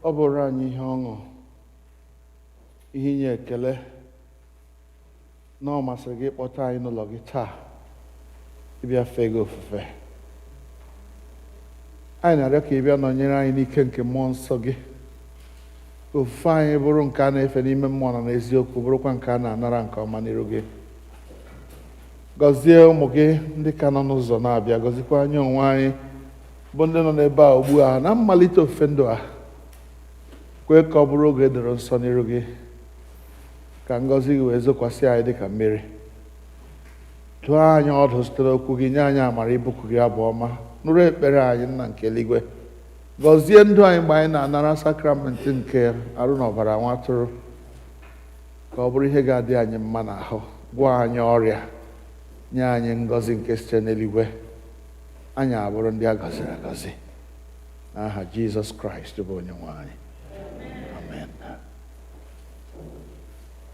ọ bụrụ anyị ihe ọṅụ, ihe inye ekele na ọ masịrị gị ịkpọta anyị n'ụlọ gị taa ịbịa fee gị ofufe. Anyị na-arịọ ka ị bịa nọnyere anyị n'ike nke mmụọ nsọ gị. Ofufe anyị bụrụ nke a na-efe n'ime mmụọ na n'eziokwu, bụrụkwa nke a na-anara nke ọma n'iru gị. Gọzie ụmụ gị ndị ka nọ n'ụzọ na-abịa, gọzikwa anyị onwe anyị bụ ndị nọ n'ebe a ugbu a na mmalite ofufe ndụ a. Kwee ka ọ bụrụ oge doro nsọ n'iru gị, ka ngọzi gị wee zokwasị anyị dịka mmiri. Tụọ anyị ọdụ sitere okwu gị, nye anyị amara ịbụkwu gị abụ ọma. Nụrụ ekpere anyị, Nna nke eluigwe. Gọzie ndụ anyị mgbe anyị na-anara sakramenti nke arụ na ọbara nwa atụrụ, ka ọ bụrụ ihe ga-adị anyị mma n'ahụ, gwọọ anyị ọrịa, nye anyị ngọzi nke site n'eluigwe. Anyị abụrụ ndị a gọziri agọzi n'aha Jizọs Kraịst bụ onye nwe anyị. Amen.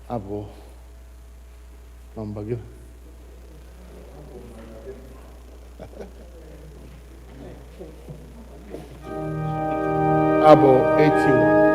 Abụ nọmba gị. Abụ 81.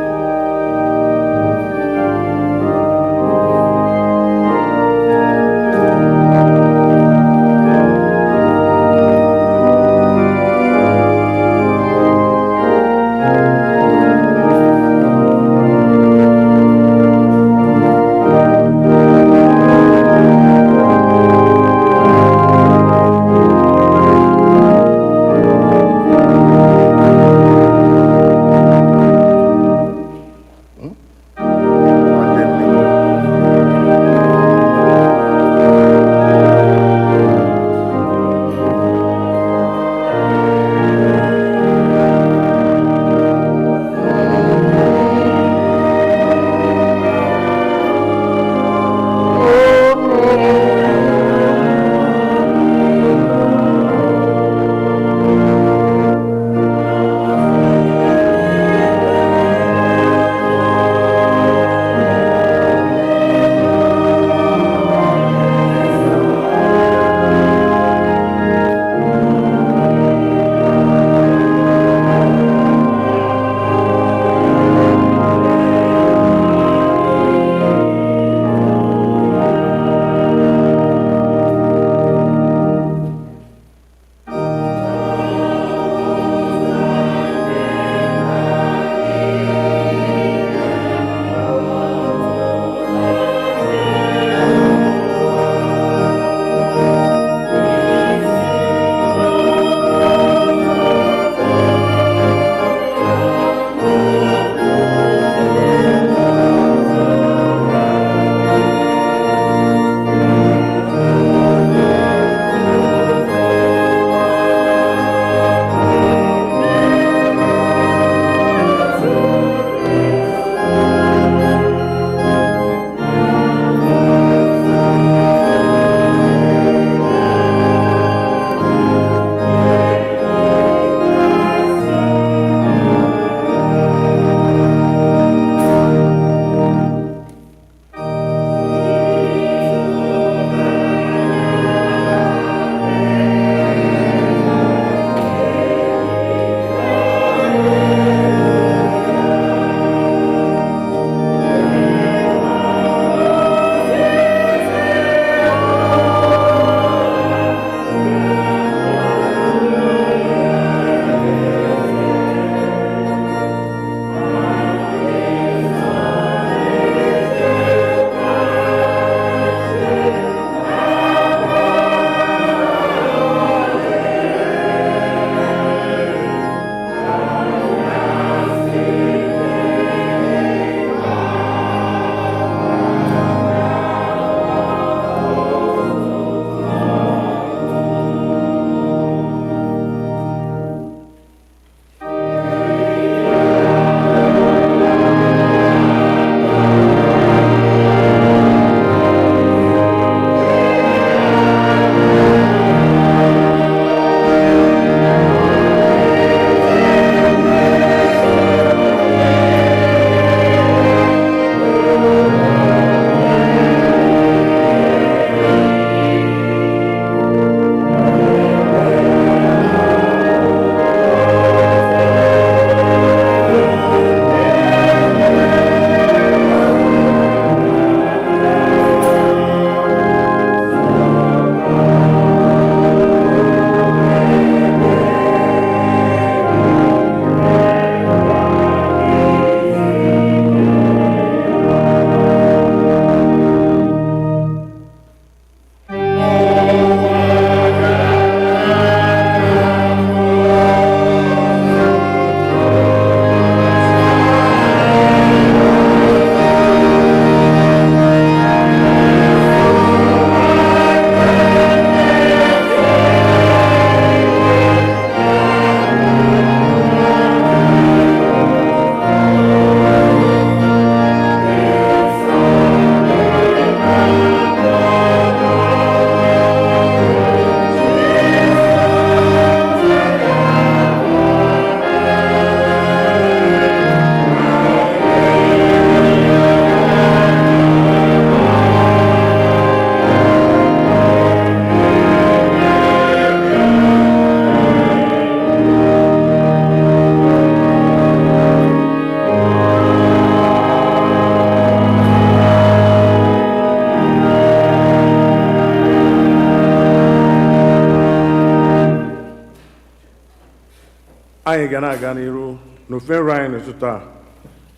anyị ga na-aga n'iru n'ofe nrọ anyị n'ụtụtụ a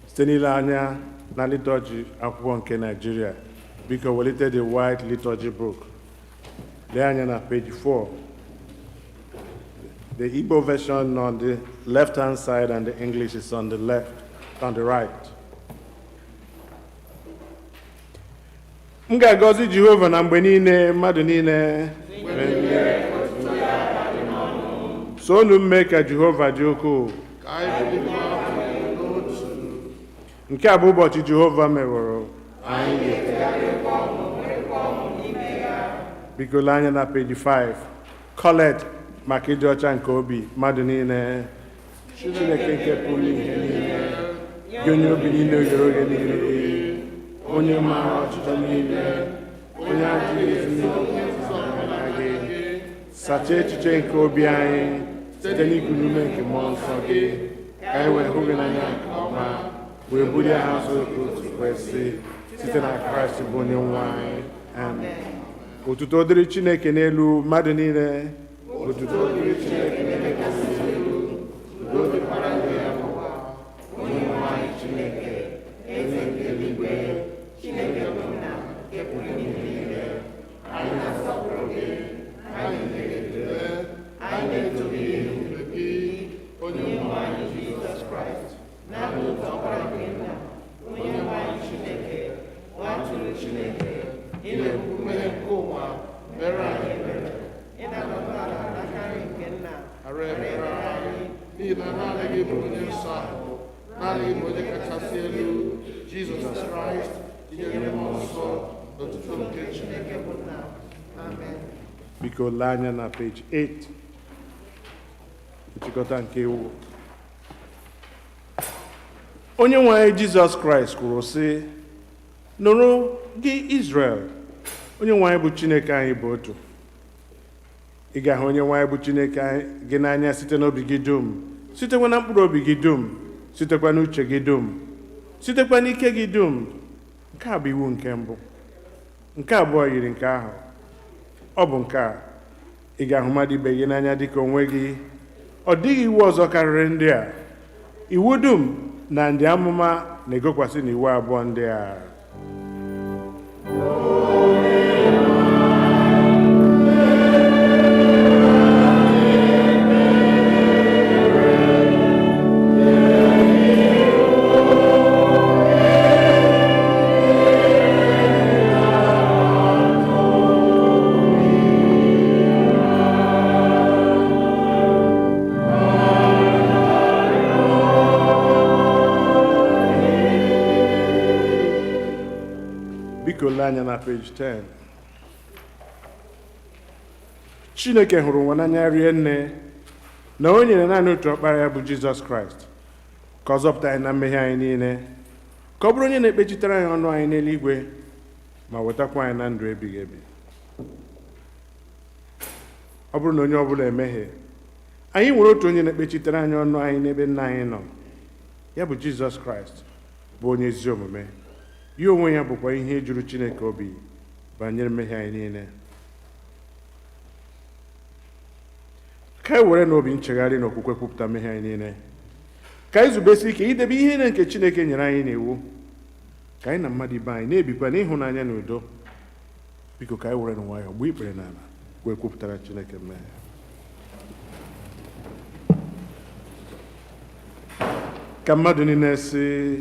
site n'ile anya na liturgy akwụkwọ nke Nigeria. Biko welite the white liturgy book. Lee anya na page 4. The Igbo version on the left-hand side and the English is on the left, on the right. M ga-agọzi Jehova na mgbe niile mmadụ niile. So unu mee ka Jehova dị ukwuu. Nke a bụ ụbọchị Jehova meworo. Biko lee anya na page 5. Kolekt maka ịdị ọcha nke obi mmadụ niile. Chineke nke pụrụ ihe niile. Gị onye obi niile oghere oge niile. Onye maara ọchịchọ niile. Onye adịghị ezi gị. Sachaa echiche nke obi anyị site n'iku n'ume nke mmụọ nsọ gị. Ka anyị wee hụ gị n'anya nke ọma. Wee bulie aha nsọ nke otu kwesị site na Kraịst bụ onye nwe anyị. Amen. Otuto dịrị Chineke n'elu mmadụ niile. Otuto dịrị Chineke n'elu udo dịkwara ndị ya n'ụwa. Onye nwe anyị Chineke, eze nke eluigwe, Chineke bụ nna nke pụrụ ime ihe niile. Anyị na-asọpụrụ gị, anyị na-ekele, anyị na-eto gị n'ihu gị, onye nwe anyị Jizọs Kraịst, na ụzọ ọkpara gị nna, onye nwe anyị Chineke, nwa atụrụ Chineke, ị na-ekwu mmehie nke ụwa, mere anyị ebere. Ịnabata n'aka nri nke nna, ara ebere anyị, n'ihi na naanị gị bụ onye nsọ ahụ, naanị gị bụ onye kachasị elu, Jizọs Kraịst, tinyere mmụọ nsọ, n'otuto nke Chineke bụ nna. Amen. Biko lee anya na page 8. Nchikọta nke Iwu. Onye nwe anyị Jizọs Kraịst kwuru sị, nụrụ gị Israel, onye nwe anyị bụ Chineke anyị bụ otu. Ị ga-ahụ onye nwe anyị bụ Chineke gị n'anya site n'obi gị dum, sitekwa na mkpụrụ obi gị dum, sitekwa n'uche gị dum, sitekwa n'ike gị dum. Nke a bụ iwu nke mbụ. Nke abụọ yiri nke ahụ. Ọ bụ nke a, ị ga-ahụ mmadụ ibe gị n'anya dịka onwe gị. Ọ dịghị iwu ọzọ karịrị ndị a. Iwu dum na ndị amụma na-egokwasị n'iwu abụọ ndị a. Anya na page 10. Chineke hụrụ ụwa n'anya rie nne na o nyere naanị otu ọkpara ya bụ Jizọs Kraịst ka ọ zọpụta anyị na mmehie anyị niile, ka ọ bụrụ onye na-ekpechitere anyị ọnụ anyị n'eluigwe ma wetakwa anyị na ndụ ebighị ebi. Ọ bụrụ na onye ọbụla emehie, anyị nwere otu onye na-ekpechitere anyị ọnụ anyị n'ebe nna anyị nọ, ya bụ Jizọs Kraịst, bụ onye ezi omume. Ya onwe ya bụkwa ihe juru Chineke obi banyere mmehie anyị niile. Ka anyị were n'obi nchegharị na okwukwe kwupụta mmehie anyị niile. Ka anyị zubesi ike idebe ihe niile nke Chineke nyere anyị n'iwu. Ka anyị na mmadụ ibe anyị na-ebikwa n'ịhụnanya na udo. Biko ka anyị were n'nwayọọ gbuo ikpere n'ala wee kwupụtara Chineke mmehie. Ka mmadụ niile sị,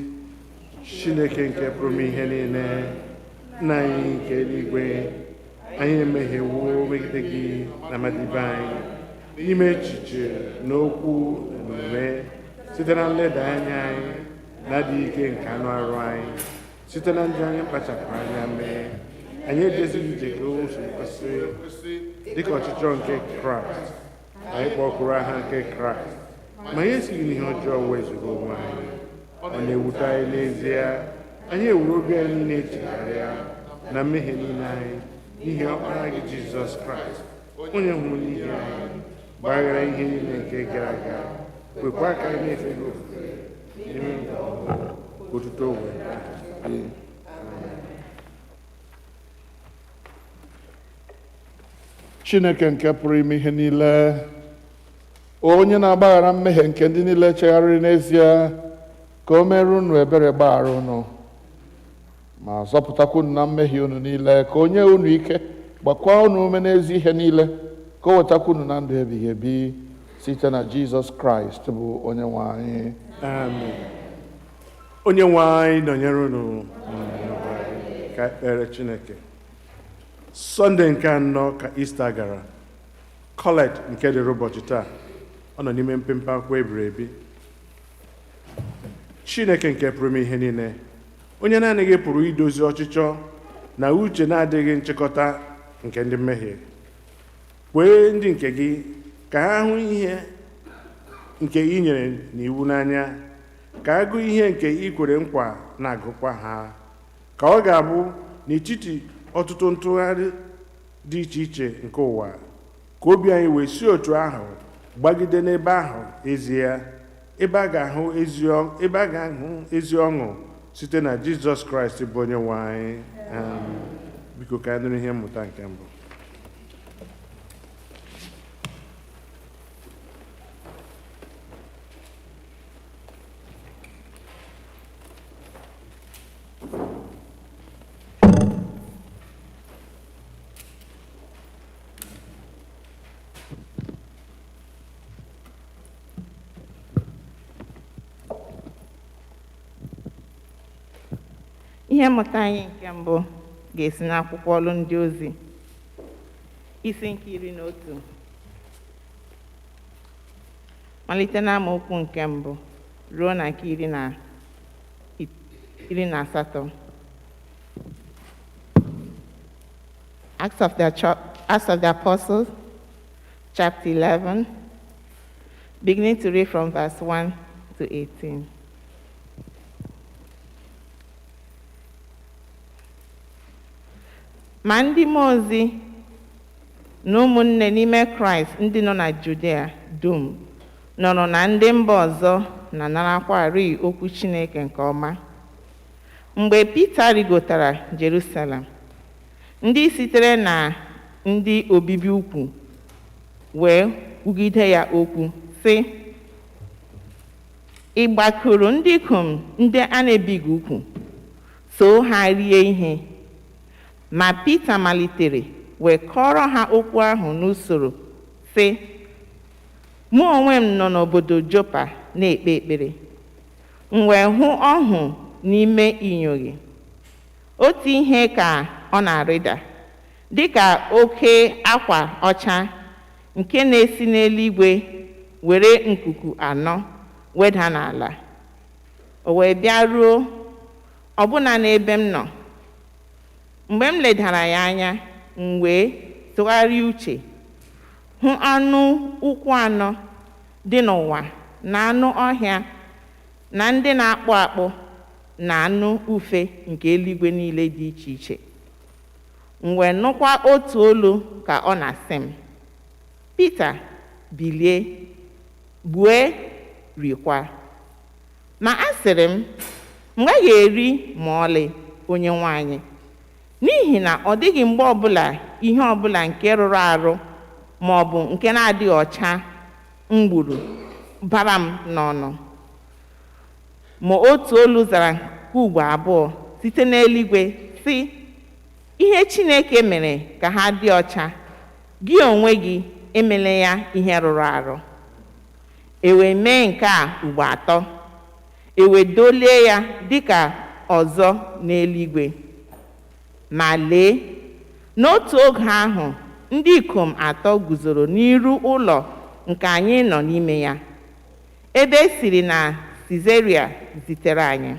Chineke nke pụrụ ihe niile, nna anyị nke eluigwe, anyị emehiewo megide gị na mmadụ ibe anyị n'ime echiche na okwu na omume, site na nleda anya anyị na-adịghị ike nke anụ arụ anyị, site na njọ anyị mkpachapụrụ anya mee. Anyị ejezighị ije ka o si kwesị dịka ọchịchọ nke Kraịst. Anyị kpọkụrụ aha nke Kraịst, ma anyị esighị n'ihe ọjọọ wezuga onwe anyị. Ọ na-ewute anyị n'ezie, anyị ewuru obi anyị niile echegharịa na mmehie niile anyị n'ihi ọkpara gị Jizọs Kraịst, onye nwụrụ n'ihi anyị, gbaghara ihe niile nke gara aga, kwekwa ka anyị na-efe gị ofufe n'ime ndụ ọhụrụ, otuto wee. Chineke nke pụrụ ime ihe niile, onye na-agbaghara mmehie nke ndị niile chegharịrị n'ezie, ka o mere unu ebere gbaghara unu ma zọpụtakwa unu na mmehie unu niile, ka o nye unu ike gbakwa unu ume n'ezi ihe niile, ka o wetakwa unu na ndụ ebighị ebi site na Jizọs Kraịst bụ onye nwe anyị. Amen. Onye nwe anyị nọnyere unu ka ekpere Chineke. Sọnde nke anọ ka Ista gara. Kolekt nke dịrị ụbọchị taa, ọ nọ n'ime mpempe akwụkwọ ebiri ebi. Chineke nke pụrụ ime ihe niile, onye naanị gị pụrụ idozi ọchịchọ na uche na-adịghị nchịkọta nke ndị mmehie, kwee ndị nke gị ka ha hụ ihe nke ị nyere n'iwu n'anya, ka agụ ihe nke ị kwere nkwa na-agụkwa ha, ka ọ ga-abụ n'etiti ọtụtụ ntụgharị dị iche iche nke ụwa, ka obi anyị wee si otu ahụ gbagide n'ebe ahụ ezie, ebe a ga-ahụ ezi ọṅụ site na Jizọs Kraịst bụ onye nwe anyị. Biko ka anyị nụrụ ihe mmụta nke mbụ. Ihe mmụta anyị nke mbụ ga-esi n'akwụkwọ Olu Ndị Ozi, isi nke 11, malite n'amaokwu nke mbụ ruo na nke 18. Acts of the Apostles, chapter 11, beginning to read from verse 1 to 18. Ma ndị mmụọ ozi na ụmụnne n'ime Kraịst ndị nọ na Judea dum nọrọ na ndị mba ọzọ na narakwarị okwu Chineke nke ọma. Mgbe Pita rigotara Jerusalem, ndị sitere na ndị obibi ukwu wee kwugide ya okwu sị, ị gbakụrụ ndị ikom ndị a na-ebighị ukwu, so ha rie ihe. Ma Pita malitere wee kọrọ ha okwu ahụ n'usoro sị, mụ onwe m nọ n'obodo Jopa na-ekpe ekpere, m wee hụ ọhụ n'ime inyoghi, otu ihe ka ọ na-arịda dịka oke akwa ọcha nke na-esi n'eluigwe were nkuku 4 weda n'ala. O wee bịaruo ọbụna n'ebe m nọ. Mgbe m ledara ya anya, m wee tụgharịa uche, hụ anụ ụkwụ 4 dị n'ụwa, na anụ ọhịa, na ndị na-akpụ akpụ, na anụ ufe nke eluigwe niile dị iche iche. M wee nụkwa otu olu ka ọ na-asị m, Pita, bilie, bue, rikwa. Ma asịrị m, m gaghị eri ma ọlị, onye nwe anyị, n'ihi na ọ dịghị mgbe ọbụla ihe ọbụla nke rụrụ arụ ma ọ bụ nke na-adịghị ọcha m gburu bara m n'ọnụ. Ma otu olu zara nke ugbo 2 site n'eluigwe sị, ihe Chineke mere ka ha dị ọcha, gị onwe gị emela ya ihe rụrụ arụ. E wee mee nke a ugbo 3, e wee dolie ya dịka ọzọ n'eluigwe. Ma lee, n'otu oge ahụ, ndị ikom 3 guzoro n'iru ụlọ nke anyị nọ n'ime ya, ebe e siri na Sizaria zitere anyị.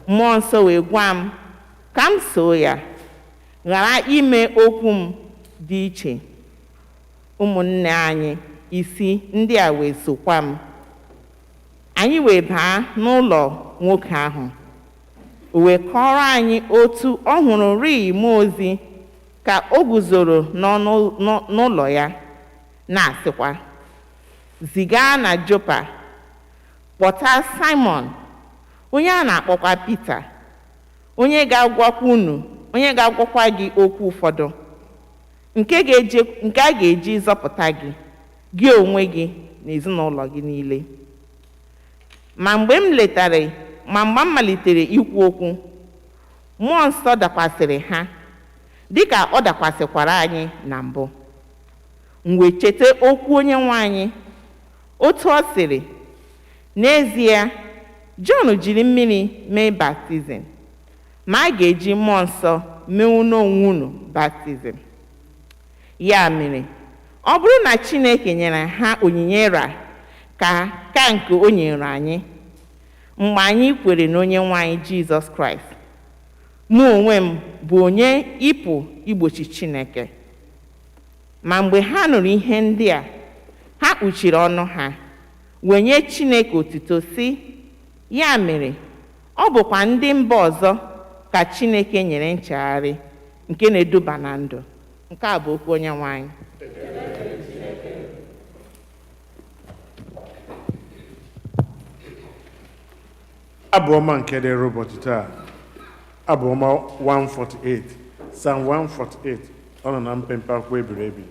Mmụọ nsọ wee gwa m ka m soo ya, ghara ime okwu m dị iche. Ụmụnne anyị isi ndị a wee sokwa m. Anyị wee baa n'ụlọ nwoke ahụ. O wee kọrọ anyị otu ọ hụrụ rii mmụọ ozi ka o guzoro n'ụlọ ya, na-asịkwa, ziga na Jopa, kpọta Simon, onye a na-akpọkwa Pita, onye ga-agwakwa gị okwu ụfọdụ nke a ga-eji zọpụta gị gị onwe gị na ezinụlọ gị niile. Ma mgbe m malitere ikwu okwu, Mmụọ Nsọ dakwasịrị ha dịka ọ dakwasịkwara anyị na mbụ. M wee cheta okwu Onyenwe anyị, otu ọ sịrị, n'ezie, Jọn jiri mmiri mee baptizim, ma a ga-eji Mmụọ Nsọ mee unu onwe unu baptizim. Ya mere, ọ bụrụ na Chineke nyere ha onyinye ra ka nke o nyere anyị, mgbe anyị kwere n'Onyenwe anyị Jizọs Kraịst, mụ onwe m bụ onye ịpụ igbochi Chineke. Ma mgbe ha nụrụ ihe ndị a, ha kpuchiri ọnụ ha, wee nye Chineke otuto sị, ya mere, ọ bụkwa ndị mba ọzọ ka Chineke nyere nchegharị nke na-eduba na ndụ. Nke a bụ okwu Onyenwe anyị. Abu-Ọma nke dịrị ụbọchị taa, Abu-Ọma 148, Psalm 148, ọ nọ na mpempe akwụkwọ ebiri ebi.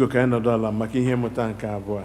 biko ka anyị nọdụ ala maka ihe mmụta nke abụọ.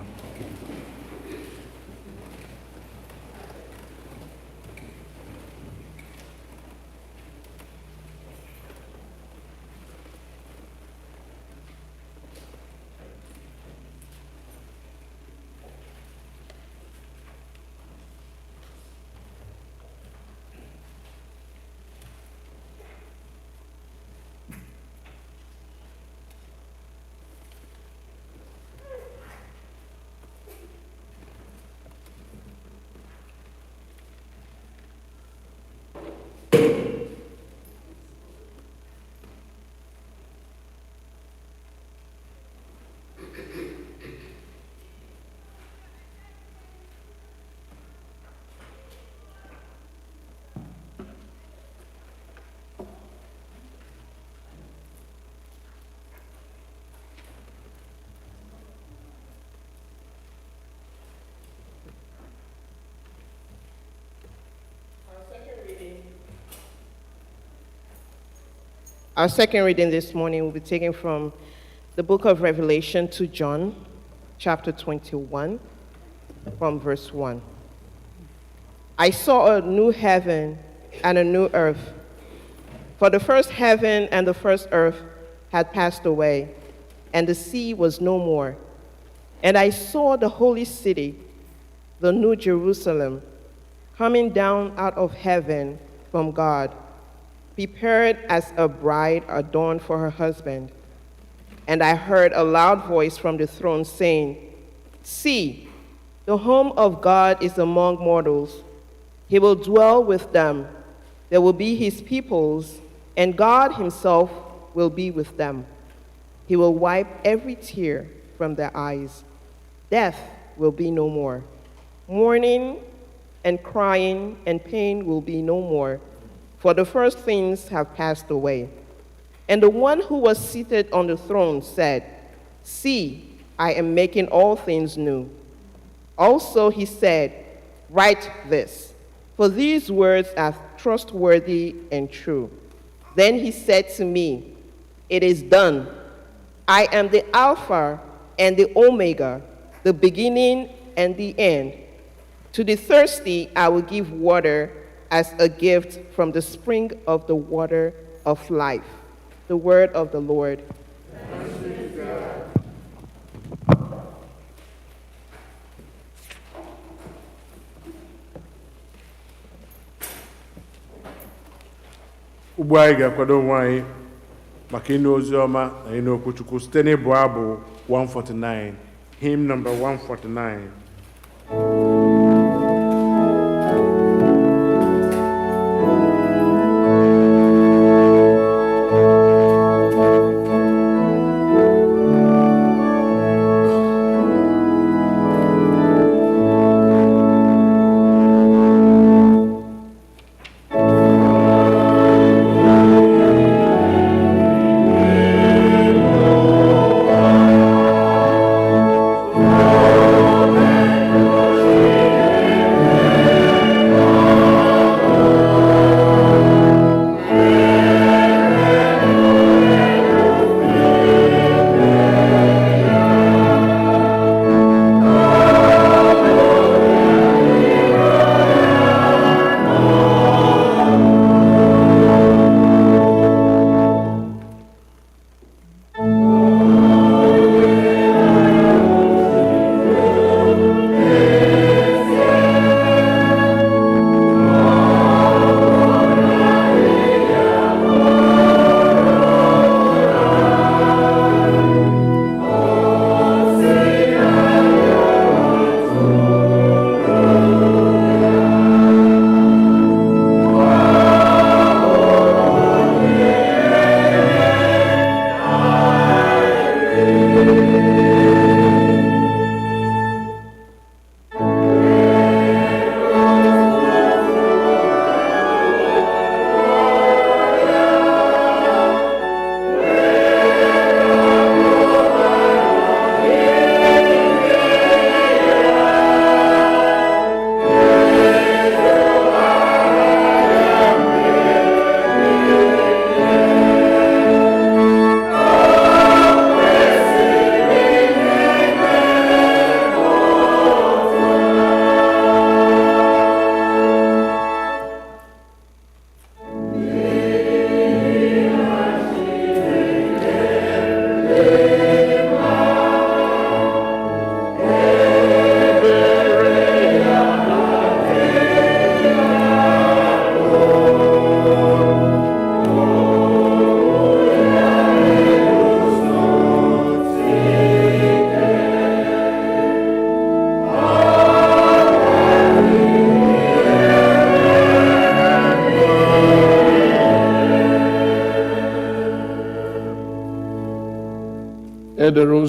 Our second reading this morning will be taken from the book of Revelation to John, chapter 21, from verse 1. I saw a new heaven and a new earth, for the first heaven and the first earth had passed away, and the sea was no more. And I saw the holy city, the new Jerusalem, coming down out of heaven from God, prepared as a bride adorned for her husband. And I heard a loud voice from the throne saying, "See, the home of God is among mortals. He will dwell with them. They will be his peoples, and God himself will be with them. He will wipe every tear from their eyes. Death will be no more. Mourning and crying and pain will be no more, for the first things have passed away." And the one who was seated on the throne said, "See, I am making all things new." Also he said, "Write this, for these words are trustworthy and true." Then he said to me, "It is done. I am the Alpha and the Omega, the beginning and the end. To the thirsty I will give water as a gift from the spring of the water of life." The word of the Lord. Ugbu anyị ga-akwado onwe anyị maka ịnụ ozi ọma na ịnụ okwu Chukwu site n'ịbụ abụ 149, hymn number 149. Amen.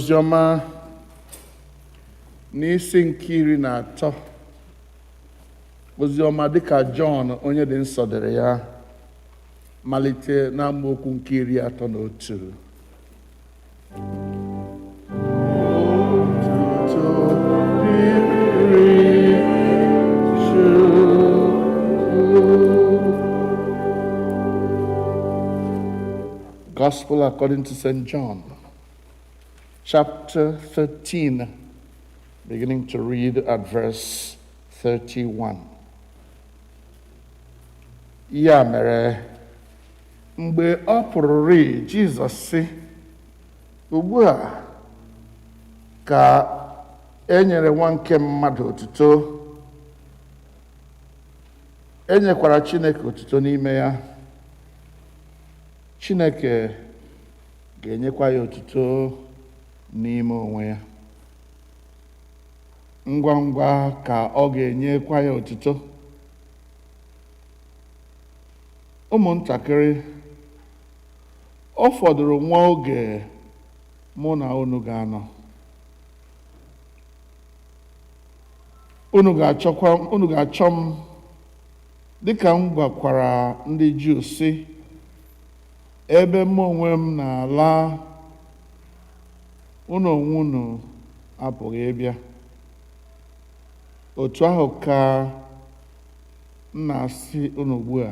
Oziọma n'isi nke 13. Oziọma dịka Jọn onye dị nsọ dere ya, malite n'amaokwu nke 31. Gospel according to St. John, chapter 13, beginning to read at verse 31. Ya mere, mgbe ọ pụrụrị, Jizọs sị, ugbu a ka e nyere nwa nke mmadụ otuto, e nyekwara Chineke otuto n'ime ya. Chineke ga-enyekwa ya otuto n'ime onwe ya. Ngwa ngwa ka ọ ga-enyekwa ya otuto, ụmụntakịrị, ọ fọdụrụ nwa oge mụ na unu ga-anọ. Unu ga-achọ m dịka m gwakwara ndị Juu sị, ebe m onwe m na-ala, unu onwe unu apụghị ịbịa. Otu ahụ ka m na-asị unu ugbu a,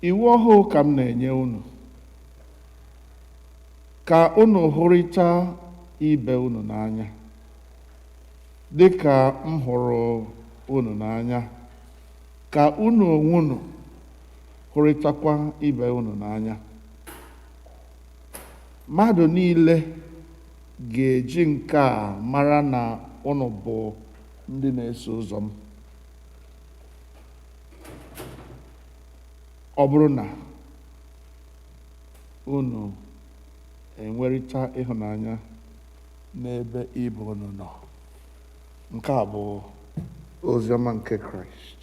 iwu ọhụụ ka m na-enye unu, ka unu hụrịta ibe unu n'anya dịka m hụrụ unu n'anya, ka unu onwe unu hụrịtakwa ibe unu n'anya. Mmadụ niile ga-eji nke a mara na unu bụ ndị na-eso ụzọ m, ọ bụrụ na unu enwerịta ịhụnanya n'ebe ibe unu nọ. Nke a bụ oziọma nke Kraịst.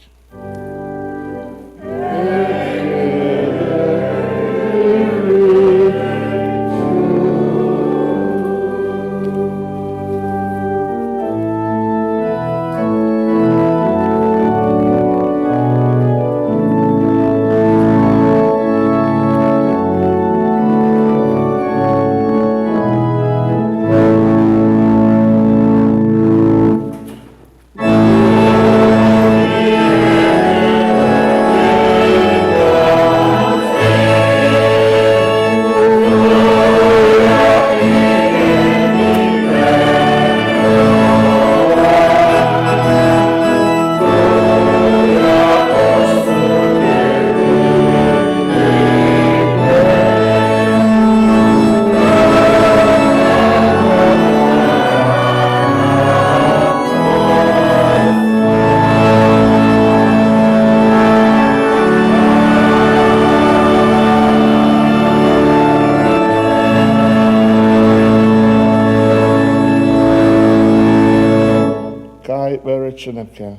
Chineke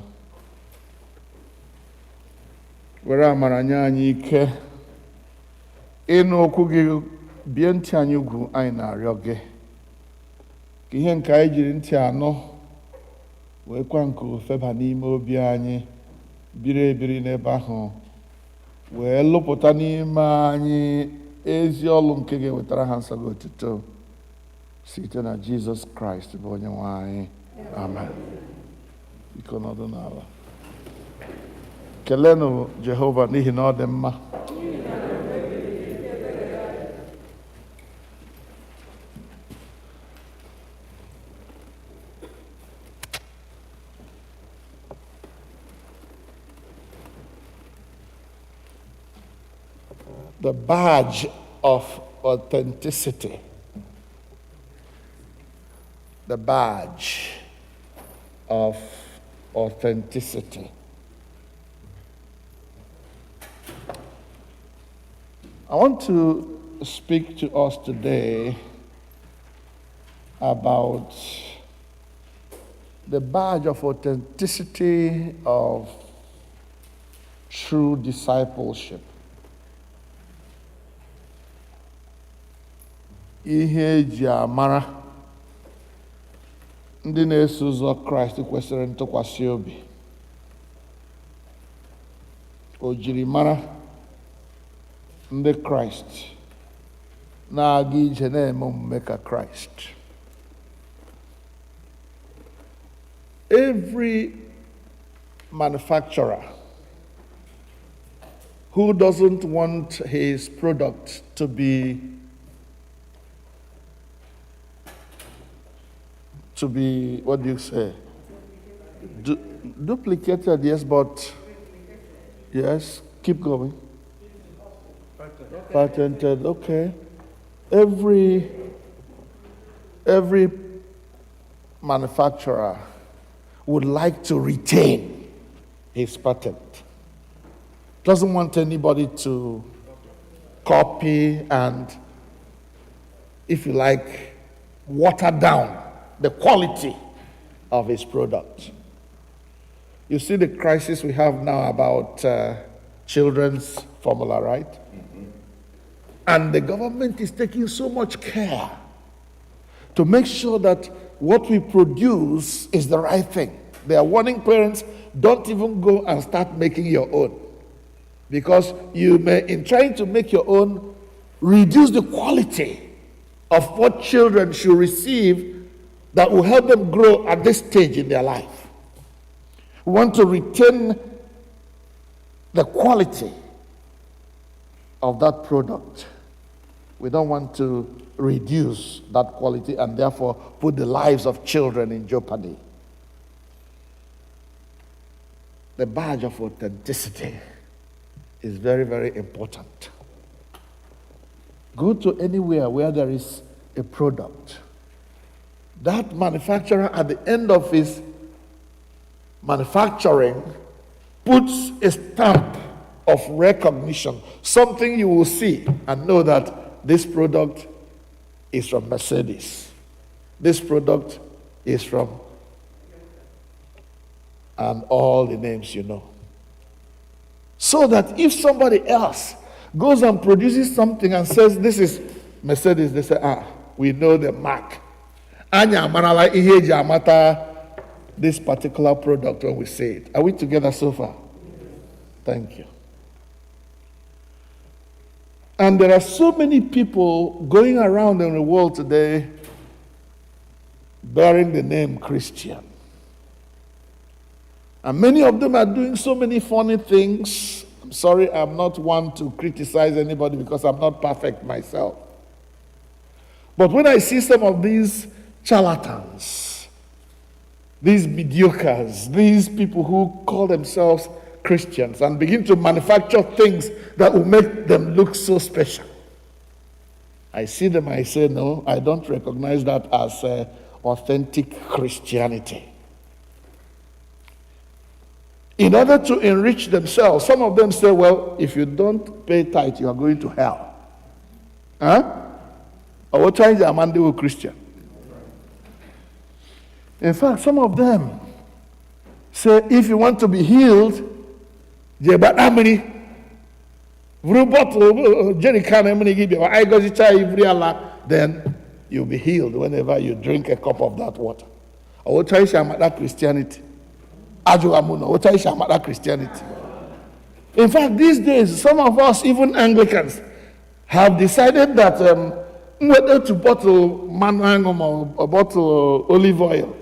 were amara nye anyị ike ịnụ okwu gị, bie ntị anyị ugwu, anyị na-arịọ gị ka ihe nke anyị jiri ntị anọ wee kwa nke ofeba n'ime obi anyị, biri ebiri n'ebe ahụ, wee lụpụta n'ime anyị ezi ọlụ nke ga-ewetara ha nsọ gị otuto site na Jizọs Kraịst bụ onye nwe anyị. Amen. Biko nọdụ n'ala. Kelenụ Jehova n'ihi na ọ dị mma. The badge of authenticity. The badge of authenticity. I want to speak to us today about the badge of authenticity of true discipleship. ihe eji amara ndị na-eso ụzọ Kraịst kwesịrị ntụkwasị obi. Ojirimara ndị Kraịst na-aga ije na-eme omume ka Kraịst. Every manufacturer who doesn't want his product to be what do you say? Duplicated, yes, but yes, keep going. Patented, okay. Every manufacturer would like to retain his patent. Doesn't want anybody to copy and, if you like, water down the quality of his product. You see the crisis we have now about children's formula, right? Mm-hmm. And the government is taking so much care to make sure that what we produce is the right thing. They are warning parents, don't even go and start making your own. Because you may, in trying to make your own, reduce the quality of what children should receive that will help them grow at this stage in their life. We want to retain the quality of that product. We don't want to reduce that quality and therefore put the lives of children in jeopardy. The badge of authenticity is very, very important. Go to anywhere where there is a product. That manufacturer, at the end of his manufacturing, puts a stamp of recognition, something you will see and know that this product is from Mercedes. This product is from, and all the names you know. So that if somebody else goes and produces something and says, this is Mercedes, they say, we know the mark. Anya amarala ihe eji amata this particular product when we say it. Are we together so far? Thank you. And there are so many people going around in the world today bearing the name Christian. And many of them are doing so many funny things. I'm sorry, I'm not one to criticize anybody because I'm not perfect myself. But when I see some of these charlatans, these mediocres, these people who call themselves Christians and begin to manufacture things that will make them look so special, I see them, I say, no, I don't recognize that as authentic Christianity. In order to enrich themselves, some of them say, well, if you don't pay tithe, you are going to hell. Huh? Or what time is a man do Christian? In fact, some of them say, if you want to be healed, then you'll be healed whenever you drink a cup of that water. Or what time is that Christianity? Christianity. In fact, these days, some of us, even Anglicans, have decided that whether to bottle manang or bottle olive oil,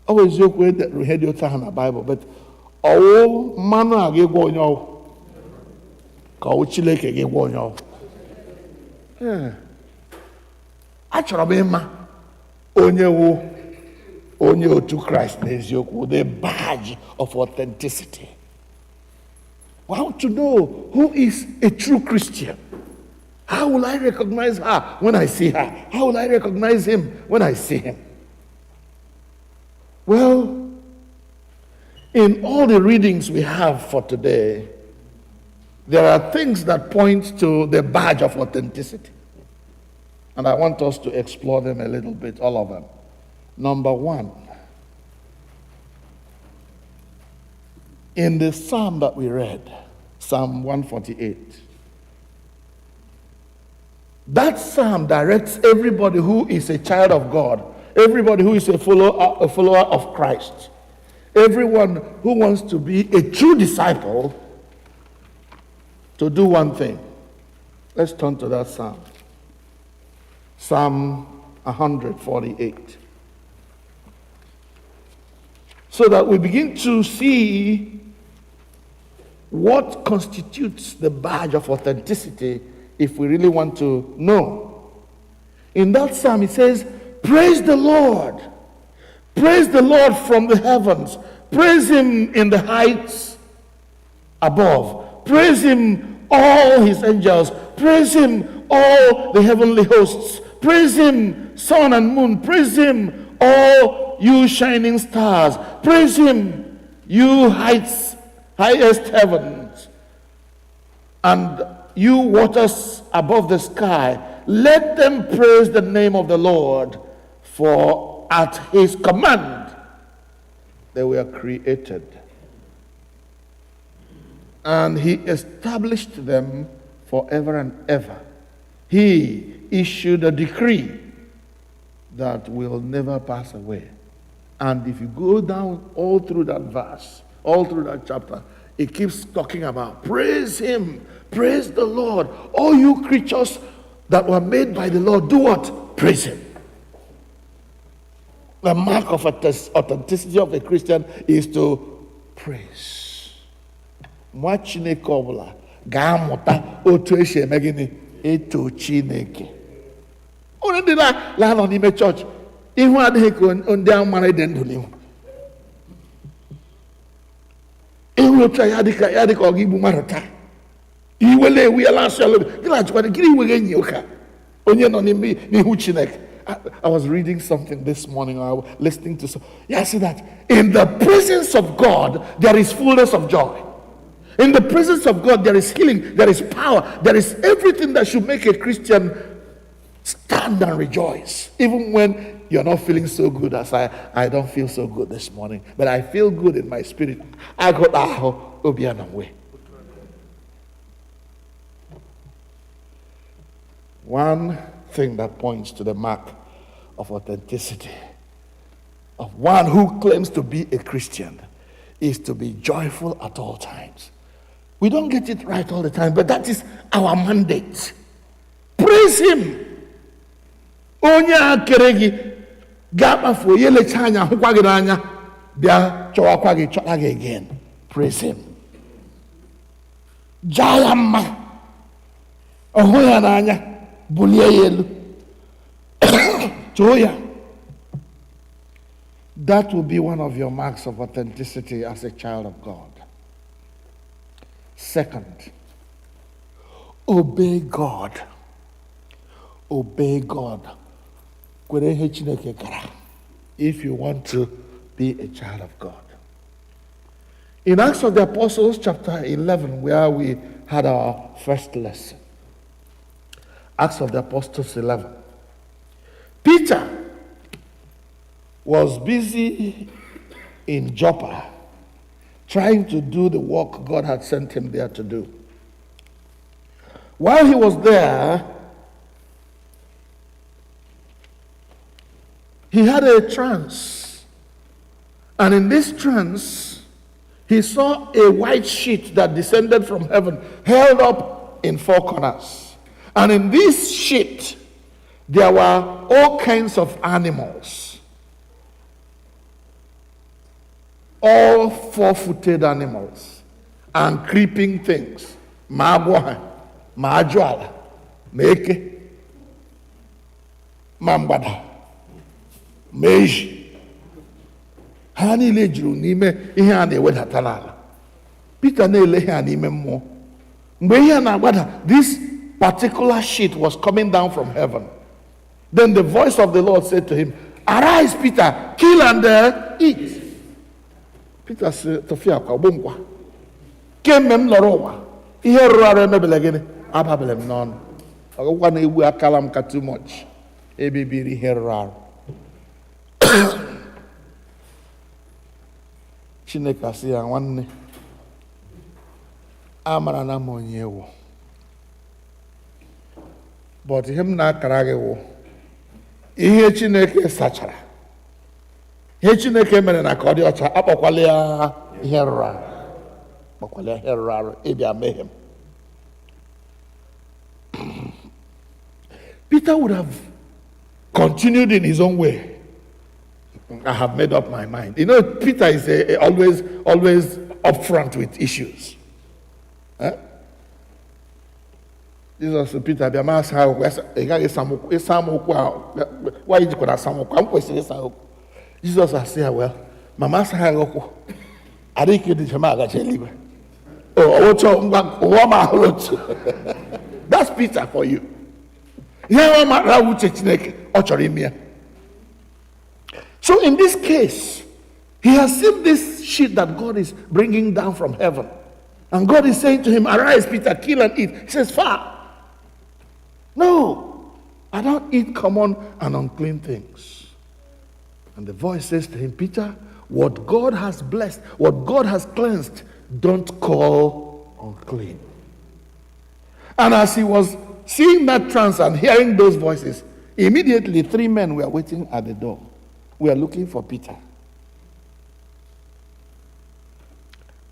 always joke with that we had your time in the Bible, but all manna gave one y'all. Kauchileke gave one y'all. Actually, onye to Christ, the badge of authenticity. How to know who is a true Christian? How will I recognize her when I see her? How will I recognize him when I see him? Well, in all the readings we have for today, there are things that point to the badge of authenticity. And I want us to explore them a little bit, all of them. Number one, in the psalm that we read, Psalm 148. That psalm directs everybody who is a child of God, everybody who is a follower of Christ, everyone who wants to be a true disciple, to do one thing. Let's turn to that psalm. Psalm 148. So that we begin to see what constitutes the badge of authenticity if we really want to know. In that psalm it says, praise the Lord. Praise the Lord from the heavens. Praise him in the heights above. Praise him, all his angels. Praise him, all the heavenly hosts. Praise him, sun and moon. Praise him, all you shining stars. Praise him, you highest heavens, and you waters above the sky. Let them praise the name of the Lord, for at his command they were created, and he established them forever and ever. He issued a decree that will never pass away. And if you go down all through that verse, all through that chapter, it keeps talking about praise him, praise the Lord. All you creatures that were made by the Lord, do what? Praise him. The mark of authenticity of a Christian is to praise. Nwa Chineke ọbụla ga-amụta otu esi eme gịnị? Eto Chineke. Onye ndị na-anọ n'ime chọọchị, ihu adịghị ka ndị ahụ mara ịdị ndụ n'ihu. Ihu otu ya dịka ọ ga-igbu mmadụ taa. Iwele ewu ya lasị ala obi. Gị na-achịkwa gịnị iwe ga-enyi ụka onye nọ n'ihu Chineke. I was reading something this morning, I was listening to some. Yeah, I see that in the presence of God there is fullness of joy. In the presence of God there is healing, there is power, there is everything that should make a Christian stand and rejoice. Even when you're not feeling so good, as I don't feel so good this morning, but I feel good in my spirit. I got way. One thing that points to the mark of authenticity of one who claims to be a Christian is to be joyful at all times. We don't get it right all the time, but that is our mandate. Praise him. Onye akere gị ga-akpafu yelecha anya hụkwa gị n'anya bịa chọwakwa gị chọta gị again. Praise him. Jaa ya mma. Ọhụ ya n'anya bulie ya elu. Too ya. That will be one of your marks of authenticity as a child of God. Second, obey God. Obey God. If you want to be a child of God. In Acts of the Apostles, chapter 11, where we had our first lesson. Acts of the Apostles 11. Peter was busy in Joppa trying to do the work God had sent him there to do. While he was there, he had a trance. And in this trance, he saw a white sheet that descended from heaven, held up in four corners. And in this sheet, there were all kinds of animals. All four-footed animals and creeping things. Maagwaha, maajwala, meke, mambada, meji. Ha niile juru n'ime ihe a na-ewedata n'ala. Peter na-ele ihe n'ime mmụọ. Mgbe ihe na-agbada, this particular sheet was coming down from heaven. Then the voice of the Lord said to him, "Arise, Peter, kill and eat." Peter said, "Tofia kwa bungwa. Kemem lorowa. Ihe rara emebele gini. Ababelem non. Agwa na ewu akalam ka too much. Ebibiri ihe rara." Chineke asị ya, "Nwanne, amara na m onye wụ, but ihe m na-akara gị wụ ihe Chineke sachara, ihe Chineke mere na ka ọ dị ọcha, akpọkwala ya ihe rụrụ arụ, akpọkwala ya ihe rụrụ arụ ịbịa mehie m. Peter would have continued in his own way. I have made up my mind. You know, Peter is always upfront with issues. Huh? Jesus said, Peter, why did you call that? Jesus said, well, Mama said, I didn't kill the Jamaga. That's Peter for you. So in this case, he has seen this sheet that God is bringing down from heaven. And God is saying to him, arise, Peter, kill and eat. He says, far. No, I don't eat common and unclean things. And the voice says to him, Peter, what God has blessed, what God has cleansed, don't call unclean. And as he was seeing that trance and hearing those voices, immediately 3 men were waiting at the door. We are looking for Peter.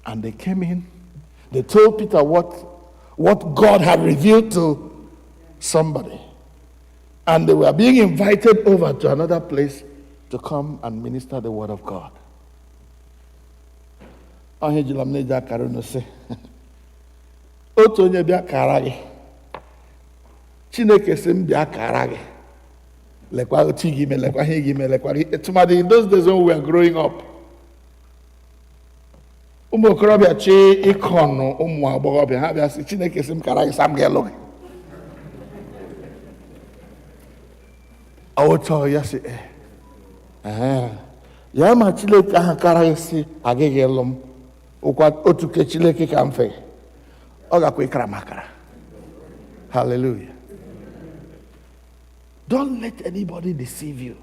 And they came in. They told Peter what God had revealed to somebody. And they were being invited over to another place to come and minister the word of God. Otu onye bịa kara gị, Chineke sị m bịa kara gị. Lekwa otu gị ime, lekwa ihe gị ime, lekwa tụmadị in those days when we were growing up. Ụmụ okorobịa chi ịkọnụ ụmụ agbọghọbịa ha bịa sị Chineke sị m kara gị sam ga-elụ gị. Otu ya sị ya ma Chineke ahụ kara gị sị agaghị elụ m ụkwa otu ke Chineke ka mfe. Hallelujah. Don't let anybody deceive you.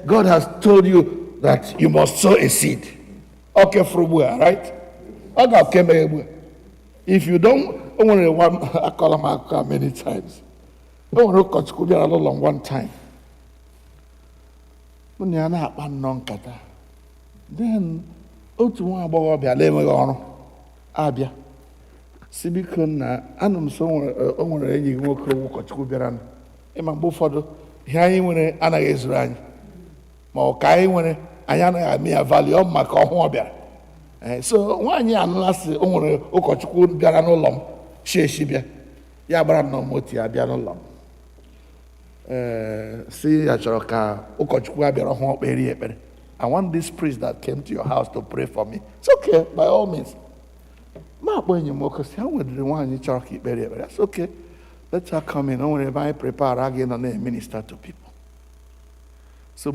God has told you that you must sow a seed. Okay, right? If you don't, I call him many times. One time. Then, Abia. Sibiko na anum so onwere enyi nwoke ụkọchukwu bịara na ịma mgbe ụfọdụ ihe anyị nwere anaghị ezuru anyị ma ọ ka anyị nwere anyị anaghị amị ya value ọ maka ọhụụ bịara so nwaanyị anụla sị o nwere ụkọchukwu bịara n'ụlọ m shieshi bịa ya gbara m na moti ya bịa n'ụlọ m si ya chọrọ ka ụkọchukwu bịara ọhụụ kpere ekpere. I want this priest that came to your house to pray for me. It's okay, by all means. That's okay. Let her come in. Whenever I prepare again and minister to people. So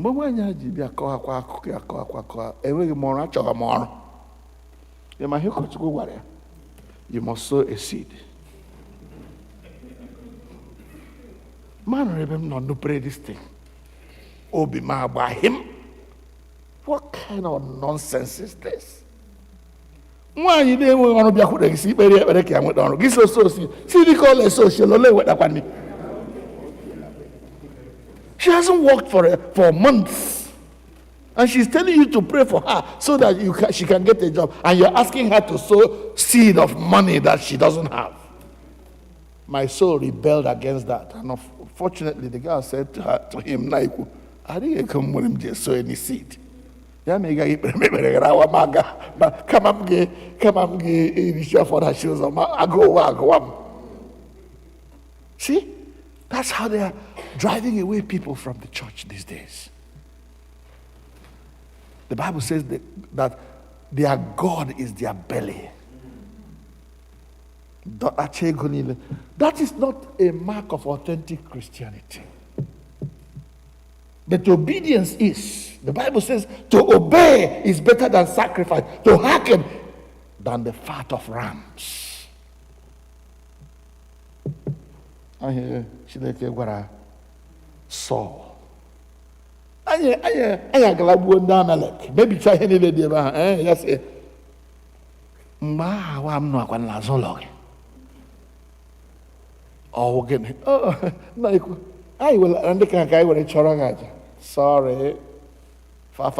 you must sow a seed. Man, remember not to pray this thing. Obi ma by him. What kind of nonsense is this? Why you didn't want to be a see very on Giso social. She hasn't worked for months. And she's telling you to pray for her so that she can get a job. And you're asking her to sow seed of money that she doesn't have. My soul rebelled against that. And unfortunately, the girl said to him, Naiku, I didn't come with him just sow any seed. Come on, for that shoes. See, that's how they are driving away people from the church these days. The Bible says that their God is their belly. That is not a mark of authentic Christianity. But obedience is. The Bible says to obey is better than sacrifice. To hearken than the fat of rams. I hear Chineke gwara Saul. Anya galabu Amalek. Maybe try any lady about yes. mgbe ahụ m nọkwa n'azụ ụlọ gị ọwụ gịnị nna ikwu anyị were ndị ka anyị were chọrọ gị aja sorry fa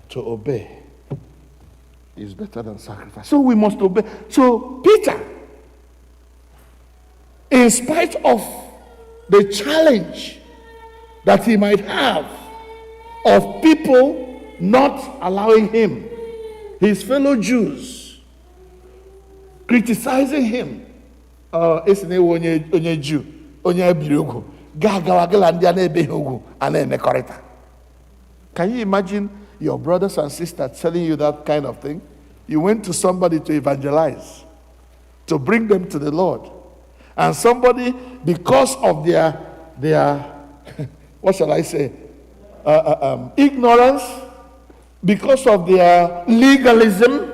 to obey is better than sacrifice. So we must obey. So Peter, in spite of the challenge that he might have of people not allowing him, his fellow Jews, criticizing him, onye Jew, onye ebiri ugwu, ga-agawagala ndị a na-ebeghị ugwu a na-emekọrịta. Can you imagine your brothers and sisters telling you that kind of thing? You went to somebody to evangelize, to bring them to the Lord. And somebody, because of their what shall I say, ignorance, because of their legalism,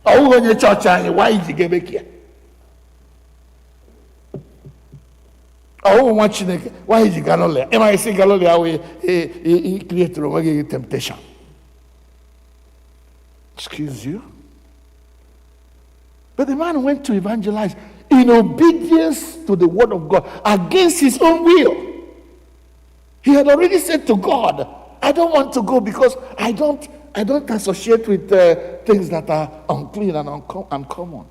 why is he getting here? Why is he Galilee? Am I saying Galilee? He created a temptation. Excuse you? But the man went to evangelize in obedience to the word of God against his own will. He had already said to God, I don't want to go because I don't associate with things that are unclean and uncommon.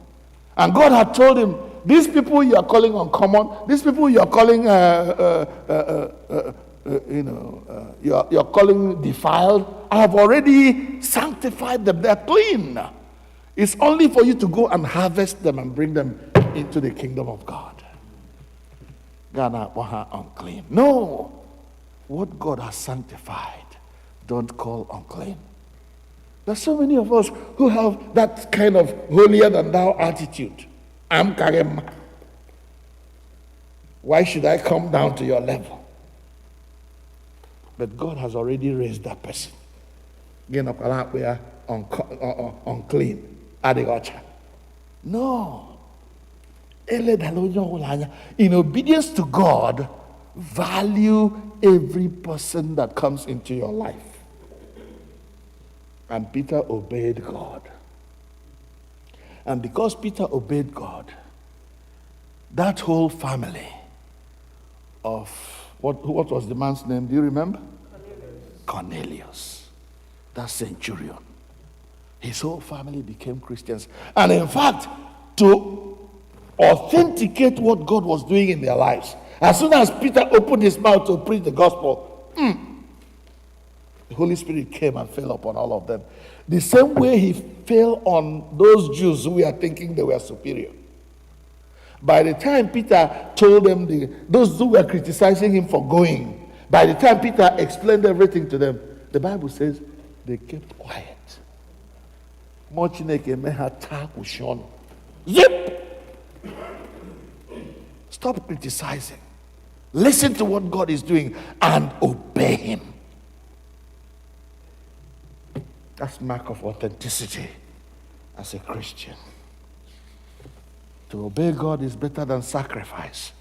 And God had told him, these people you are calling uncommon, these people you are calling you're calling defiled, I have already sanctified them. They're clean. It's only for you to go and harvest them and bring them into the kingdom of God. God unclean. No. What God has sanctified, don't call unclean. There's so many of us who have that kind of holier than thou attitude. I'm Karem. Why should I come down to your level? But God has already raised that person. Unclean. Ọcha. No. In obedience to God, value every person that comes into your life. And Peter obeyed God. And because Peter obeyed God, that whole family of, what was the man's name? Do you remember? Cornelius. That centurion. His whole family became Christians. And in fact, to authenticate what God was doing in their lives, as soon as Peter opened his mouth to preach the gospel, the Holy Spirit came and fell upon all of them. The same way he fell on those Jews who were thinking they were superior. By the time Peter told them, those who were criticizing him for going, by the time Peter explained everything to them, the Bible says they kept quiet. Zip! Stop criticizing. Listen to what God is doing and obey him. That's mark of authenticity as a Christian. To obey God is better than sacrifice.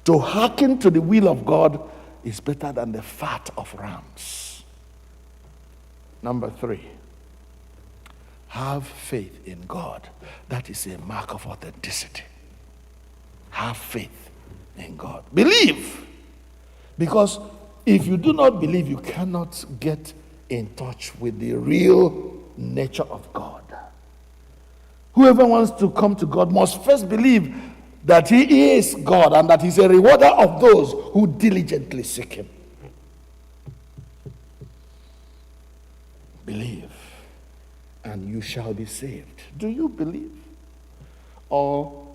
To hearken to the will of God is better than the fat of rams. Number 3, have faith in God. That is a mark of authenticity. Have faith in God. Believe. Because if you do not believe, you cannot get in touch with the real nature of God. Whoever wants to come to God must first believe that he is God and that he's a rewarder of those who diligently seek him. Believe, and you shall be saved. Do you believe? Or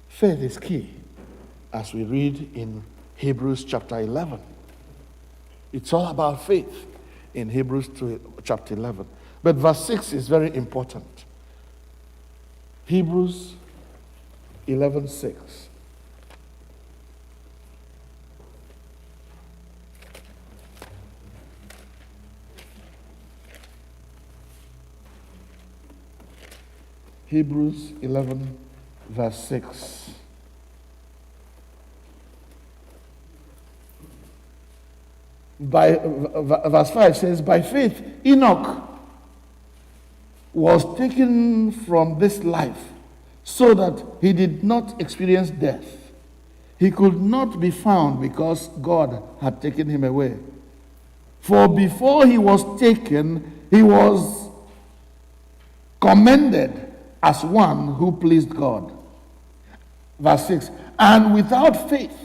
faith is key, as we read in Hebrews chapter 11. It's all about faith in Hebrews chapter 11. But verse 6 is very important. Hebrews 11:6. Hebrews 11, verse 6. Verse 5 says, by faith, Enoch was taken from this life so that he did not experience death. He could not be found because God had taken him away. For before he was taken, he was commended as one who pleased God. Verse 6, and without faith,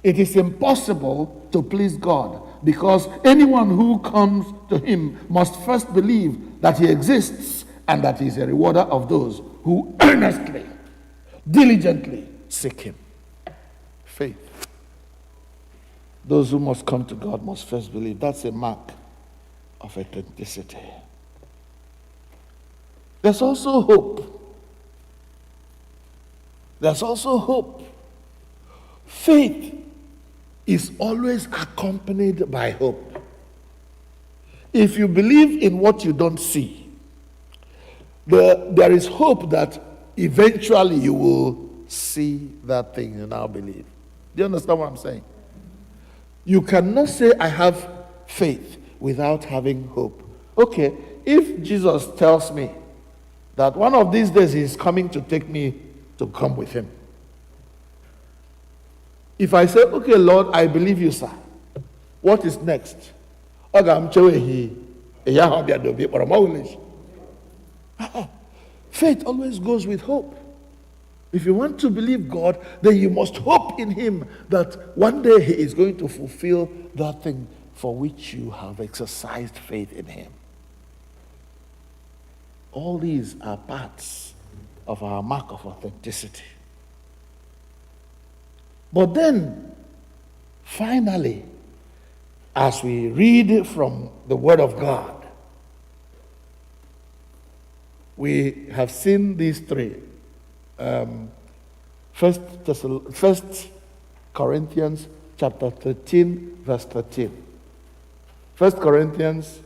it is impossible to please God, because anyone who comes to him must first believe that he exists and that he is a rewarder of those who earnestly, diligently seek him. Faith. Those who must come to God must first believe. That's a mark of authenticity. There's also hope. There's also hope. Faith is always accompanied by hope. If you believe in what you don't see, there is hope that eventually you will see that thing you now believe. Do you understand what I'm saying? You cannot say, I have faith without having hope. Okay, if Jesus tells me that one of these days he's coming to take me to come with him, if I say, okay, Lord, I believe you, sir, what is next? Faith always goes with hope. If you want to believe God, then you must hope in him that one day he is going to fulfill that thing for which you have exercised faith in him. All these are parts of our mark of authenticity. But then, finally, as we read from the Word of God, we have seen these three. First Corinthians chapter 13, verse 13. 1 Corinthians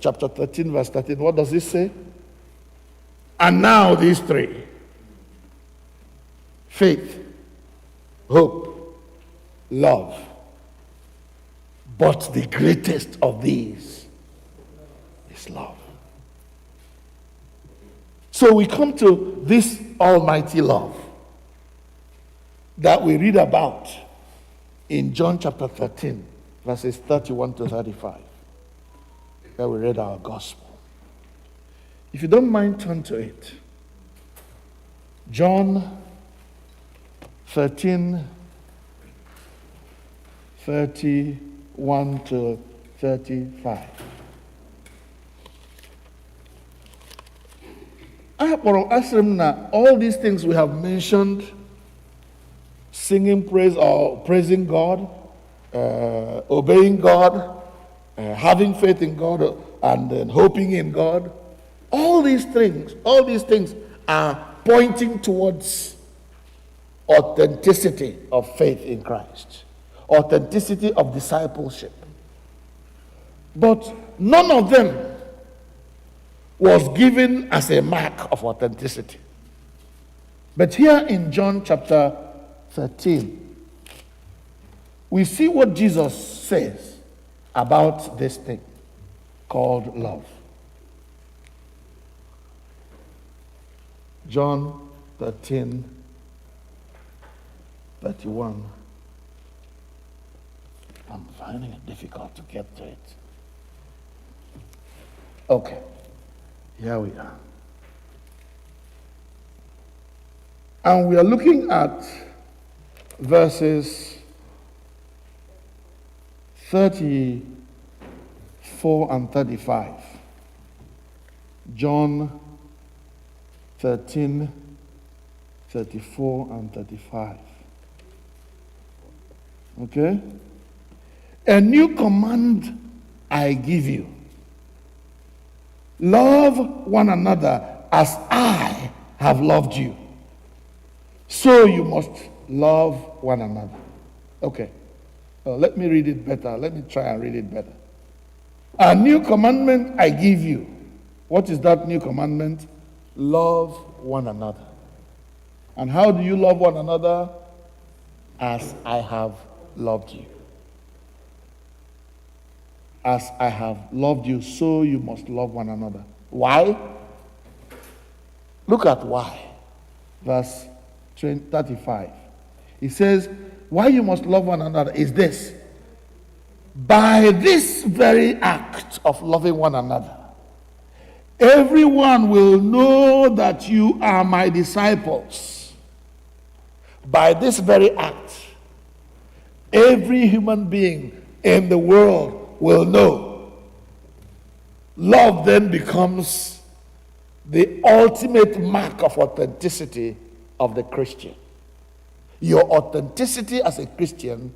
chapter 13, verse 13. What does it say? And now these three: faith, hope, love. But the greatest of these is love. So we come to this almighty love that we read about in John chapter 13, verses 31 to 35, where we read our gospel. If you don't mind, turn to it. John 13, 31 to 35. All these things we have mentioned, singing praise or praising God, obeying God, having faith in God, and hoping in God, all these things are pointing towards authenticity of faith in Christ, authenticity of discipleship. But none of them was given as a mark of authenticity. But here in John chapter 13, we see what Jesus says about this thing called love. John 13, 31. I'm finding it difficult to get to it. Okay. Here we are. And we are looking at verses 34 and 35. John 13, 34 and 35. Okay? A new command I give you. Love one another as I have loved you. So you must love one another. Okay. Let me read it better. Let me try and read it better. A new commandment I give you. What is that new commandment? love one another. And how do you love one another? As I have loved you. As I have loved you, so you must love one another. Why? Look at why. Verse 35. It says, why you must love one another is this. By this very act of loving one another, everyone will know that you are my disciples. By this very act, every human being in the world will know. Love then becomes the ultimate mark of authenticity of the Christian. Your authenticity as a Christian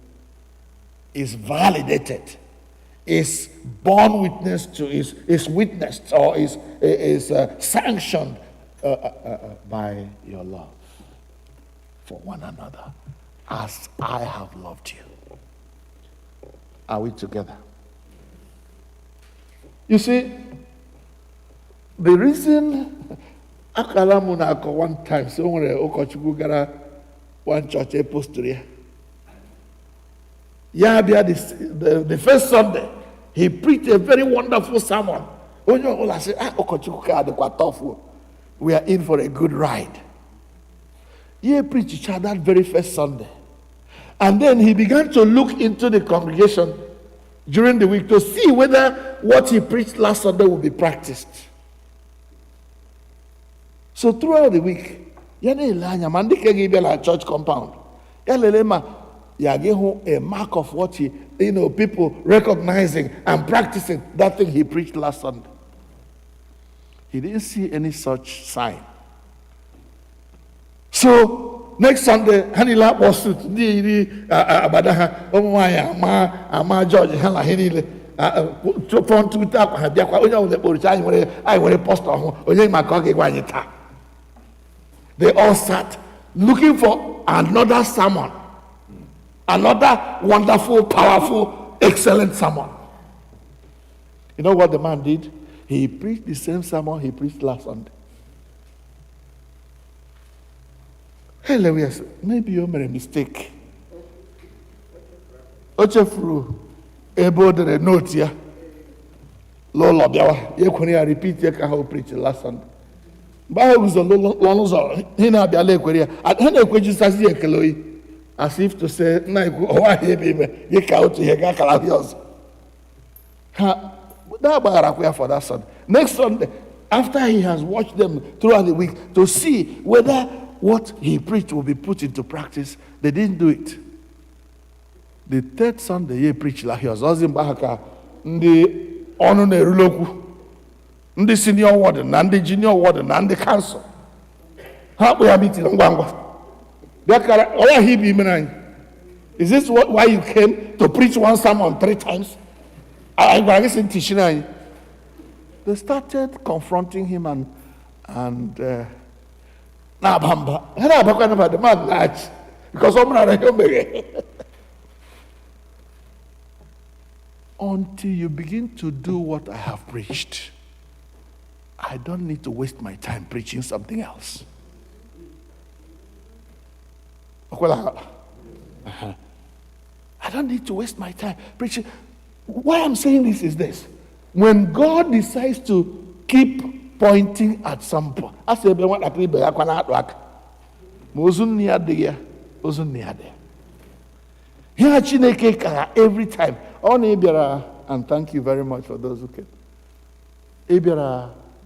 is validated, is borne witness to, is witnessed, or is sanctioned by your love for one another, as I have loved you. Are we together? You see, the reason akala mụ na-akọ one time, so nwere ụkọchukwu gara one church apostoria. Yeah, the first Sunday, he preached a very wonderful sermon. When you all say, we are in for a good ride. He preached that very first Sunday. And then he began to look into the congregation during the week to see whether what he preached last Sunday would be practiced. So throughout the week, church compound. A mark of what he, people recognizing and practicing that thing he preached last Sunday. He didn't see any such sign. So next Sunday, Hanila was to Abadaha, Ama George, Hela Henile, phone to tap, I will post on. They all sat looking for another sermon. Another wonderful, powerful, excellent sermon. You know what the man did? He preached the same sermon he preached last Sunday. Hey, Lewis, maybe you made a mistake. Ochefru, able to the note here. Lolo Biawa, you can repeat your how preach last Sunday. But I was a long he now be a lake where I don't know what you say, as if to say, why you can't hear Gakalabios. That for that Sunday. Next Sunday, after he has watched them throughout the week to see whether what he preached will be put into practice, they didn't do it. The third Sunday, he preached like he was Mgbaghara, the honor Neruloku, the senior warden, and the junior warden, and the council. How we are meeting Ngwangwa. Is this why you came to preach one sermon 3 times? They started confronting him and because until you begin to do what I have preached, I don't need to waste my time preaching something else. I don't need to waste my time preaching. Why I'm saying this is this. When God decides to keep pointing at some point, I say, every time. And thank you very much for those who came.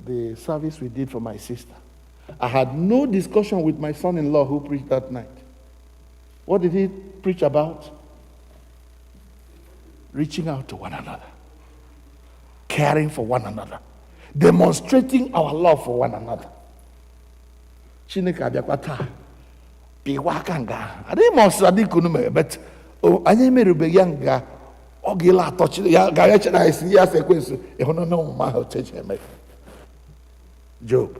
The service we did for my sister. I had no discussion with my son-in-law who preached that night. What did he preach about? Reaching out to one another, caring for one another, demonstrating our love for one another. Chineke abiakwata biwa kanga. Ade mo sadi kunume but anye merube yanga ogila touch ya ga ya chena isi ya sekwensu e hono no ma ho cheche me. Job.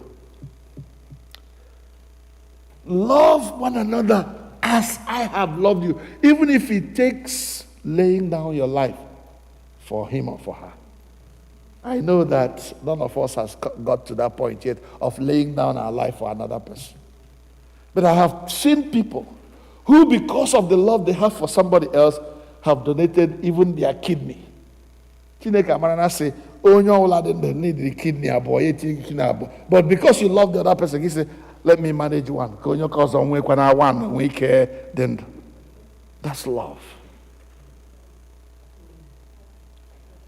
Love one another as I have loved you, even if it takes laying down your life for him or for her. I know that none of us has got to that point yet of laying down our life for another person. But I have seen people who, because of the love they have for somebody else, have donated even their kidney. Chineke amara na say, onye ọbụla dị ndụ need the kidney abụọ, ya etinye kidney abụọ. But because you love the other person, you say, let me manage one. Ka onye ọzọ nwekwa na one, nwee ike dị ndụ. That's love.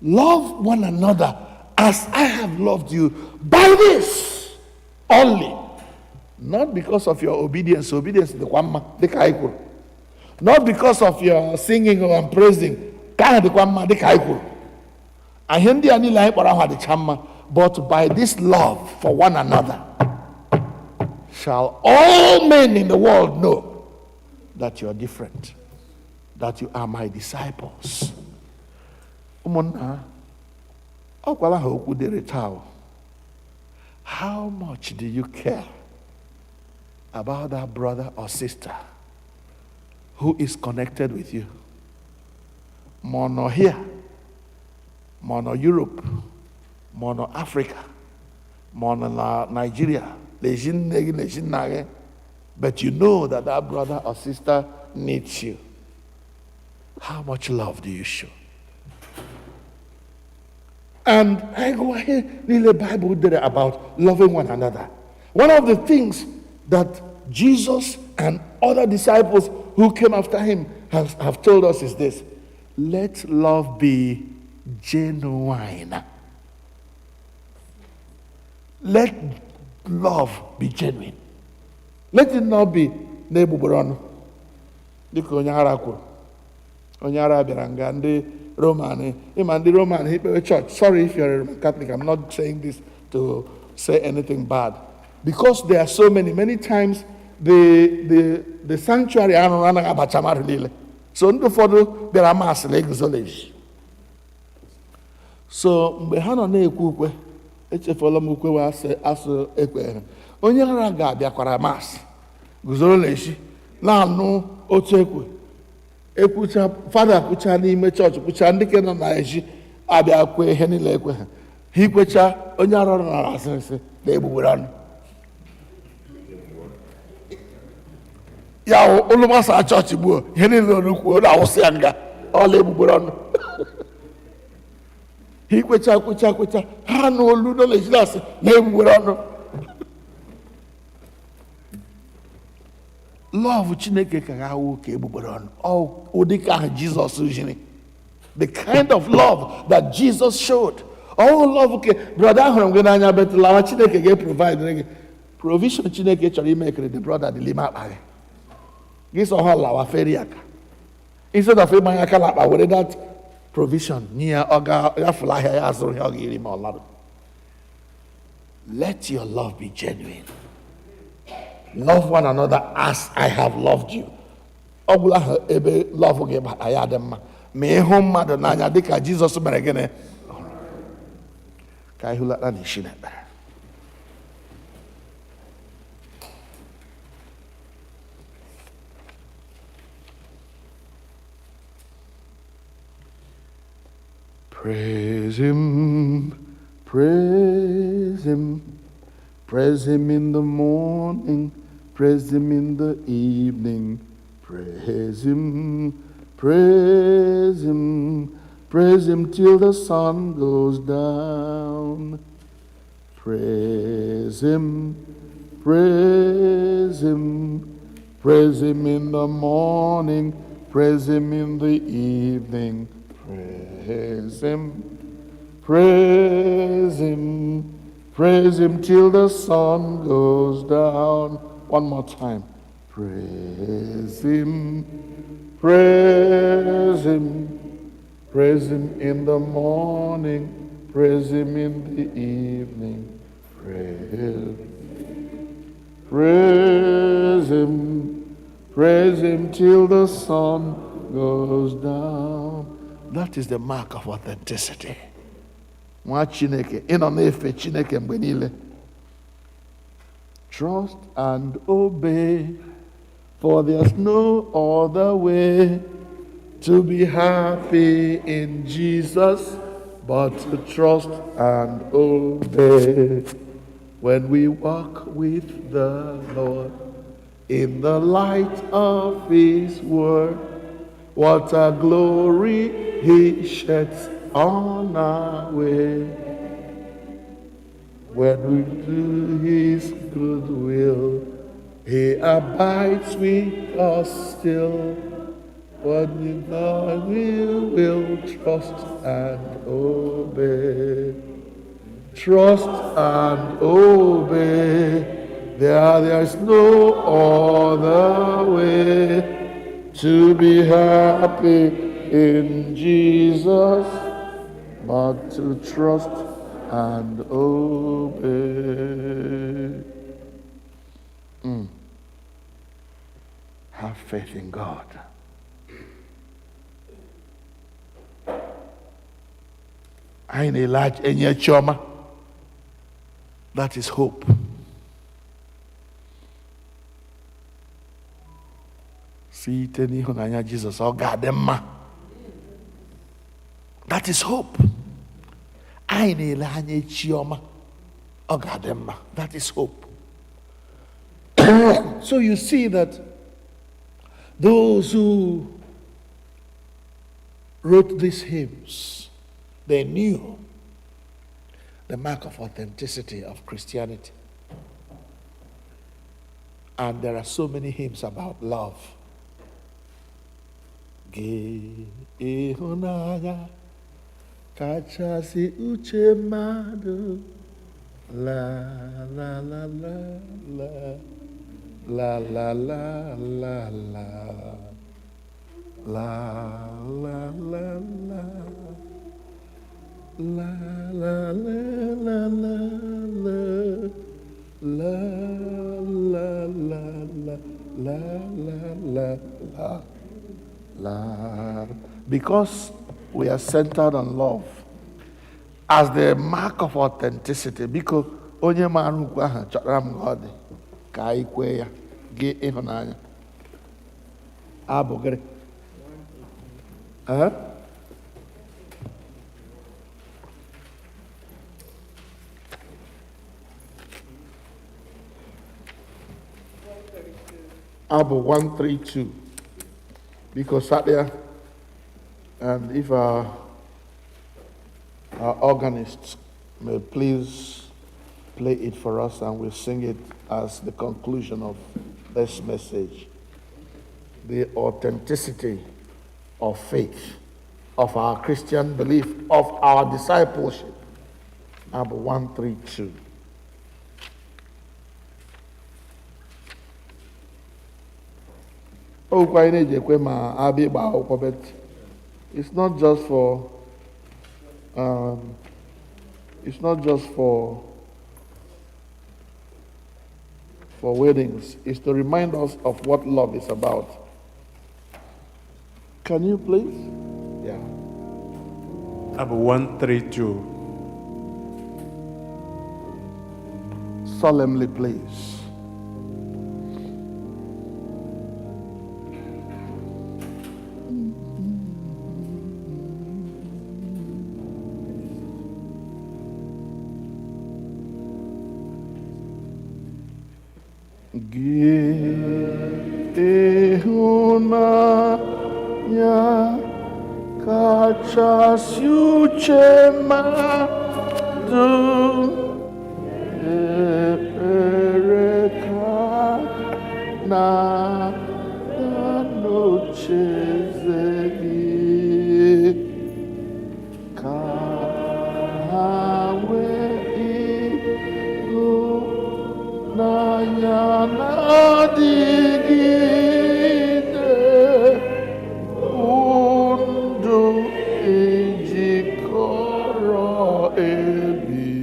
Love one another as I have loved you. By this only. Not because of your obedience. Obedience is the kwamma, the kaikul. Not because of your singing or praising. Kana the kwamma, the kaikul. Ahendi ani lai paraha the chamma. But by this love for one another, shall all men in the world know that you are different, that you are my disciples. Ụmụnna, ọ gwara ha okwu dịrị taa. How much do you care about that brother or sister who is connected with you? Mono here, mono Europe, mono Africa, mono Nigeria, but you know that that brother or sister needs you. How much love do you show? And I go ahead, the Bible did about loving one another. One of the things that Jesus and other disciples who came after him have told us is this: let love be genuine. Let love be genuine. Let it not be nebuburon. Dịka onye ara kwuru. Onye ara bịara nga ndị Roman, the Roman church. Sorry if you're a Roman Catholic, I'm not saying this to say anything bad. Because there are so many times the sanctuary so there are mass exolation. So mgbe ha nọ na-ekwu ukwe, echefuola m ukwe wa asụ ekwe. Onye ara ga-abịakwara mass guzoro n'echi na-anụ otu ekwe. Ekwucha fada kwucha n'ime chọọchị kwucha ndị ke nọ na eji abịa kwe ihe niile ekwe ha. Ha ikwecha onye arụ na asịrịsị na egbugbere ọnụ. Ya ụlọ masa chọọchị gbuo ihe niile onukwu na awụsị ya nga ọla egbugbere ọnụ. Ha ikwecha kwecha ha na olu nọ n'ejilasị na egbugbere ọnụ. Love Chineke kagawo ke egbugbere ọnụ. Oh, udika Jesus ujini. The kind of love that Jesus showed. Oh, love okay. Brother ahụrụ m gị n'anya betu lawa Chineke ga-provide. Provision Chineke chọrọ ime kere the brother dị lima akpa gị. Gị sọ ha lawa feri aka. Instead of ịmanya aka n'akpa were that provision nye ya ọ ga-afụla ahịa ya azụrụ ya ọ ga-eri ma ọ larụ. Let your love be genuine. Love one another as I have loved you. Ọgwụla ebe love gị bata ya dị mma. Ma ịhụ mmadụ n'anya dịka Jizọs mere gịnị? Ka anyị hụlata n'isi n'ekpere. Praise him, praise him, praise him in the morning, praise him in the evening, praise him, praise him, praise him till the sun goes down. Praise him, praise him, praise him in the morning, praise him in the evening, praise him, praise him, praise him till the sun goes down. One more time. Praise him, praise him, praise him in the morning, praise him in the evening, praise him till the sun goes down. That is the mark of authenticity. Nwa Chineke, ịnọ na-efe Chineke mgbe niile. Trust and obey, for there's no other way to be happy in Jesus but to trust and obey. When we walk with the Lord in the light of His word, what a glory He sheds on our way. When we do His good will, He abides with us still. When we God we will trust and obey. Trust and obey. There is no other way to be happy in Jesus but to trust and obey. Have faith in God. I need a large choma. That is hope. See, Jesus, oh God, that is hope. I need a large choma. Oh God, that is hope. So you see that those who wrote these hymns, they knew the mark of authenticity of Christianity. And there are so many hymns about love. Gị ịhụnanya kachasị uche mmadụ, la la la la la la la la la la la la la. La la la la la la la la la la la la. Because we are centered on love as the mark of authenticity. Because onye maru kwa ha chọrọ m God ka ikwe ya gị ịhụnanya abụgịrị Abu 132, because sat there, and if our organists may please play it for us, and we'll sing it as the conclusion of this message. The authenticity of faith, of our Christian belief, of our discipleship. Abu 132. It's not just for weddings. It's to remind us of what love is about. Can you please? Yeah. Abu 132. Solemnly, please. Ihunanya kachasị uche mmadụ, ekpere ka na n'ocheeze gị, ka ha wee ịhụnanya na-adịgide, ndụ ejikọrọ ebighị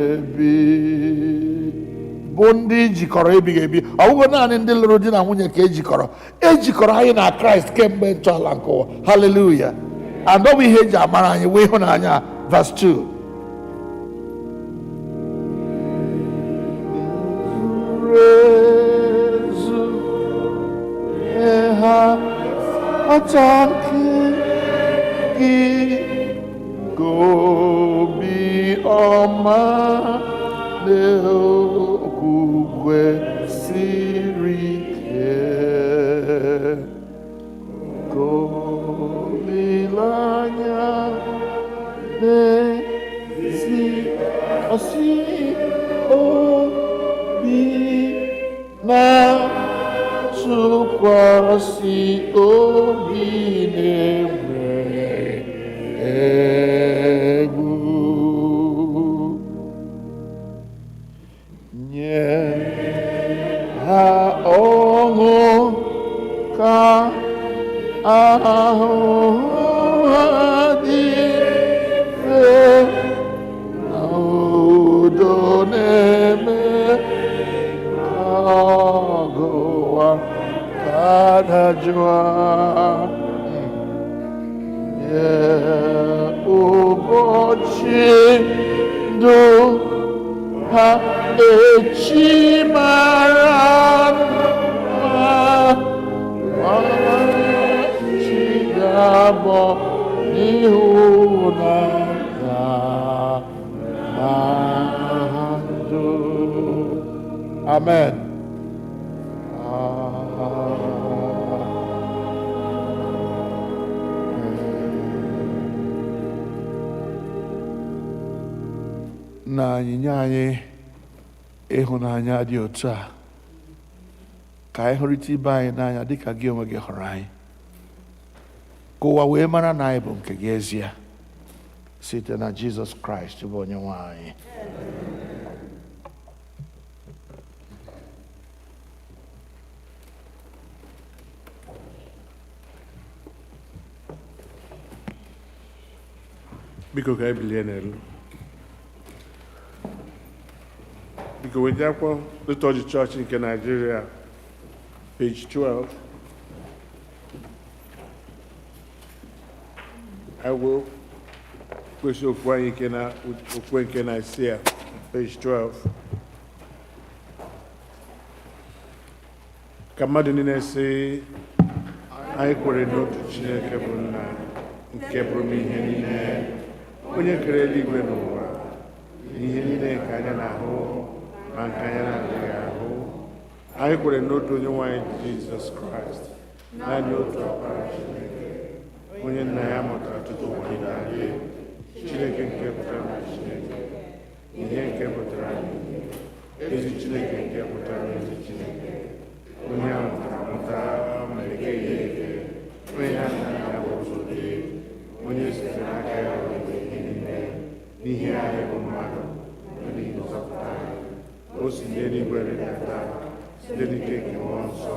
ebi. Bụ ndị jikọrọ ebighị ebi. Ọ bụghị naanị ndị lụrụ di na nwunye ka ejikọrọ anyị na Kraịst kemgbe ntọala nke ụwa. Hallelujah. And ọ bụ ihe eji amara anyị wee ịhụnanya. Verse 2. gị ka obiọma na-okwukwe siri ike, ka olileanya na-esi obi na-atụkwasị obi na-enwe egwu, nye ha ọṅụ ka ahụhụ ha dị mfe, na udo na-eme ka ọgụwa ka dajụọ, nye ụbọchị ndụ ha echi mara mma, chi ga-abọ n'ịhụnanya na ndụ. Amen. Na anyị nye anyị ịhụnanya dị otu a, ka anyị hụrịta ibe anyị n'anya dịka gị onwe gị hụrụ anyị, ka ụwa wee mara na anyị bụ nke gị ezie, site na Jizọs Kraịst bụ onye nwe anyị. Biko ka anyị bilie n'elu. Biko weta akwụkwọ Liturgy Church nke Nigeria, page 12. I will kwesị okwu anyị okwu nke Nicaea, page 12. Ka mmadụ niile sị, anyị kwere n'otu Chineke bụ Nna, nke bụrụ m ihe niile, onye kere eluigwe n'ụwa, ihe niile nke anya na-ahụ ma nke anya na-adịghị ahụ. Anyị kwere n'otu onye nwe anyị Jizọs Kraịst, naanị otu Ọkpara Chineke, onye Nna ya mụtara tutu ụwa niile adị, Chineke nke pụtara na Chineke, ihe nke pụtara n'ihe, ezi Chineke nke pụtara n'ezi Chineke, onye a mụtara amụta ma ekeghị eke, onye ya na ya bụ otu dị, onye site n'aka ya were ihe niile, n'ihe anyị bụ mmadụ, n'ihi nzọpụta anyị. O si n'eluigwe rịdata site n'ike nke Mmụọ Nsọ,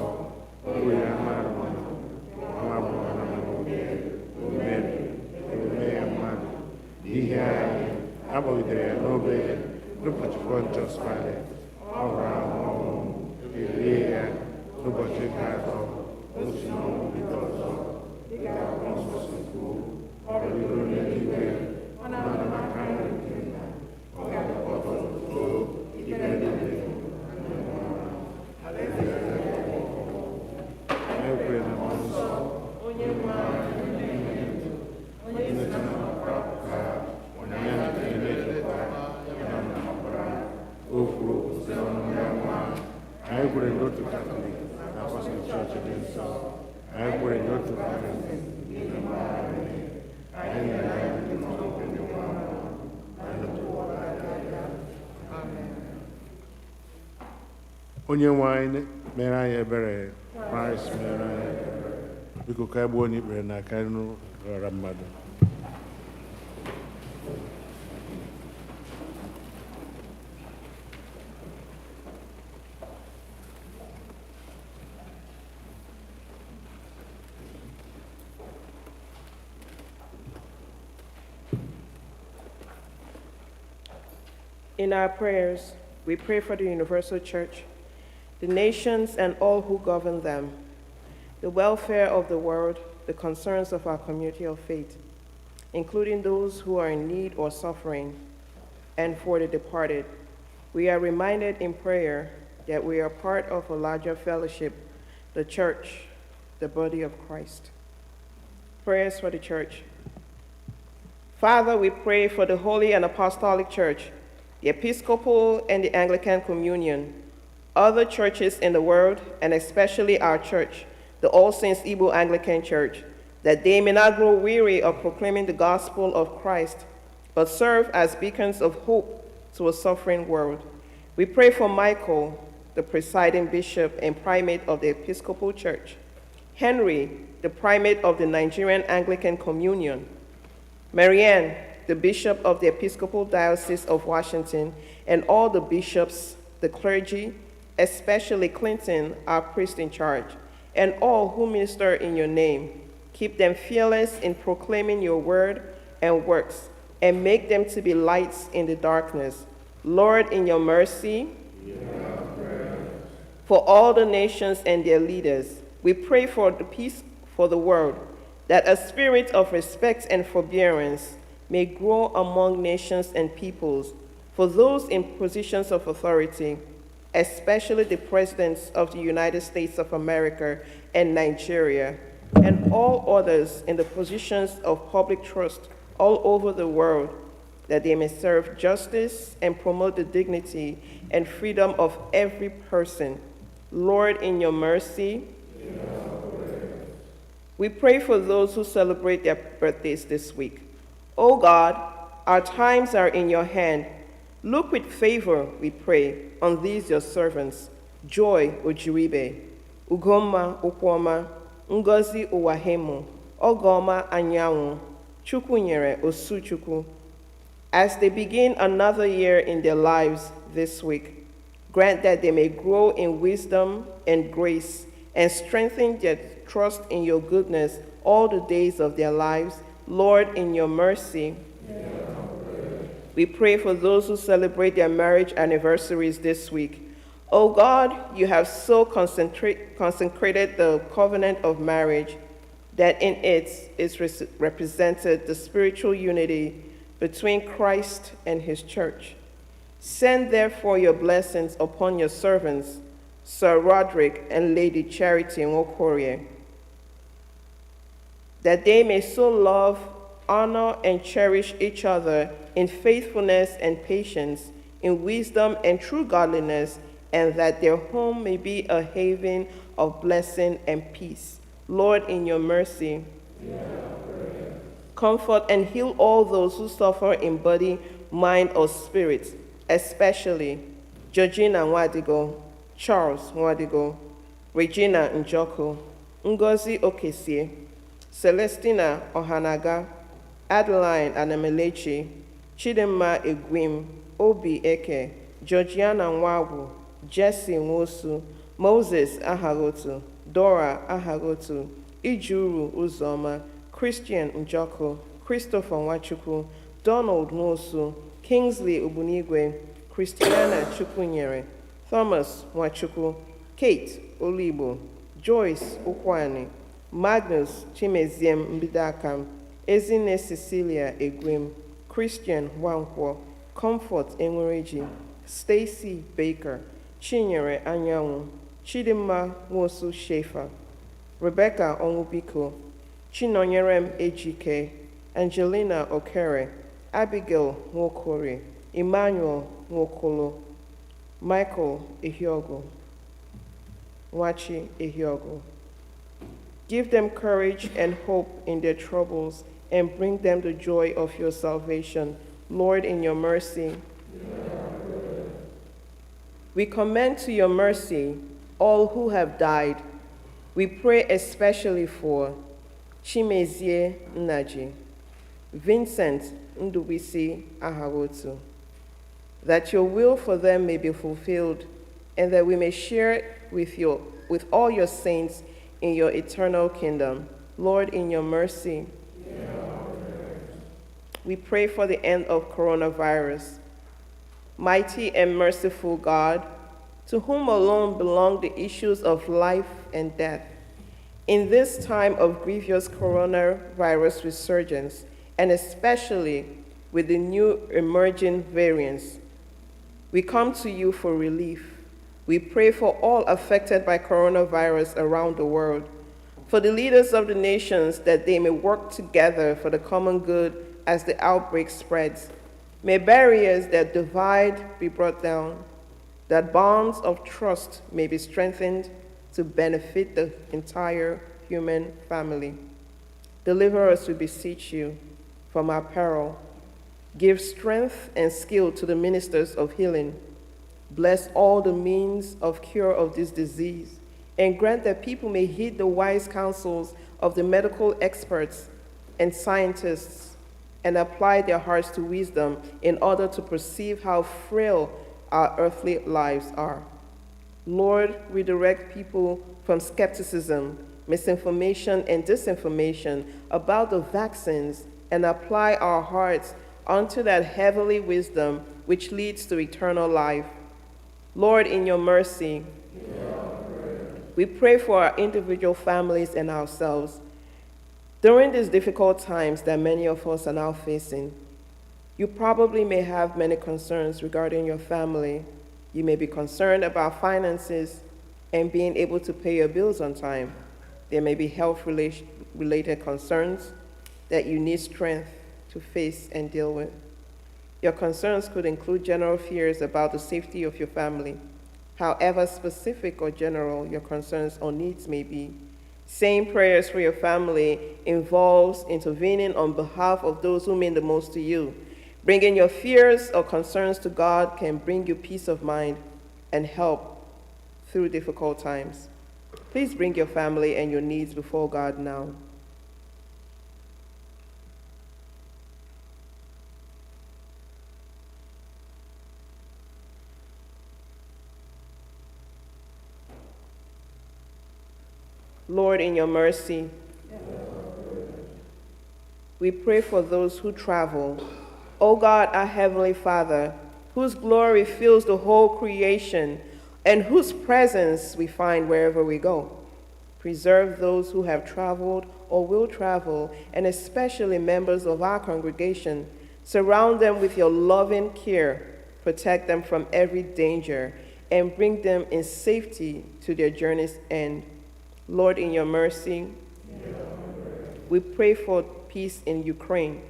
ọ bụ ya mmadụ nwa agbọghọ na nwoke, omume ya mmadụ, n'ihe anyị akpọgidere ya n'obe n'ụbọchị Pọntiọs Paịlet, ọ hụrụ ahụ ọnwụ, elie ya n'ụbọchị nke atọ, o si n'ọnwụ bilite ọzọ, dịka Akwụkwọ Nsọ si kwuo, ọ rịgoro n'eluigwe, ọ na-anọ n'aka nri nke Nna, ọ ga-abịakwa ọzọ tutu ikpe ndị dị ndụ na ndị nwụrụ anwụ. Alaeze ya ga-abịa ọzọ. Anyị kwere na Mmụọ Nsọ, onye nwe anyị, onye site na ọkpara pụta, onye ya na na-echekwa ya na ọkpara, o kwuru okwu site n'ọnụ ya nwa. Anyị kwere n'otu Katọlik na Apọstọlik Chọọchị dị nsọ. Anyị kwere n'otu Kraịst n'ime mgbaghara mmehie. Anyị nyere anyị ndị n'ọnọdụ ndị nwụrụ anwụ, na ndụ ụwa ga-abịa. Amen. Onye nwe anyị mere anyị ebere, Kraịst mere anyị ebere. Biko ka anyị gbuo onye ikpere na aka anyị ghara mmadụ. In our prayers, we pray for the Universal Church, the nations and all who govern them, the welfare of the world, the concerns of our community of faith, including those who are in need or suffering, and for the departed. We are reminded in prayer that we are part of a larger fellowship, the church, the body of Christ. Prayers for the church. Father, we pray for the Holy and Apostolic Church, the Episcopal and the Anglican Communion, other churches in the world, and especially our church, the All Saints Igbo Anglican Church, that they may not grow weary of proclaiming the gospel of Christ, but serve as beacons of hope to a suffering world. We pray for Michael, the presiding bishop and primate of the Episcopal Church, Henry, the primate of the Nigerian Anglican Communion, Marianne, the bishop of the Episcopal Diocese of Washington, and all the bishops, the clergy, especially Clinton, our priest in charge, and all who minister in your name. Keep them fearless in proclaiming your word and works, and make them to be lights in the darkness. Lord, in your mercy, for all the nations and their leaders, we pray for the peace for the world, that a spirit of respect and forbearance may grow among nations and peoples, for those in positions of authority, especially the presidents of the United States of America and Nigeria, and all others in the positions of public trust all over the world, that they may serve justice and promote the dignity and freedom of every person. Lord, in your mercy, we pray for those who celebrate their birthdays this week. O God, our times are in your hand. Look with favor, we pray, on these your servants: Joy Ojiribe, Ugoma Okwuọma, Ngozi Uwahemu, Ogoma Anyanwụ, Chukwunyere Osuchukwu. As they begin another year in their lives this week, grant that they may grow in wisdom and grace and strengthen their trust in your goodness all the days of their lives. Lord, in your mercy, we pray for those who celebrate their marriage anniversaries this week. O God, you have so consecrated the covenant of marriage that in it is represented the spiritual unity between Christ and his church. Send therefore your blessings upon your servants, Sir Roderick and Lady Charity Nwokorie, that they may so love, honor, and cherish each other in faithfulness and patience, in wisdom and true godliness, and that their home may be a haven of blessing and peace. Lord, in your mercy, comfort and heal all those who suffer in body, mind, or spirit, especially Georgina Nwadigo, Charles Nwadigo, Regina Njoku, Ngozi Okesie, Celestina Ohanaga, Adeline Anamelechi, Chidimma Egwim, Obi Eke, Georgiana Nwagu, Jesse Nwosu, Moses Ahagotu, Dora Ahagotu, Ijuru Uzoma, Christian Njoku, Christopher Nwachukwu, Donald Nwosu, Kingsley Ubunigwe, Christiana Chukwunyere, Thomas Nwachukwu, Kate Olibo, Joyce Ukwani, Magnus Chimeziem Mbidakam, Ezine Cecilia Egwim, Christian Wankwo, Comfort Enwereji, Stacy Baker, Chinyere Anyanwụ, Chidimma Nwosu Shefa, Rebecca Onwubiko, Chinonyerem Ejike, Angelina Okere, Abigail Nwokore, Emmanuel Nwokolo, Michael Ehiogo, Wachi Ehiogo. Give them courage and hope in their troubles, and bring them the joy of your salvation. Lord, in your mercy, we commend to your mercy all who have died. We pray especially for Chimezie Nnaji, Vincent Ndubuisi Ahawotu, that your will for them may be fulfilled, and that we may share with all your saints in your eternal kingdom. Lord, in your mercy, we pray for the end of coronavirus. Mighty and merciful God, to whom alone belong the issues of life and death, in this time of grievous coronavirus resurgence, and especially with the new emerging variants, we come to you for relief. We pray for all affected by coronavirus around the world, for the leaders of the nations, that they may work together for the common good as the outbreak spreads. May barriers that divide be brought down, that bonds of trust may be strengthened to benefit the entire human family. Deliver us, we beseech you, from our peril. Give strength and skill to the ministers of healing. Bless all the means of cure of this disease, and grant that people may heed the wise counsels of the medical experts and scientists and apply their hearts to wisdom in order to perceive how frail our earthly lives are. Lord, redirect people from skepticism, misinformation, and disinformation about the vaccines and apply our hearts unto that heavenly wisdom which leads to eternal life. Lord, in your mercy, we pray for our individual families and ourselves. During these difficult times that many of us are now facing, you probably may have many concerns regarding your family. You may be concerned about finances and being able to pay your bills on time. There may be health-related concerns that you need strength to face and deal with. Your concerns could include general fears about the safety of your family. However specific or general your concerns or needs may be, saying prayers for your family involves intervening on behalf of those who mean the most to you. Bringing your fears or concerns to God can bring you peace of mind and help through difficult times. Please bring your family and your needs before God now. Lord, in your mercy, we pray for those who travel. O God, our Heavenly Father, whose glory fills the whole creation and whose presence we find wherever we go. Preserve those who have traveled or will travel, and especially members of our congregation. Surround them with your loving care, protect them from every danger, and bring them in safety to their journey's end. Lord, in your mercy, we pray for peace in Ukraine.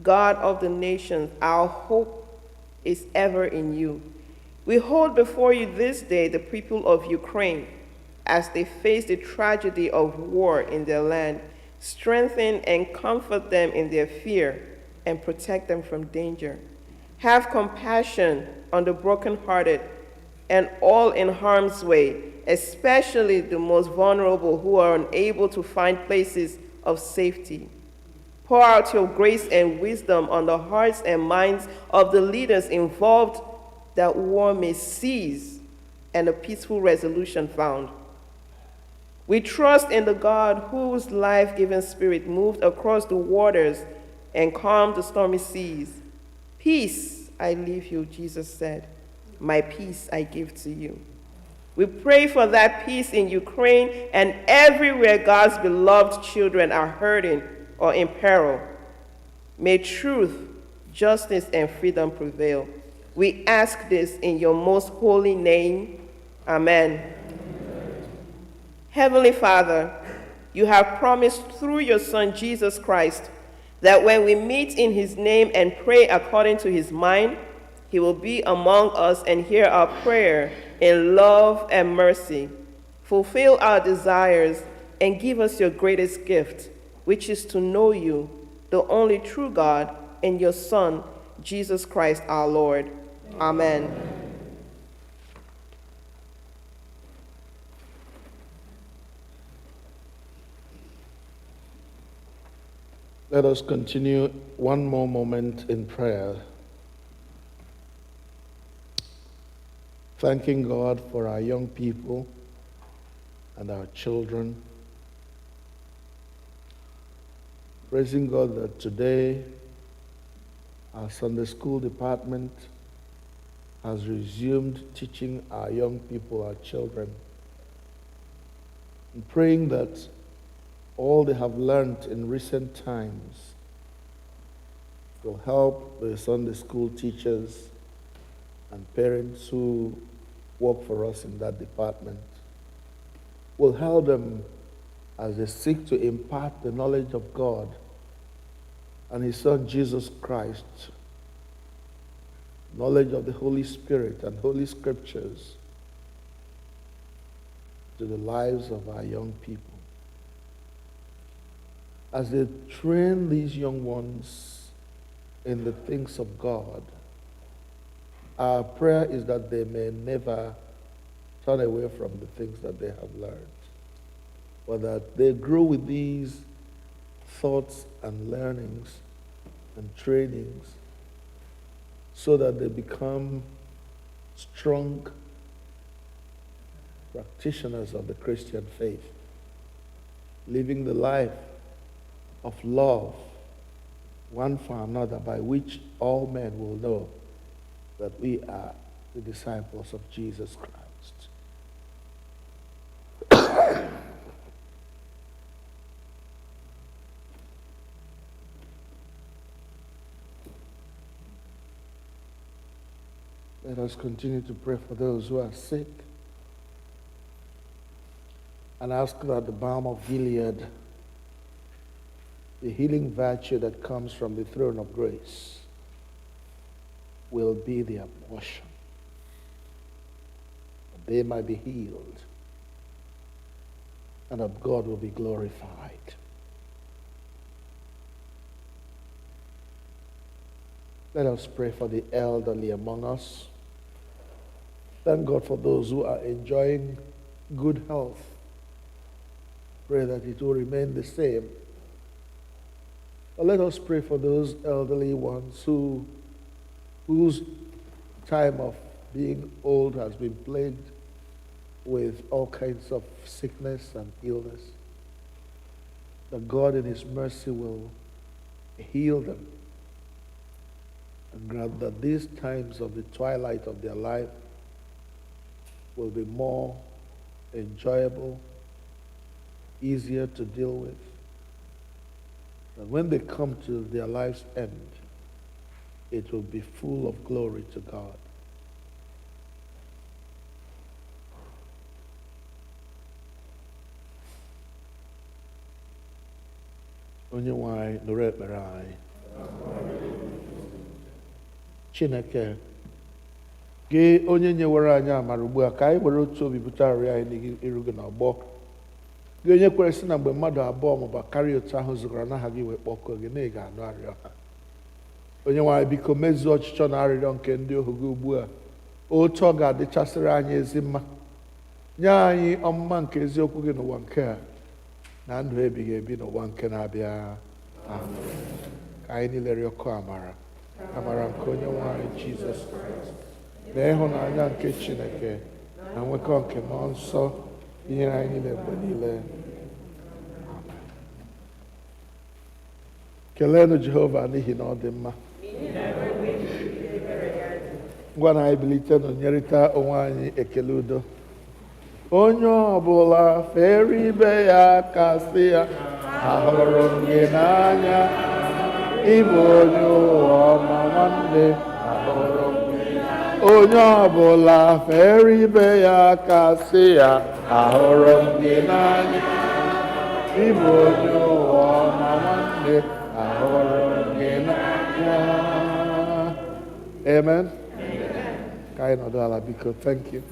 God of the nations, our hope is ever in you. We hold before you this day the people of Ukraine as they face the tragedy of war in their land. Strengthen and comfort them in their fear and protect them from danger. Have compassion on the brokenhearted and all in harm's way, especially the most vulnerable who are unable to find places of safety. Pour out your grace and wisdom on the hearts and minds of the leaders involved, that war may cease and a peaceful resolution found. We trust in the God whose life-giving spirit moved across the waters and calmed the stormy seas. Peace I leave you, Jesus said. My peace I give to you. We pray for that peace in Ukraine and everywhere God's beloved children are hurting or in peril. May truth, justice, and freedom prevail. We ask this in your most holy name. Amen. Amen. Heavenly Father, you have promised through your Son, Jesus Christ, that when we meet in his name and pray according to his mind, he will be among us and hear our prayer in love and mercy. Fulfill our desires and give us your greatest gift, which is to know you, the only true God, and your Son, Jesus Christ our Lord. Amen. Let us continue one more moment in prayer, thanking God for our young people and our children, praising God that today our Sunday school department has resumed teaching our young people, our children, and praying that all they have learned in recent times will help the Sunday school teachers and parents who work for us in that department, will help them as they seek to impart the knowledge of God and his Son Jesus Christ, knowledge of the Holy Spirit and Holy Scriptures to the lives of our young people. As they train these young ones in the things of God, our prayer is that they may never turn away from the things that they have learned, but that they grow with these thoughts and learnings and trainings so that they become strong practitioners of the Christian faith, living the life of love one for another, by which all men will know that we are the disciples of Jesus Christ. Let us continue to pray for those who are sick and ask that the balm of Gilead, the healing virtue that comes from the throne of grace, will be their portion, that they might be healed and that God will be glorified. Let us pray for the elderly among us. Thank God for those who are enjoying good health. Pray that it will remain the same. But let us pray for those elderly ones whose time of being old has been plagued with all kinds of sickness and illness. That God in His mercy will heal them and grant that these times of the twilight of their life will be more enjoyable, easier to deal with. And when they come to their life's end, it will be full of glory to God. Onye nwe anyị nụrụ ekpere anyị. Chineke, gị onye nyewere anyị amara ugbu a, ka anyị were otu obi bute arịrịọ anyị n'iru gị n'ọgbọ. Gị onye kwere sị na mgbe mmadụ abụọ maọbụ karịa otu ahụ zụgara n'aha gị wee kpọkọọ gị, na ị ga-anụ arịrịọ ha. Onye nwe anyị, biko mezuo ọchịchọ na arịrịọ nke ndị ohu gị ugbu a, otu ọ ga-adịchasịrị anyị ezi mma. Nye anyị ọmụma nke eziokwu gị n'ụwa nke a na ndụ ebighị ebi n'ụwa nke na-abịa. Ka anyị niile rịọkọ amara nke onye nwe anyị Jizọs Kraịst na ịhụnanya nke Chineke na nwekọ nke mmụọ nsọ inyere anyị niile mgbe niile. Keleenụ Jehova n'ihi na ọ dị mma. Ngwa na anyị bilite na nyerịta onwe anyị ekele udo. Onye ọbụla fere ibe ya aka sị ya, ahụrụ m gị n'anya, ịbụ onye ụwa ọma nwanne, ahụrụ m gị n'anya. Onye ọbụla fere ibe ya aka sị ya, ahụrụ m gị n'anya, ịbụ onye ụwa ọma nwanne, ahụrụ m gị n'anya. Amen. Ka anyị nọdụ ala biko. Thank you.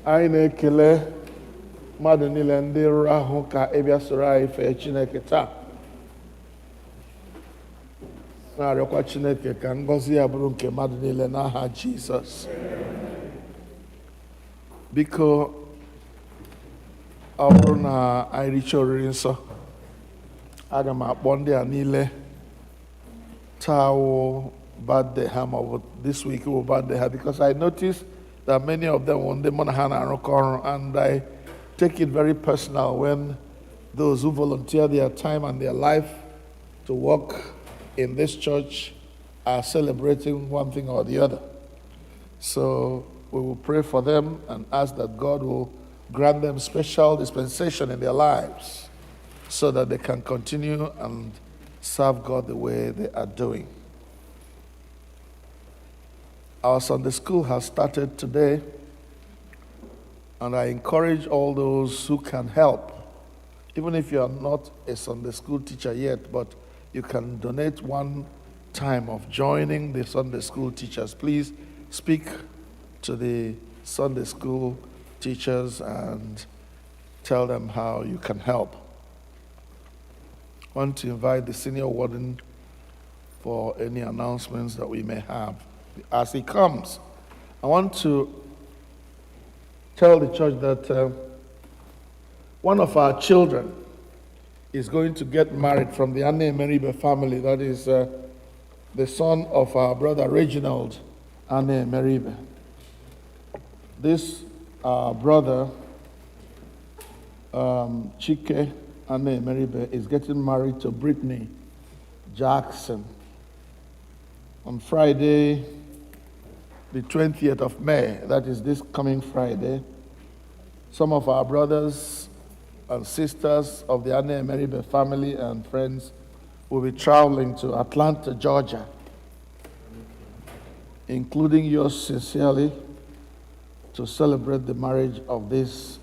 Anyị na-ekele mmadụ niile ndị rụrụ ahụ ka ịbịa soro anyị fee Chineke taa. Na-arịọkwa Chineke ka ngọzi ya bụrụ nke mmadụ niile n'aha Jizọs. Biko, ọ bụrụ na anyị richaa oriri nsọ, aga m akpọ ndị a niile taa wụ birthday ha, maọbụ this week wụ birthday ha, because I noticed that many of them won the Monahana and I take it very personal when those who volunteer their time and their life to work in this church are celebrating one thing or the other. So we will pray for them and ask that God will grant them special dispensation in their lives so that they can continue and serve God the way they are doing. Our Sunday school has started today, And I encourage all those who can help, even if you are not a Sunday school teacher yet, but you can donate one time of joining the Sunday school teachers. Please speak to the Sunday school teachers and tell them how you can help. I want to invite the senior warden for any announcements that we may have. As he comes, I want to tell the church that one of our children is going to get married from the Nmehie family. That is the son of our brother Reginald Nmehie. This brother, Chike Nmehie, is getting married to Brittany Jackson on Friday, the 20th of May. That is this coming Friday. Some of our brothers and sisters of the Nmehie family and friends will be traveling to Atlanta, Georgia, including yours sincerely, to celebrate the marriage of these,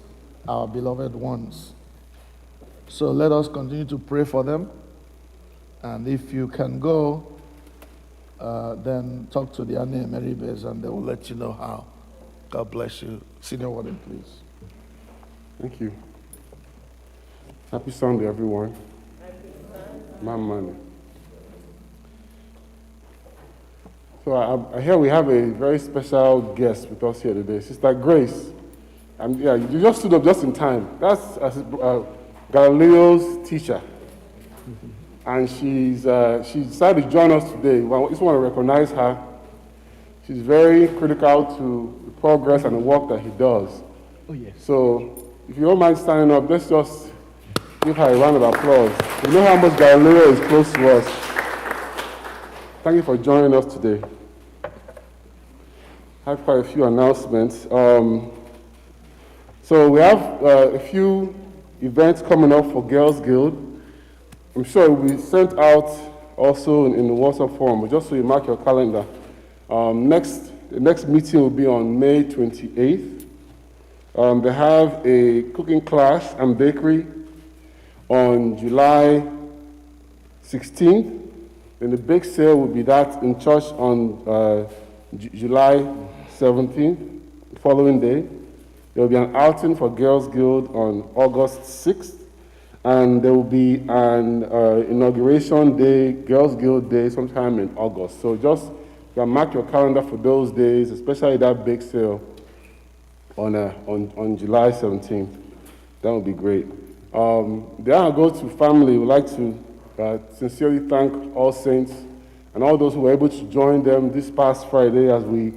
our beloved ones. So let us continue to pray for them. And if you can go, then talk to the Nmehie and they will let you know how. God bless you. Senior Warden, please. Thank you. Happy Sunday, everyone. My money. So I hear we have a very special guest with us here today, Sister Grace. And yeah, you just stood up just in time. That's Galileo's teacher. And she decided to join us today. I just want to recognize her. She's very critical to the progress and the work that he does. Oh, yes. So if you don't mind standing up, let's just give her a round of applause. You know how much Galileo is close to us. Thank you for joining us today. I have quite a few announcements. So we have a few events coming up for Girls Guild. I'm sure it will be sent out also in the WhatsApp forum, but just so you mark your calendar. The next meeting will be on May 28th. They have a cooking class and bakery on July 16th. Then the bake sale will be that in church on July 17th, the following day. There will be an outing for Girls Guild on August 6th. And there will be an inauguration day, Girls Guild Day, sometime in August. So just mark your calendar for those days, especially that bake sale on July 17th. That would be great. Then I'll go to family. We'd like to sincerely thank All Saints and all those who were able to join them this past Friday as we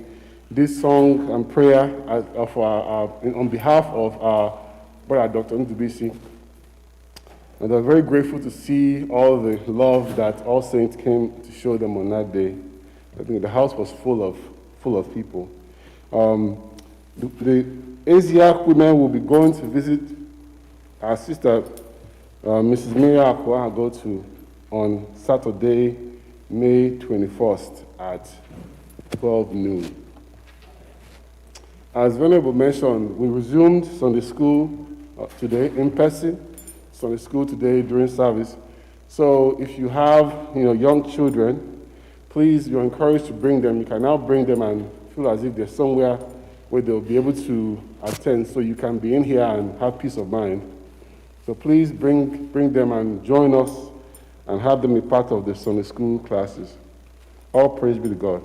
did song and prayer on behalf of our brother, Dr. Ntopu. And I'm very grateful to see all the love that All Saints came to show them on that day. I think the house was full of people. The Asiac women will be going to visit our sister, Mrs. Miriam Akwa, on Saturday, May 21st at 12 noon. As Venerable mentioned, we resumed Sunday school today in person. Sunday school today during service. So if you have young children, please, you're encouraged to bring them. You can now bring them and feel as if they're somewhere where they'll be able to attend so you can be in here and have peace of mind. So please bring them and join us and have them be part of the Sunday school classes. All praise be to God.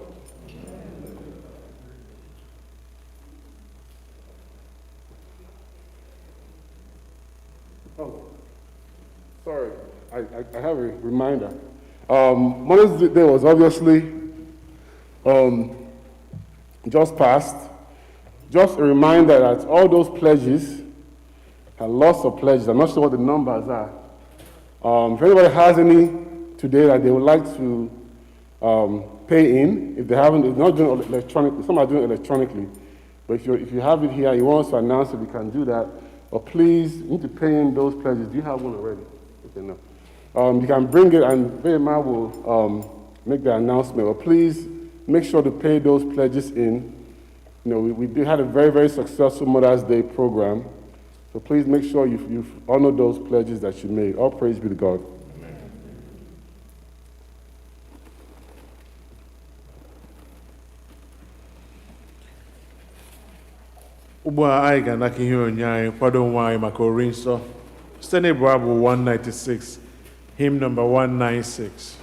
Sorry, I have a reminder. Mother's Day was obviously just passed. Just a reminder that all those pledges, and lots of pledges, I'm not sure what the numbers are. If anybody has any today that they would like to pay in, if they haven't, it's not doing it electronically, some are doing it electronically. But if you have it here, you want us to announce it, we can do that. But please, you need to pay in those pledges. Do you have one already? Okay, no. You can bring it and Vema will make the announcement. But please make sure to pay those pledges in We had a very, very successful Mother's Day program. So please make sure you honor those pledges that you made. All praise be to God. Ugbu a anyị ga-anaka ihe onyinye anyị kwado onwe anyị maka ori nsọ site n'ịbụ abụ 196, hymn number 196.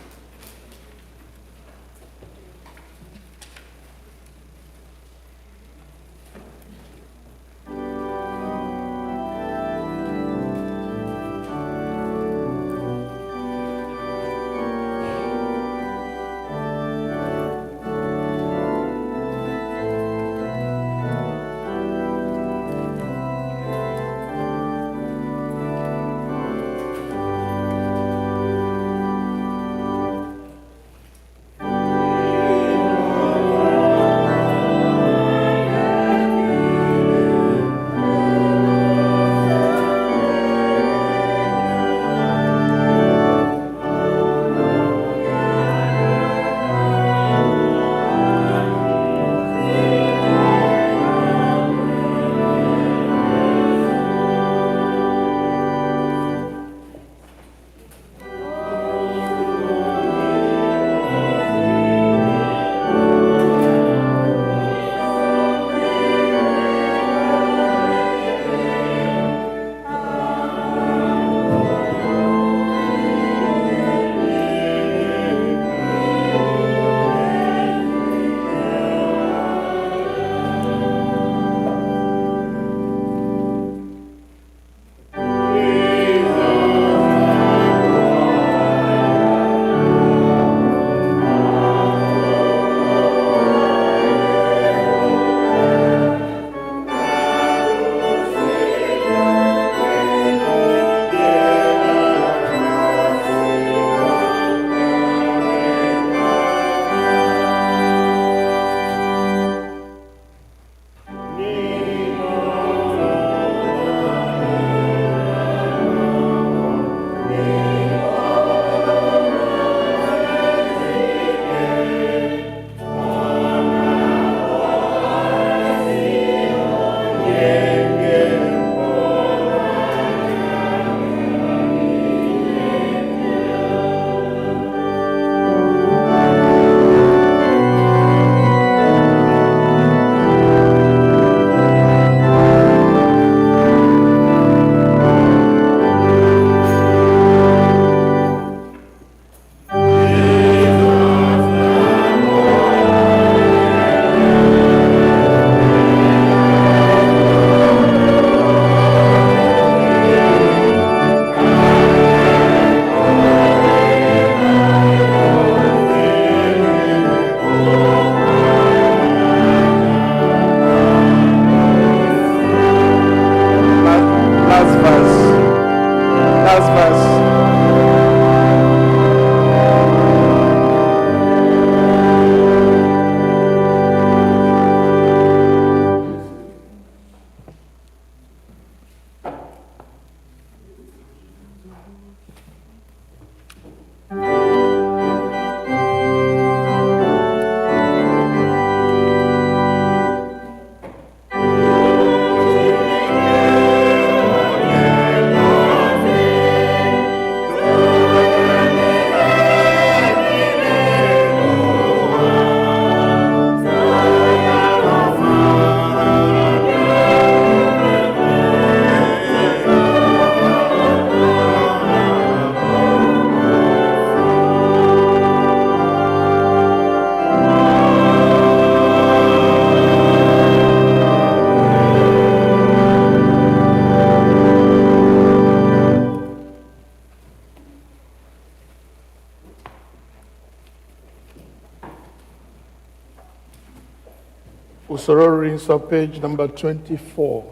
Usoro readings of page number 24.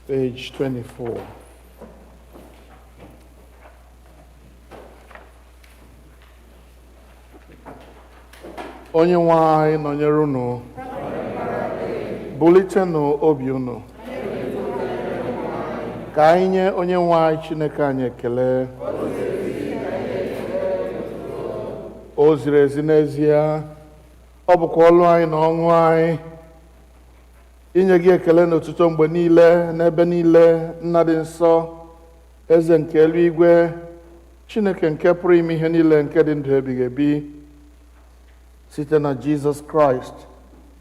Page 24. Onye nwe anyị nọnyere unu, bulitenụ obi unu, ka anyị nye onye nwe anyị Chineke anyị ekele. O ziri ezi n'ezie, ọ bụkwa ọlụ anyị na ọṅụ anyị inye gị ekele na otuto mgbe niile n'ebe niile, nna dị nsọ, eze nke eluigwe, Chineke nke pụrụ ime ihe niile, nke dị ndụ ebighị ebi, site na Jizọs Kraịst,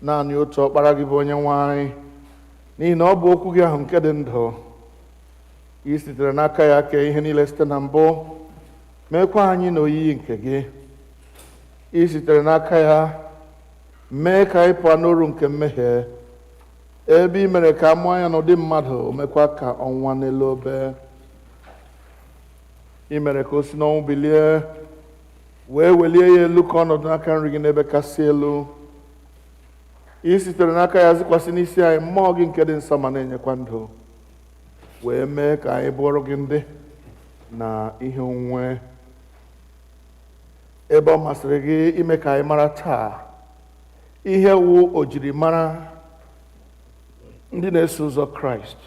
naanị otu ọkpara gị bụ onye nwe anyị, n'ihi na ọ bụ okwu gị ahụ nke dị ndụ. Ị sitere n'aka ya kee ihe niile site na mbụ, meekwa anyị na oyiyi nke gị. Ị sitere n'aka ya mee ka anyị pụọ n'oru nke mmehie, ebe ị mere ka a mụọ ya n'ụdị mmadụ, mekwa ka ọnwa n'elu obe. Ị mere ka o si n'ọnwụ bilie, wee welie ya elu ka ọnọdụ n'aka nri gị n'ebe kasị elu. Ị sitere n'aka ya zikwasị n'isi anyị mmụọ gị nke dị nsọ ma na-enyekwa ndụ, wee mee ka anyị bụrụ gị ndị na ihe onwunwe. Ebe ọ masịrị gị ime ka anyị mara taa ihe wu ojirimara ndị na-eso ụzọ Kraịst,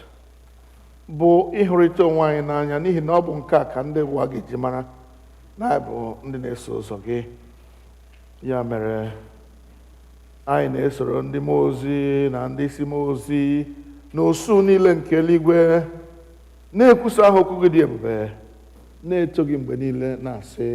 bụ ịhụrịta onwe anyị n'anya, n'ihi na ọ bụ nke a ka ndị ụwa ga-eji mara na anyị bụ ndị na-eso ụzọ gị. Ya mere, anyị na-esoro ndị mmụọ ozi na ndị isi mmụọ ozi na usuu niile nke eluigwe, na-ekwusa aha okwu gị dị ebube, na-eto gị mgbe niile, na-asị: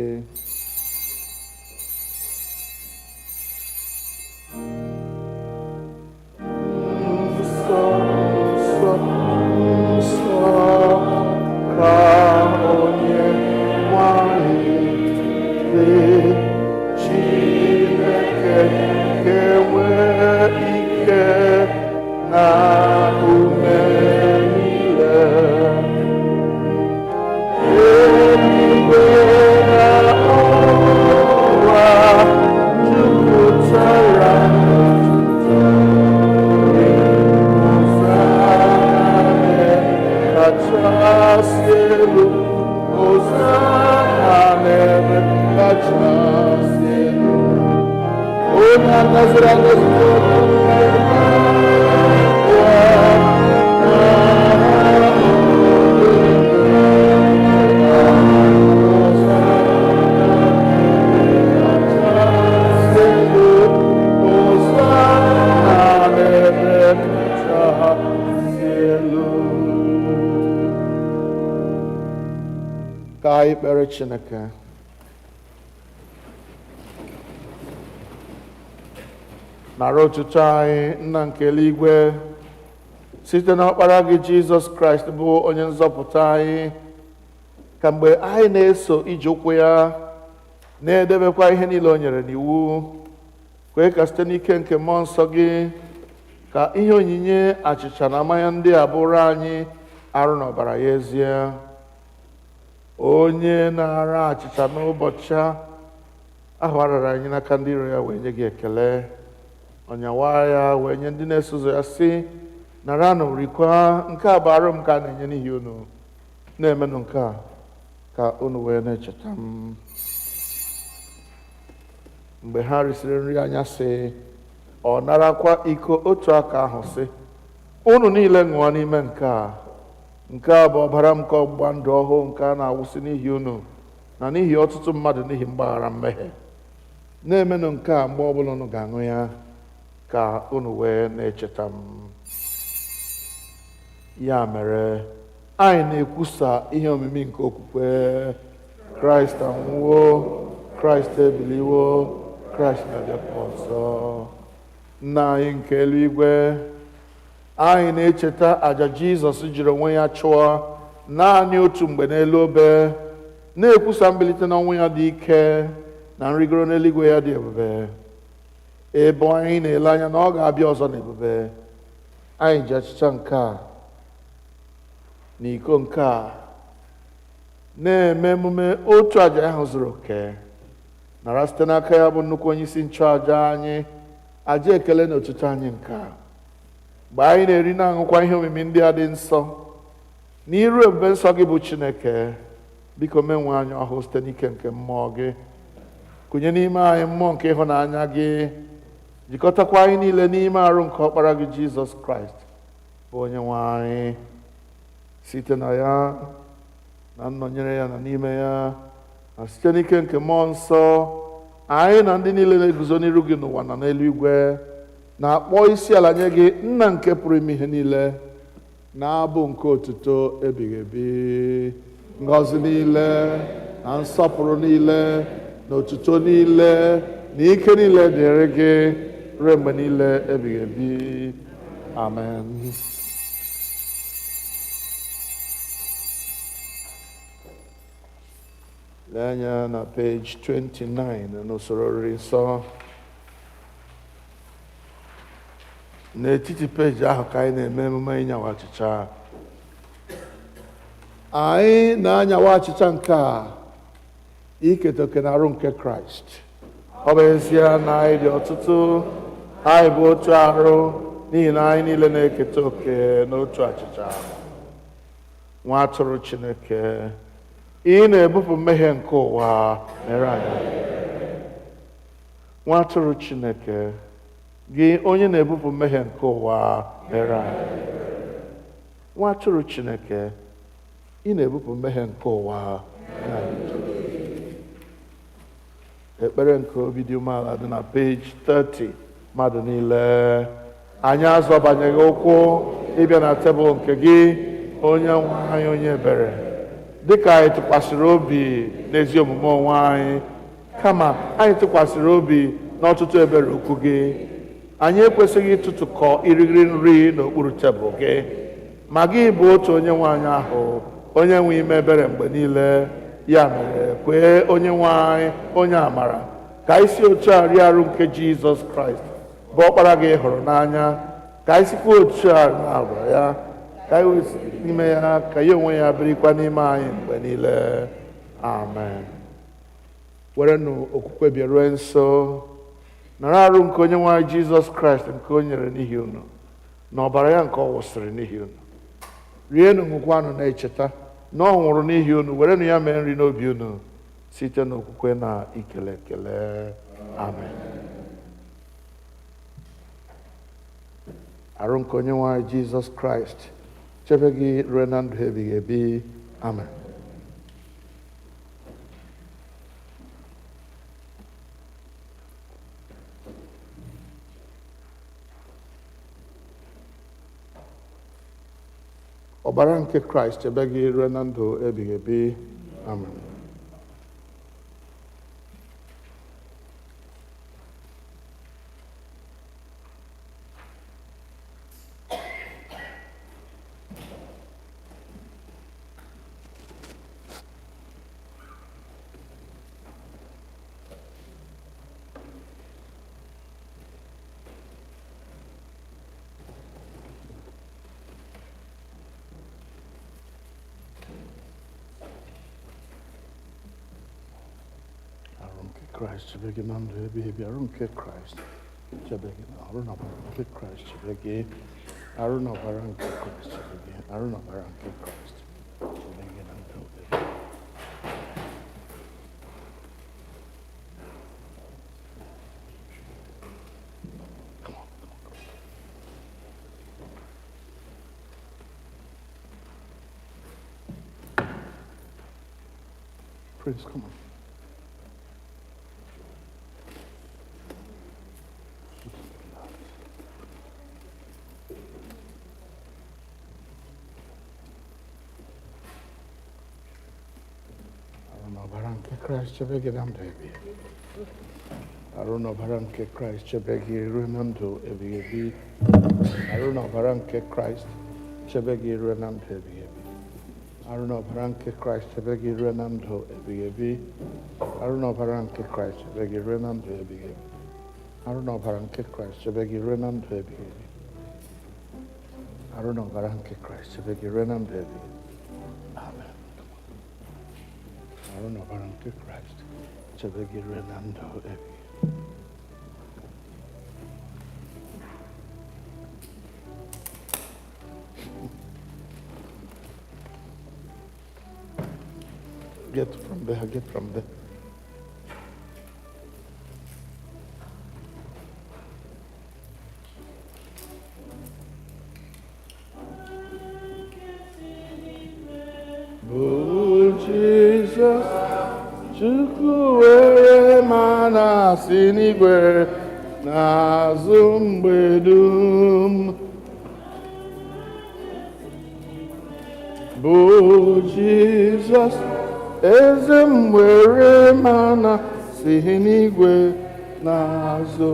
Ka anyị kpere Chineke. Nara otuto anyị, Nna nke eluigwe, site n'ọkpara gị Jizọs Kraịst bụ onye nzọpụta anyị, ka mgbe anyị na-eso ije ụkwụ ya, na-edebekwa ihe niile o nyere n'iwu, kwee ka site n'ike nke mmụọ nsọ gị, ka ihe onyinye achịcha na mmanya ndị a bụrụ anyị arụ na ọbara ya ezie. Onye na-ara achịcha n'ụbọchị ahụ arara anyị n'aka ndị iro ya, wee nye gị ekele, ọnyawa ya wee nye ndị na-eso ụzọ ya, sị: naranụ, rikwa, nke a bụ arụ m ka a na-enye n'ihi unu, na-emenụ nke a ka unu wee na-echeta m. Mgbe ha risịrị nri anyasị, ọ narakwa iko otu aka ahụ, sị: unu niile ṅụọ n'ime nke a bụ ọbara m nke ọgbụgba ndụ ọhụụ, nke a na-awụsị n'ihi unu na n'ihi ọtụtụ mmadụ n'ihi mgbaghara mmehie. Na-emenụ nke a mgbe ọbụla unu ga-aṅụ ya, ka unu wee na-echeta m. Ya mere, anyị na-ekwusa ihe omimi nke okwukwe: Kraịst anwụwo, Kraịst ebiliwo, Kraịst na-abịakwa ọzọ. Nna anyị nke eluigwe, anyị na-echeta àjà Jizọs jiri onwe ya chụọ naanị otu mgbe n'elu obe, na-ekwusa mbilite n'ọnwụ ya dị ike na nrịgoro n'eluigwe ya dị ebube. Ebe anyị na-ele anya na ọ ga-abịa ọzọ n'ebube, anyị ji achịcha nke a na iko nke a na-eme emume otu àjà ahụ zuru oke, nara site n'aka ya bụ nnukwu onye isi nchụàjà anyị àjà ekele na otuto anyị nke a. Mgbe anyị na-eri na-aṅụkwa ihe omimi ndị a dị nsọ n'iru ebube nsọ gị bụ Chineke, biko menwe anyị ọhụụ site n'ike nke mmụọ gị, kụnye n'ime anyị mmụọ nke ịhụnanya gị, jikọtakwa anyị niile n'ime arụ nke ọkpara gị Jizọs Kraịst bụ onye nwe anyị. Site na ya na nnọnyere ya na n'ime ya na site n'ike nke mmụọ nsọ, anyị na ndị niile na-eguzo n'iru gị n'ụwa na n'eluigwe na-akpọ isi ala nye gị nna nke pụrụ ime ihe niile, na-abụ nke otuto ebighị ebi. Ngọzi niile na nsọpụrụ niile na otuto niile na ike niile dịrị gị ruo mgbe niile ebighị ebi. Amen. Lee anya na page 29 n'usoro oriri nsọ. N'etiti peji ahụ ka anyị na-eme emume ịnyawa achịcha. Anyị na-anyawa achịcha nke a iketa oke na arụ nke Kraịst. Ọ bụ ezie na anyị dị ọtụtụ, anyị bụ otu arụ n'ihi na anyị niile na-eketa oke n'otu achịcha. Nwa atụrụ Chineke, ị na-ebupụ mmehie nke ụwa mere anyị. Nwa atụrụ Chineke, gị onye na-ebupụ mmehie nke ụwa mere anyị. Nwa atụrụ Chineke, ị na-ebupụ mmehie nke ụwa mere anyị. Ekpere nke obi dị umeala dị na peji 30. Mmadụ niile, anyị azọbanyeghị ụkwụ ịbịa na tebụl nke gị, onye nwe anyị onye ebere, dịka anyị tụkwasịrị obi n'ezi omume onwe anyị, kama anyị tụkwasịrị obi n'ọtụtụ ebere okwu gị. Anyị ekwesịghị ịtụtụkọ irighiri nri n'okpuru tebụl gị, ma gị bụ otu onye nwe anyị ahụ, onye nwe ime ebere mgbe niile. Ya mere, kwee onye nwe anyị onye amara ka anyị si otu a rie arụ nke Jizọs Kraịst bụ ọkpara gị hụrụ n'anya, ka anyị sikwa otu a na-agwa ya, ka anyị wesi n'ime ya, ka ya onwe ya birikwa n'ime anyị mgbe niile. Amen. Werenụ okwukwe bịaruo nso, nara arụ nke onye nwe anyị Jizọs Kraịst nke o nyere n'ihi unu, na ọbara ya nke ọ wụsịrị n'ihi unu. Rienụ ṅụkwanụ na-echeta na ọ nwụrụ n'ihi unu, werenụ ya mee nri n'obi unu site n'okwukwe na ikele ekele. Amen. Arụ nke onye nwe anyị Jizọs Kraịst chebe gị ruo na ndụ ebighị ebi. Amen. Ọbara nke Kraịst chebe gị ruo na ndụ ebighị ebi. Amen. Christ chebe gị na ndụ ebighị ebi. Arụ nke Kraịst chebe gị na arụ na ọbara nke Kraịst chebe gị. Arụ na ọbara nke Kraịst chebe gị. Arụ na ọbara nke Kraịst chebe gị na ndụ ebighị ebi. Come on. Prince, come on. Christ chebe gị na ndụ ebighị ebi. Arụ na ọbara nke Kraịst chebe gị ruo na ndụ ebighị ebi. Arụ na ọbara nke Kraịst chebe gị ruo na ndụ ebighị ebi. Arụ na ọbara nke Kraịst chebe gị ruo na ndụ ebighị ebi. Arụ na ọbara nke Kraịst chebe gị ruo na ndụ ebighị ebi. Arụ na ọbara nke Kraịst chebe gị ruo na ndụ ebighị ebi. Arụ na ọbara nke Kraịst chebe gị ruo na ndụ ebighị ebi. Amen. Arụ na ọbara nke Kraịst chebe gị ruo na ndụ ebighị ebi. Get from there, get from there. Oh, Jesus, Chukwu were mana si n'igwe, n'azụ mgbe dum bụ Jizọs eze m were mana si n'igwe n'azụ.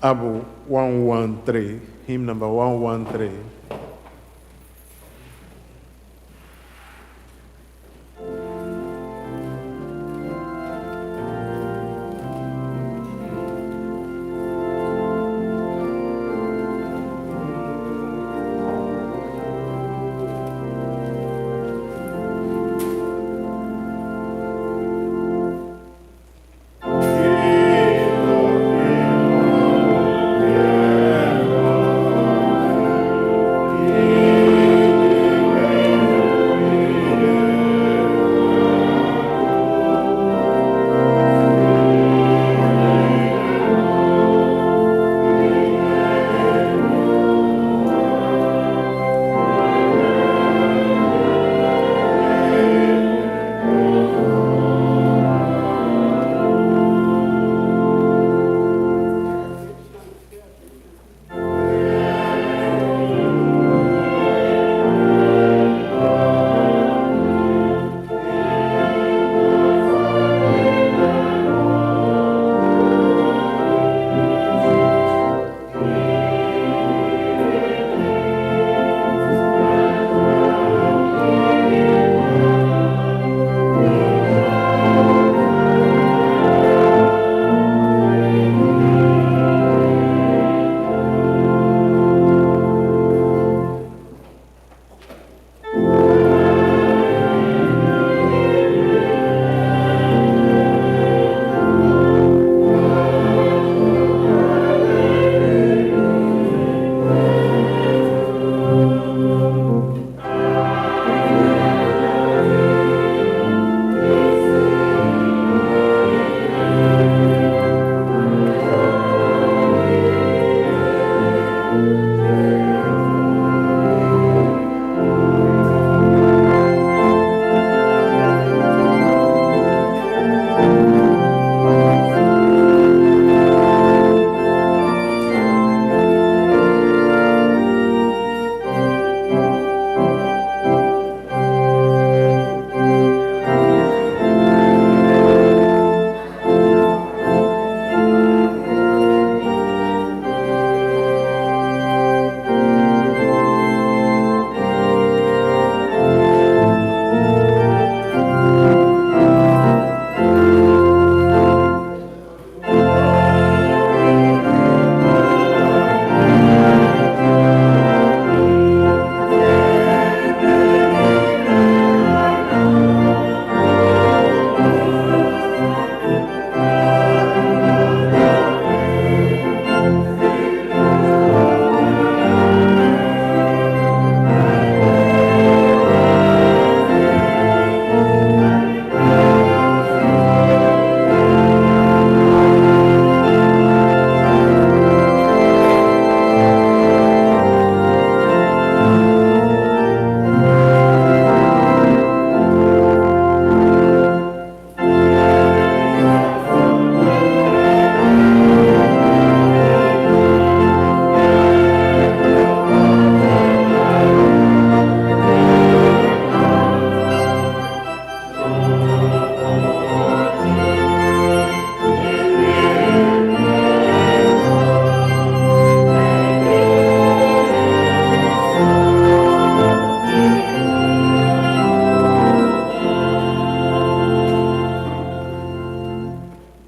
Abu 113, hymn number 113.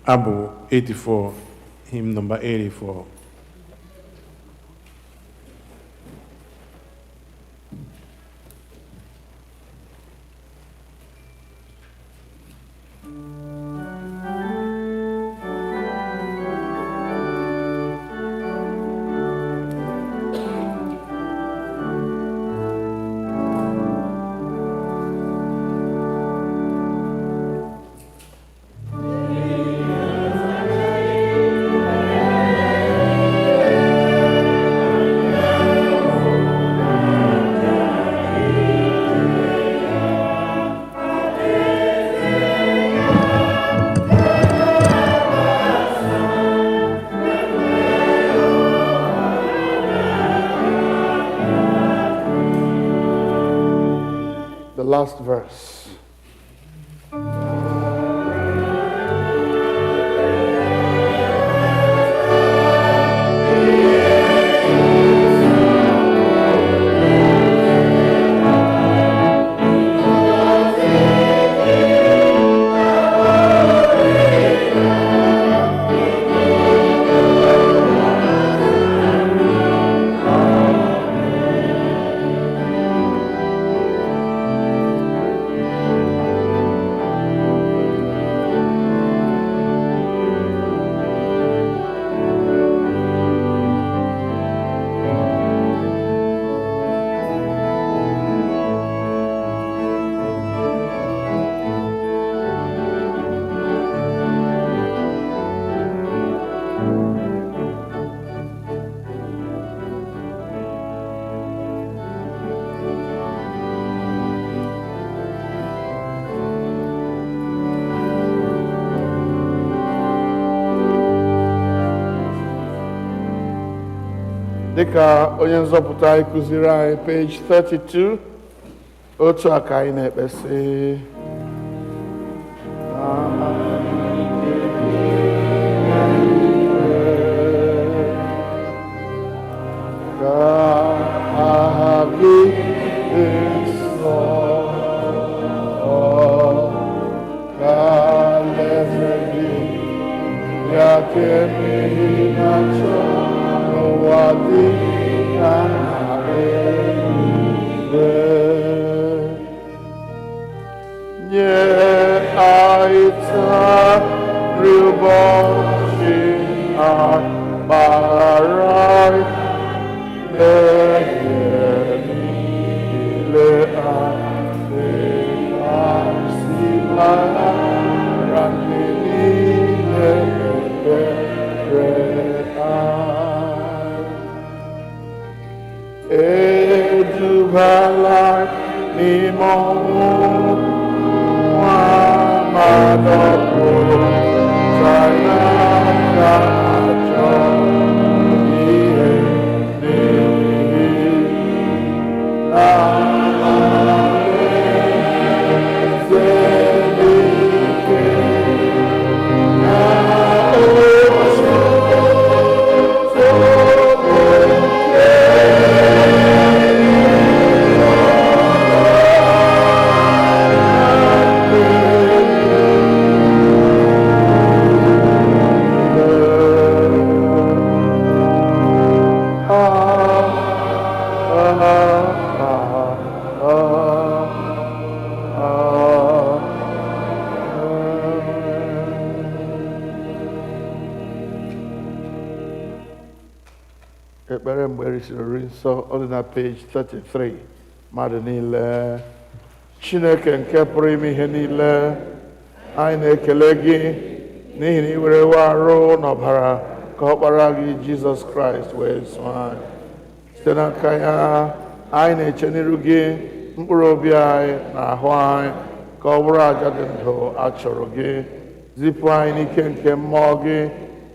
Abu 84, hymn number 84. dịka onye nzọpụta anyị kụziri anyị page 32 otu a ka anyị na-ekpesị ekpere mgbe erisiri nsọ ọ dị na page 33 mmadụ niile Chineke nke pụrụ ime ihe niile anyị na-ekele gị n'ihi na ị werewo arụ n'ọbara ka ọkpara gị Jizọs Kraịst wee zụọ anyị site n'aka ya anyị na-eche n'iru gị mkpụrụ obi anyị na ahụ anyị ka ọ bụrụ aja dị ndụ a chọrọ gị zipụ anyị n'ike nke mmụọ gị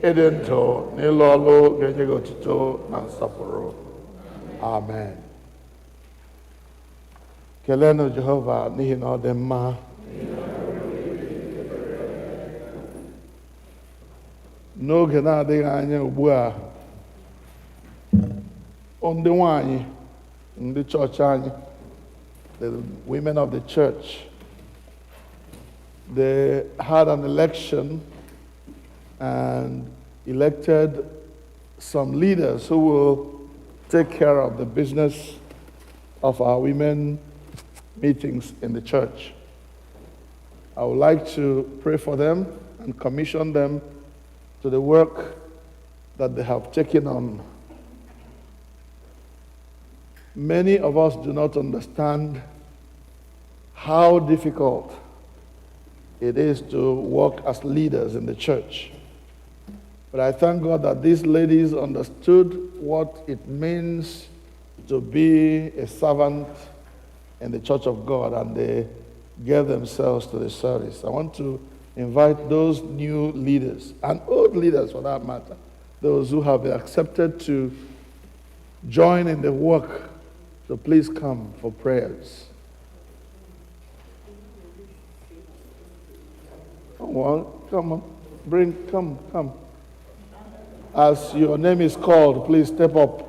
ịdị ndụ na ịlụ ọlụ ga-enye gị otuto na nsọpụrụ. Amen. Keleenụ Jehova n'ihi na ọ dị mma. N'oge na-adịghị anya ugbu a, ndị nwanyị ndị chọọchị anyị, the women of the church, they had an election and elected some leaders who will take care of the business of our women meetings in the church. I would like to pray for them and commission them to the work that they have taken on. Many of us do not understand how difficult it is to work as leaders in the church. But I thank God that these ladies understood what it means to be a servant in the church of God, and they gave themselves to the service. I want to invite those new leaders, and old leaders for that matter, those who have accepted to join in the work, to please come for prayers. Come on, come on, come. As your name is called, please step up.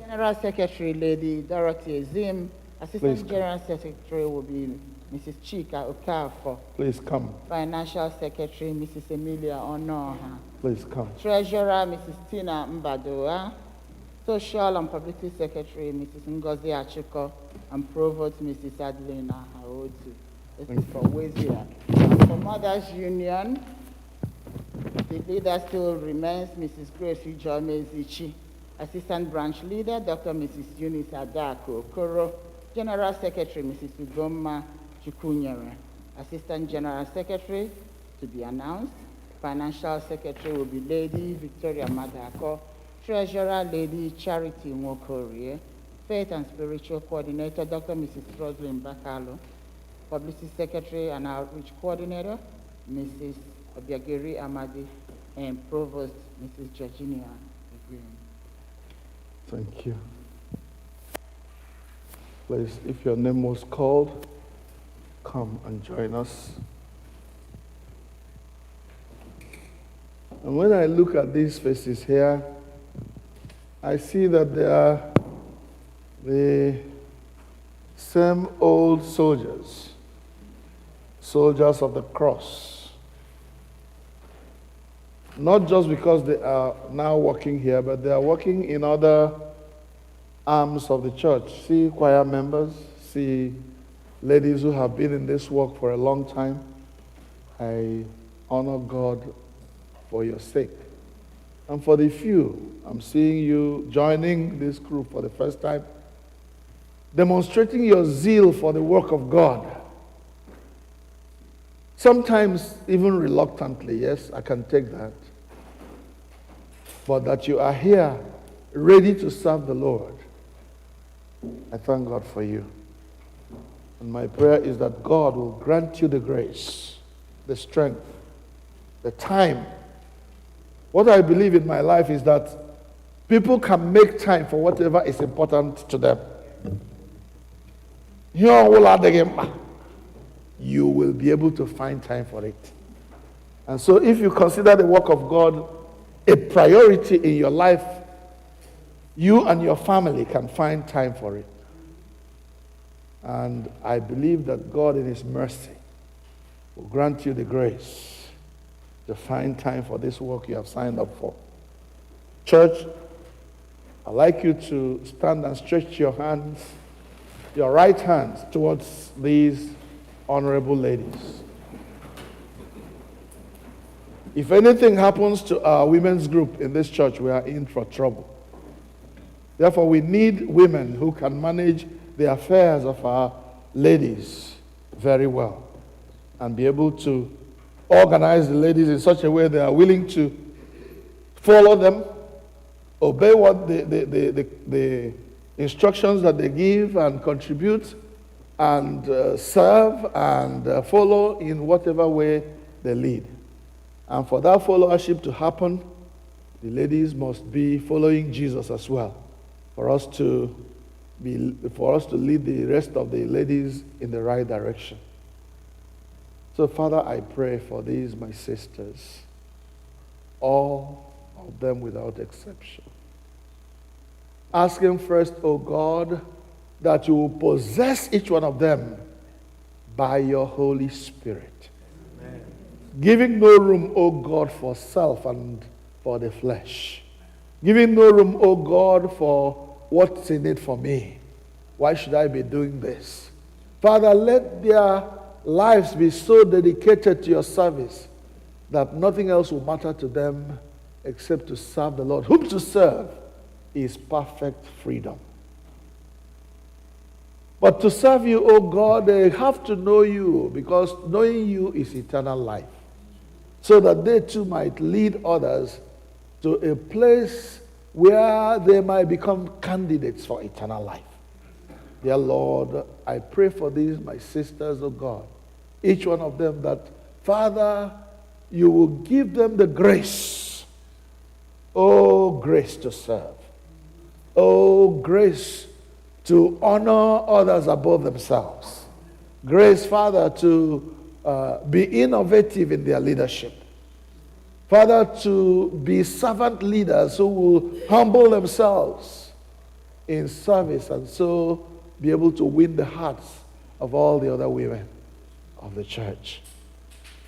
General Secretary Lady Dorothy Ezim, Assistant Please. General Secretary will be Mrs. Chika Okafor. Please come. Financial Secretary Mrs. Emilia Onoha. Please come. Treasurer Mrs. Tina Mbadoa. Social and Publicity Secretary Mrs. Ngozi Achiko. And Provost Mrs. Adelina Haotu. This is for Wezia. For Mothers Union, the leader still remains Mrs. Grace Ujome Zichi. Assistant Branch Leader, Dr. Mrs. Eunice Adako Okoro. General Secretary, Mrs. Ugoma Chukwunyere. Assistant General Secretary, to be announced. Financial Secretary will be Lady Victoria Madako. Treasurer, Lady Charity Nwokorie. Faith and Spiritual Coordinator, Dr. Mrs. Roslyn Bakalo. Publicity Secretary and Outreach Coordinator, Mrs. Obiageri Amadi, and Provost Mrs. Georgina Green. Thank you. Please, if your name was called, come and join us. And when I look at these faces here, I see that they are the same old soldiers, soldiers of the cross. Not just because they are now working here, but they are working in other arms of the church. See choir members, see ladies who have been in this work for a long time. I honor God for your sake. And for the few, I'm seeing you joining this group for the first time, demonstrating your zeal for the work of God. Sometimes even reluctantly, yes, I can take that. But that you are here ready to serve the Lord. I thank God for you. And my prayer is that God will grant you the grace, the strength, the time. What I believe in my life is that people can make time for whatever is important to them. You will be able to find time for it. And so if you consider the work of God a priority in your life, you and your family can find time for it. And I believe that God in His mercy will grant you the grace to find time for this work you have signed up for. Church, I'd like you to stand and stretch your hands, your right hands towards these honorable ladies. If anything happens to our women's group in this church, we are in for trouble. Therefore, we need women who can manage the affairs of our ladies very well and be able to organize the ladies in such a way they are willing to follow them, obey what the instructions that they give and contribute, and serve and follow in whatever way they lead. And for that followership to happen, the ladies must be following Jesus as well, for us to lead the rest of the ladies in the right direction. So, Father, I pray for these, my sisters, all of them without exception. Asking first, O God, that you will possess each one of them by your Holy Spirit. Amen. Giving no room, O God, for self and for the flesh. Giving no room, O God, for what's in it for me. Why should I be doing this? Father, let their lives be so dedicated to your service that nothing else will matter to them except to serve the Lord. Whom to serve is perfect freedom. But to serve you, O God, they have to know you, because knowing you is eternal life, so that they too might lead others to a place where they might become candidates for eternal life. Dear Lord, I pray for these, my sisters, O God, each one of them, that, Father, you will give them the grace, grace to serve, grace to honor others above themselves, grace, Father, to be innovative in their leadership, Father, to be servant leaders who will humble themselves in service and so be able to win the hearts of all the other women of the church.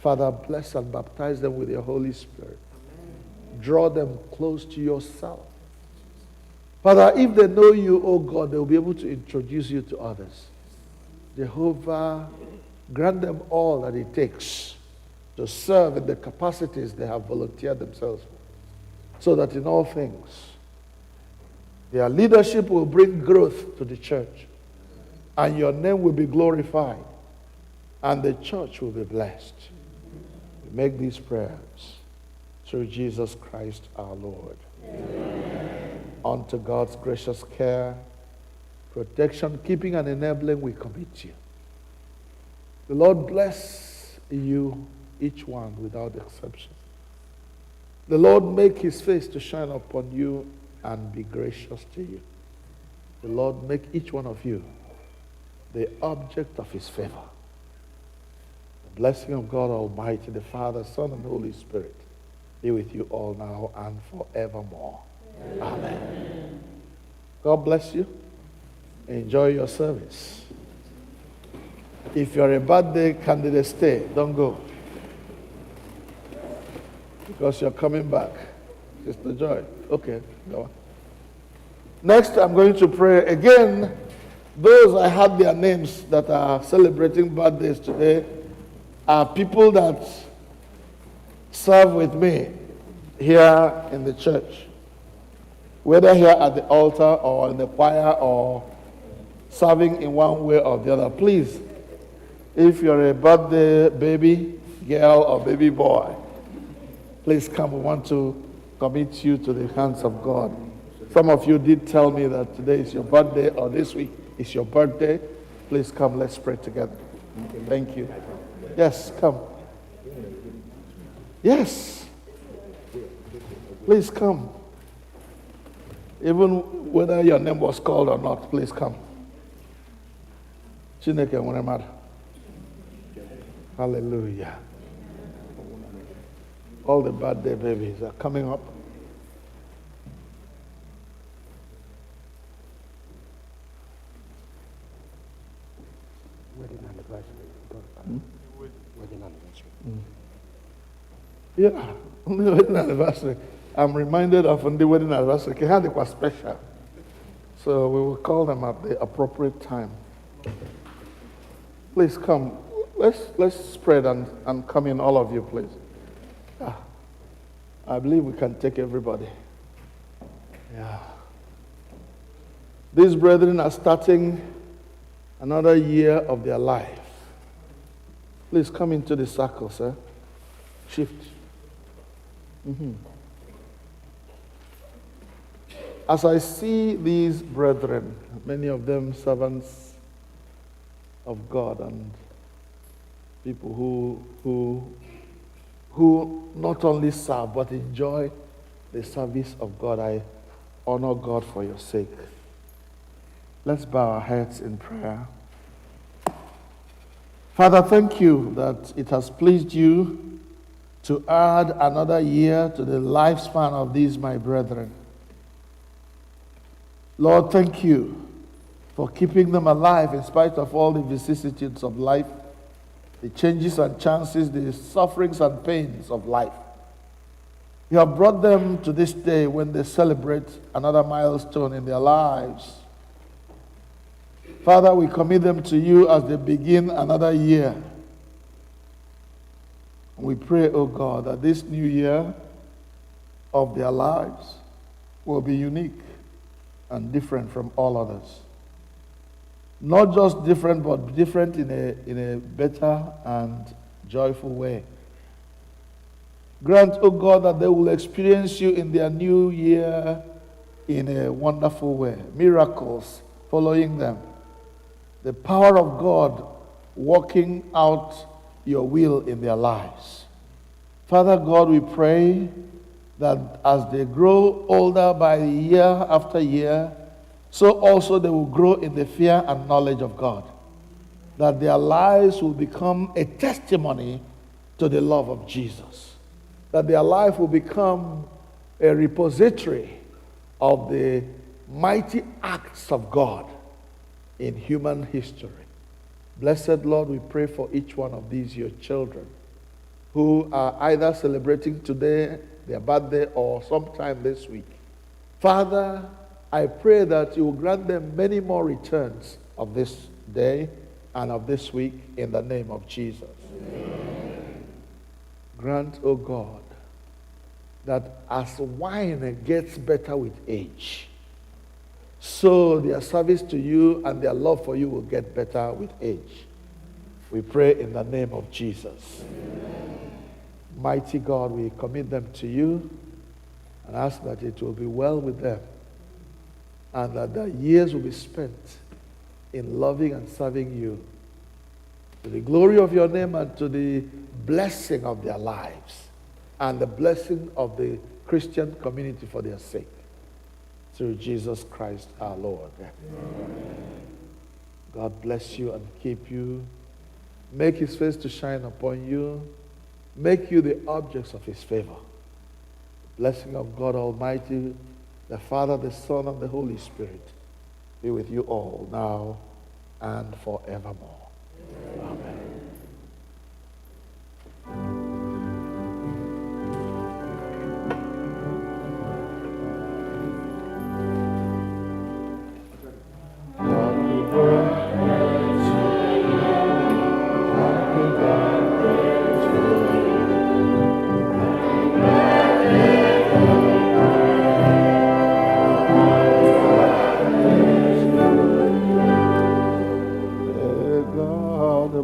Father, bless and baptize them with your Holy Spirit. Amen. Draw them close to yourself. Father, if they know you, O God, they will be able to introduce you to others. Jehovah, grant them all that it takes to serve in the capacities they have volunteered themselves for, so that in all things, their leadership will bring growth to the church, and your name will be glorified, and the church will be blessed. We make these prayers through Jesus Christ our Lord. Amen. Unto God's gracious care, protection, keeping, and enabling, we commit you. The Lord bless you each one without exception. The Lord make his face to shine upon you and be gracious to you. The Lord make each one of you the object of his favor. The blessing of God Almighty, the Father, Son, and Holy Spirit be with you all now and forevermore. Amen. God bless you. Enjoy your service. If you're a birthday candidate, stay. Don't go. Because you're coming back. Sister Joy. Okay, go on. Next, I'm going to pray again. Those I had their names that are celebrating birthdays today are people that serve with me here in the church. Whether here at the altar or in the choir or serving in one way or the other. Please, if you're a birthday baby, girl, or baby boy, please come. We want to commit you to the hands of God. Some of you did tell me that today is your birthday or this week is your birthday. Please come, let's pray together. Thank you. Yes, come. Yes. Please come. Even whether your name was called or not, please come. Chineke nwere mmadụ. Hallelujah. All the birthday babies are coming up. Yeah, the wedding anniversary. I'm reminded of the wedding anniversary. It was special. So we will call them at the appropriate time. Please come. Let's spread and come in, all of you, please. Yeah. I believe we can take everybody. Yeah. These brethren are starting another year of their life. Please come into the circle, sir. Shift. As I see these brethren, many of them servants of God and people who not only serve but enjoy the service of God, I honor God for your sake. Let's bow our heads in prayer. Father, thank you that it has pleased you to add another year to the lifespan of these my brethren. Lord, thank you for keeping them alive in spite of all the vicissitudes of life, the changes and chances, the sufferings and pains of life. You have brought them to this day when they celebrate another milestone in their lives. Father, we commit them to you as they begin another year. We pray, oh God, that this new year of their lives will be unique and different from all others. Not just different, but different in a better and joyful way. Grant, oh God, that they will experience you in their new year in a wonderful way. Miracles following them. The power of God working out your will in their lives. Father God, we pray that as they grow older by year after year, so also they will grow in the fear and knowledge of God. That their lives will become a testimony to the love of Jesus. That their life will become a repository of the mighty acts of God in human history. Blessed Lord, we pray for each one of these, your children, who are either celebrating today, their birthday, or sometime this week. Father, I pray that you will grant them many more returns of this day and of this week in the name of Jesus. Amen. Grant, O God, that as wine gets better with age, so their service to you and their love for you will get better with age. We pray in the name of Jesus. Amen. Mighty God, we commit them to you and ask that it will be well with them and that their years will be spent in loving and serving you to the glory of your name and to the blessing of their lives and the blessing of the Christian community for their sake. Through Jesus Christ our Lord. God bless you and keep you. Make his face to shine upon you. Make you the objects of his favor. Blessing of God Almighty, the Father, the Son, and the Holy Spirit be with you all now and forevermore. Amen.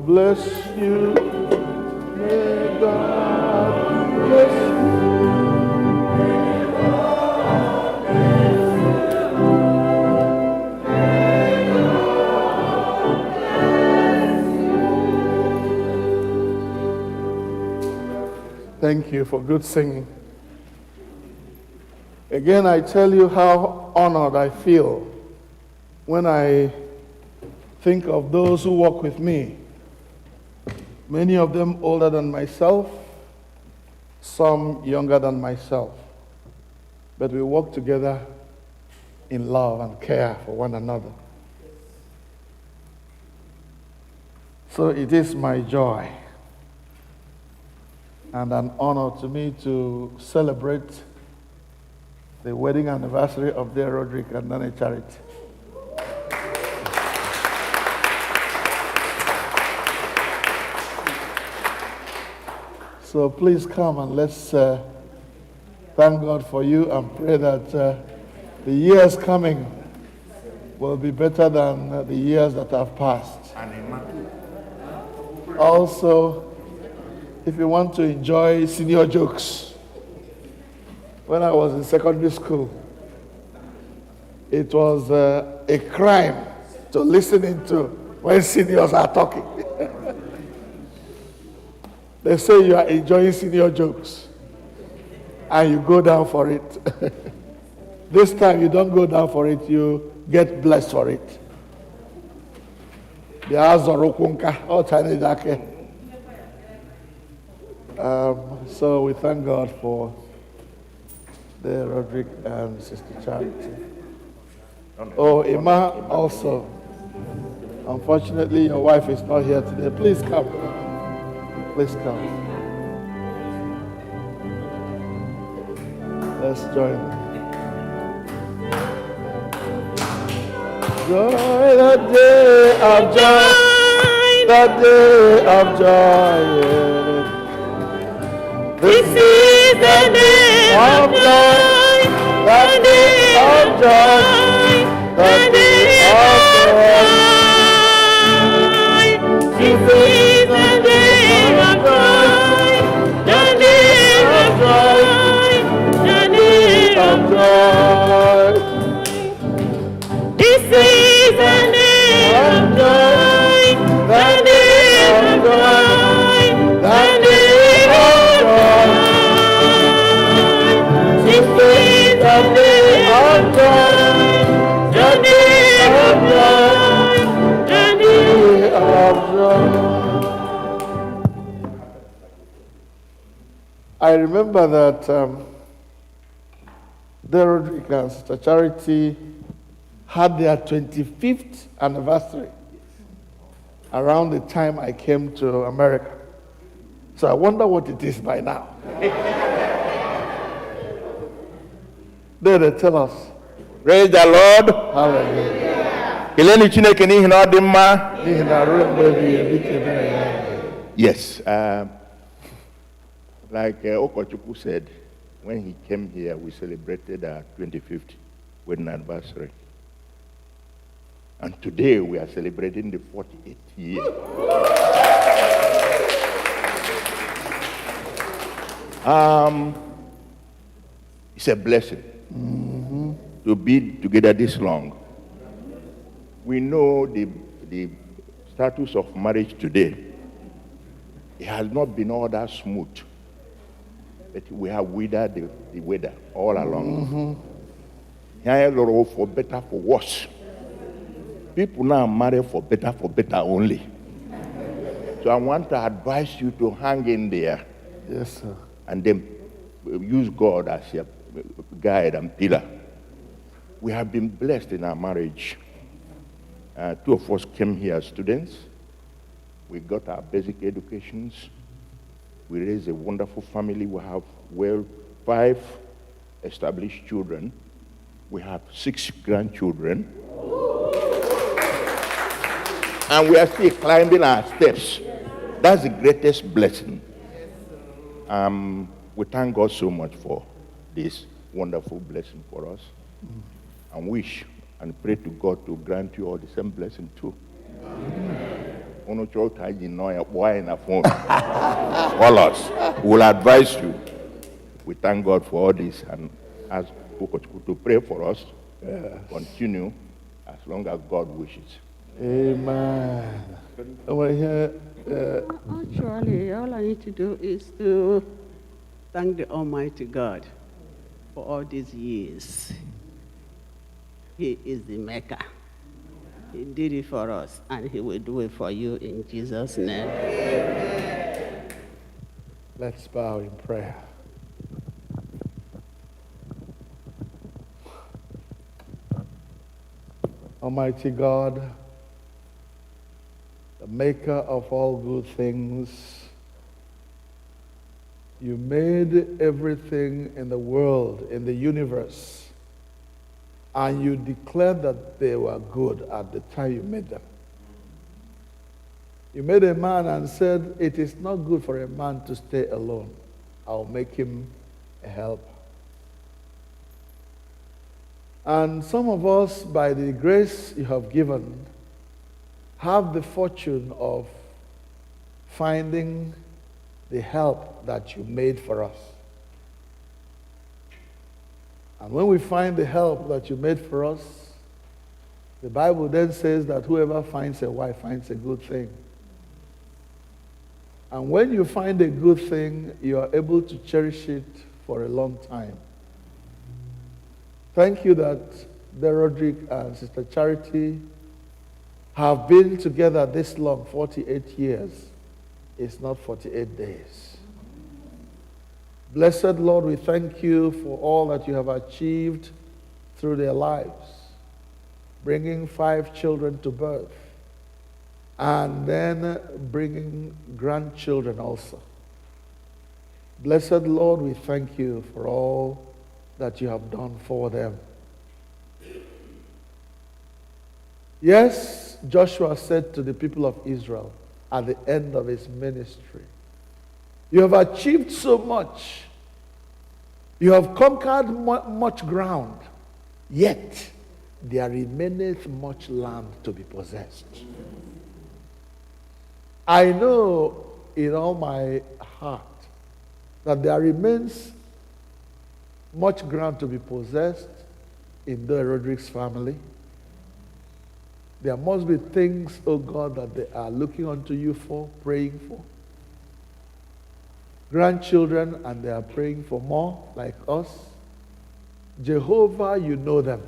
Bless you. May God bless you. Thank you for good singing. Again, I tell you how honored I feel when I think of those who walk with me. Many of them older than myself, some younger than myself. But we work together in love and care for one another. So it is my joy and an honor to me to celebrate the wedding anniversary of dear Roderick and Nana Charity. So please come and let's thank God for you and pray that the years coming will be better than the years that have passed. Also, if you want to enjoy senior jokes, when I was in secondary school, it was a crime to listen into when seniors are talking. They say you are enjoying senior jokes, and you go down for it. This time you don't go down for it, you get blessed for it. So we thank God for the Roderick and Sister Charity. Oh, Emma also. Unfortunately, your wife is not here today. Please come. Please come. Let's join. Joy, the day of joy, the day of joy. Yeah. This is the day of joy, the day of joy, the day of joy. This is the day of joy, the day of joy, the day of joy. This is the day of joy, the day of joy, the day of joy. This is the day of joy, the day of joy, the day of joy. I remember that the Roderick and Sister Charity had their 25th anniversary around the time I came to America. So I wonder what it is by now. There they tell us. Praise the Lord. Hallelujah. Kileni Chineke n'ihi na ọ dị mma. Yes. Like Okochukwu said, when he came here, we celebrated our 25th wedding anniversary. And today we are celebrating the 48th year. It's a blessing to be together this long. We know the status of marriage today. It has not been all that smooth. But we have withered the weather all along. Here, Lord, for better, for worse. People now marry for better only. So I want to advise you to hang in there. Yes, sir. And then use God as your guide and pillar. We have been blessed in our marriage. 2 of us came here as students. We got our basic educations. We raised a wonderful family. We have 5 established children. We have 6 grandchildren. And we are still climbing our steps. That's the greatest blessing. We thank God so much for this wonderful blessing for us. And wish and pray to God to grant you all the same blessing too. All us will advise you. We thank God for all this and ask to pray for us. Continue as long as God wishes. Amen. Over here, Actually, all I need to do is to thank the Almighty God for all these years. He is the maker. He did it for us, and he will do it for you in Jesus' name. let's bow in prayer. Almighty God, the maker of all good things, you made everything in the world, in the universe, and you declared that they were good at the time you made them. You made a man and said, it is not good for a man to stay alone. I'll make him a helper. And some of us, by the grace you have given, have the fortune of finding the help that you made for us. And when we find the help that you made for us, the Bible then says that whoever finds a wife finds a good thing. And when you find a good thing, you are able to cherish it for a long time. Thank you that Roderick and Sister Charity have been together this long, 48 years. It's not 48 days. Blessed Lord, we thank you for all that you have achieved through their lives, bringing 5 children to birth, and then bringing grandchildren also. Blessed Lord, we thank you for all that you have done for them. Yes, Joshua said to the people of Israel at the end of his ministry, you have achieved so much. You have conquered much ground, yet there remaineth much land to be possessed. I know in all my heart that there remains much ground to be possessed in the Roderick's family. There must be things, oh God, that they are looking unto you for, praying for. Grandchildren, and they are praying for more, like us. Jehovah, you know them.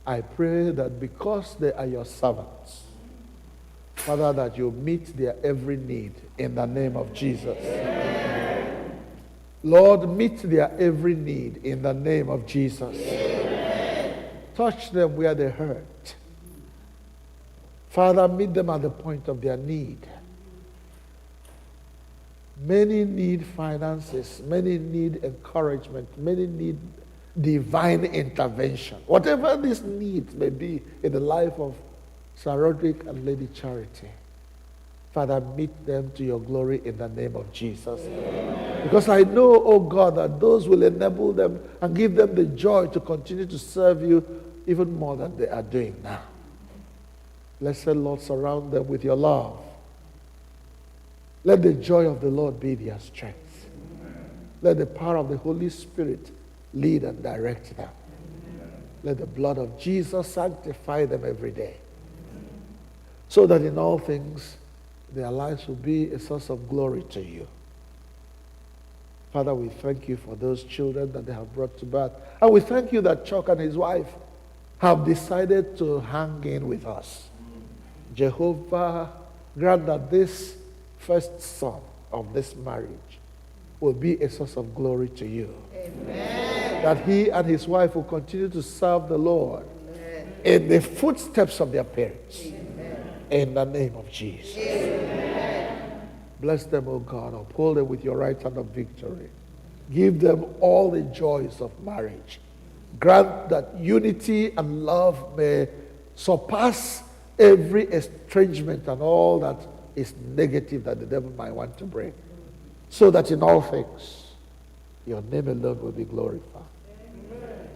I pray that because they are your servants, Father, that you meet their every need in the name of Jesus. Amen. Lord, meet their every need in the name of Jesus. Amen. Touch them where they hurt. Father, meet them at the point of their need. Many need finances. Many need encouragement. Many need divine intervention. Whatever these needs may be in the life of Sir Roderick and Lady Charity, Father, meet them to your glory in the name of Jesus. Amen. Because I know, oh God, that those will enable them and give them the joy to continue to serve you even more than they are doing now. Blessed Lord, surround them with your love. Let the joy of the Lord be their strength. Amen. Let the power of the Holy Spirit lead and direct them. Amen. Let the blood of Jesus sanctify them every day, so that in all things their lives will be a source of glory to you. Father, we thank you for those children that they have brought to birth. And we thank you that Chuck and his wife have decided to hang in with us. Jehovah, grant that this first son of this marriage will be a source of glory to you. Amen. That he and his wife will continue to serve the Lord. Amen. In the footsteps of their parents. Amen. In the name of Jesus. Amen. Bless them, O God. Uphold them with your right hand of victory. Give them all the joys of marriage. Grant that unity and love may surpass every estrangement and all that is negative that the devil might want to bring. So that in all things, your name alone will be glorified. Amen.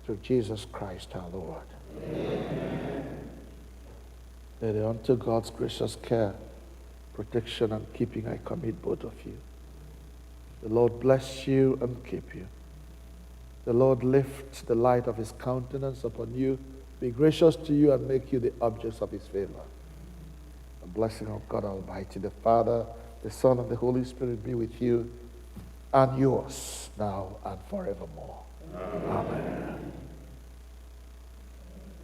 Through Jesus Christ our Lord. Amen. That unto God's gracious care, protection, and keeping I commit both of you. The Lord bless you and keep you. The Lord lift the light of his countenance upon you, be gracious to you, and make you the objects of his favor. The blessing of God Almighty, the Father, the Son, and the Holy Spirit be with you and yours now and forevermore. Amen.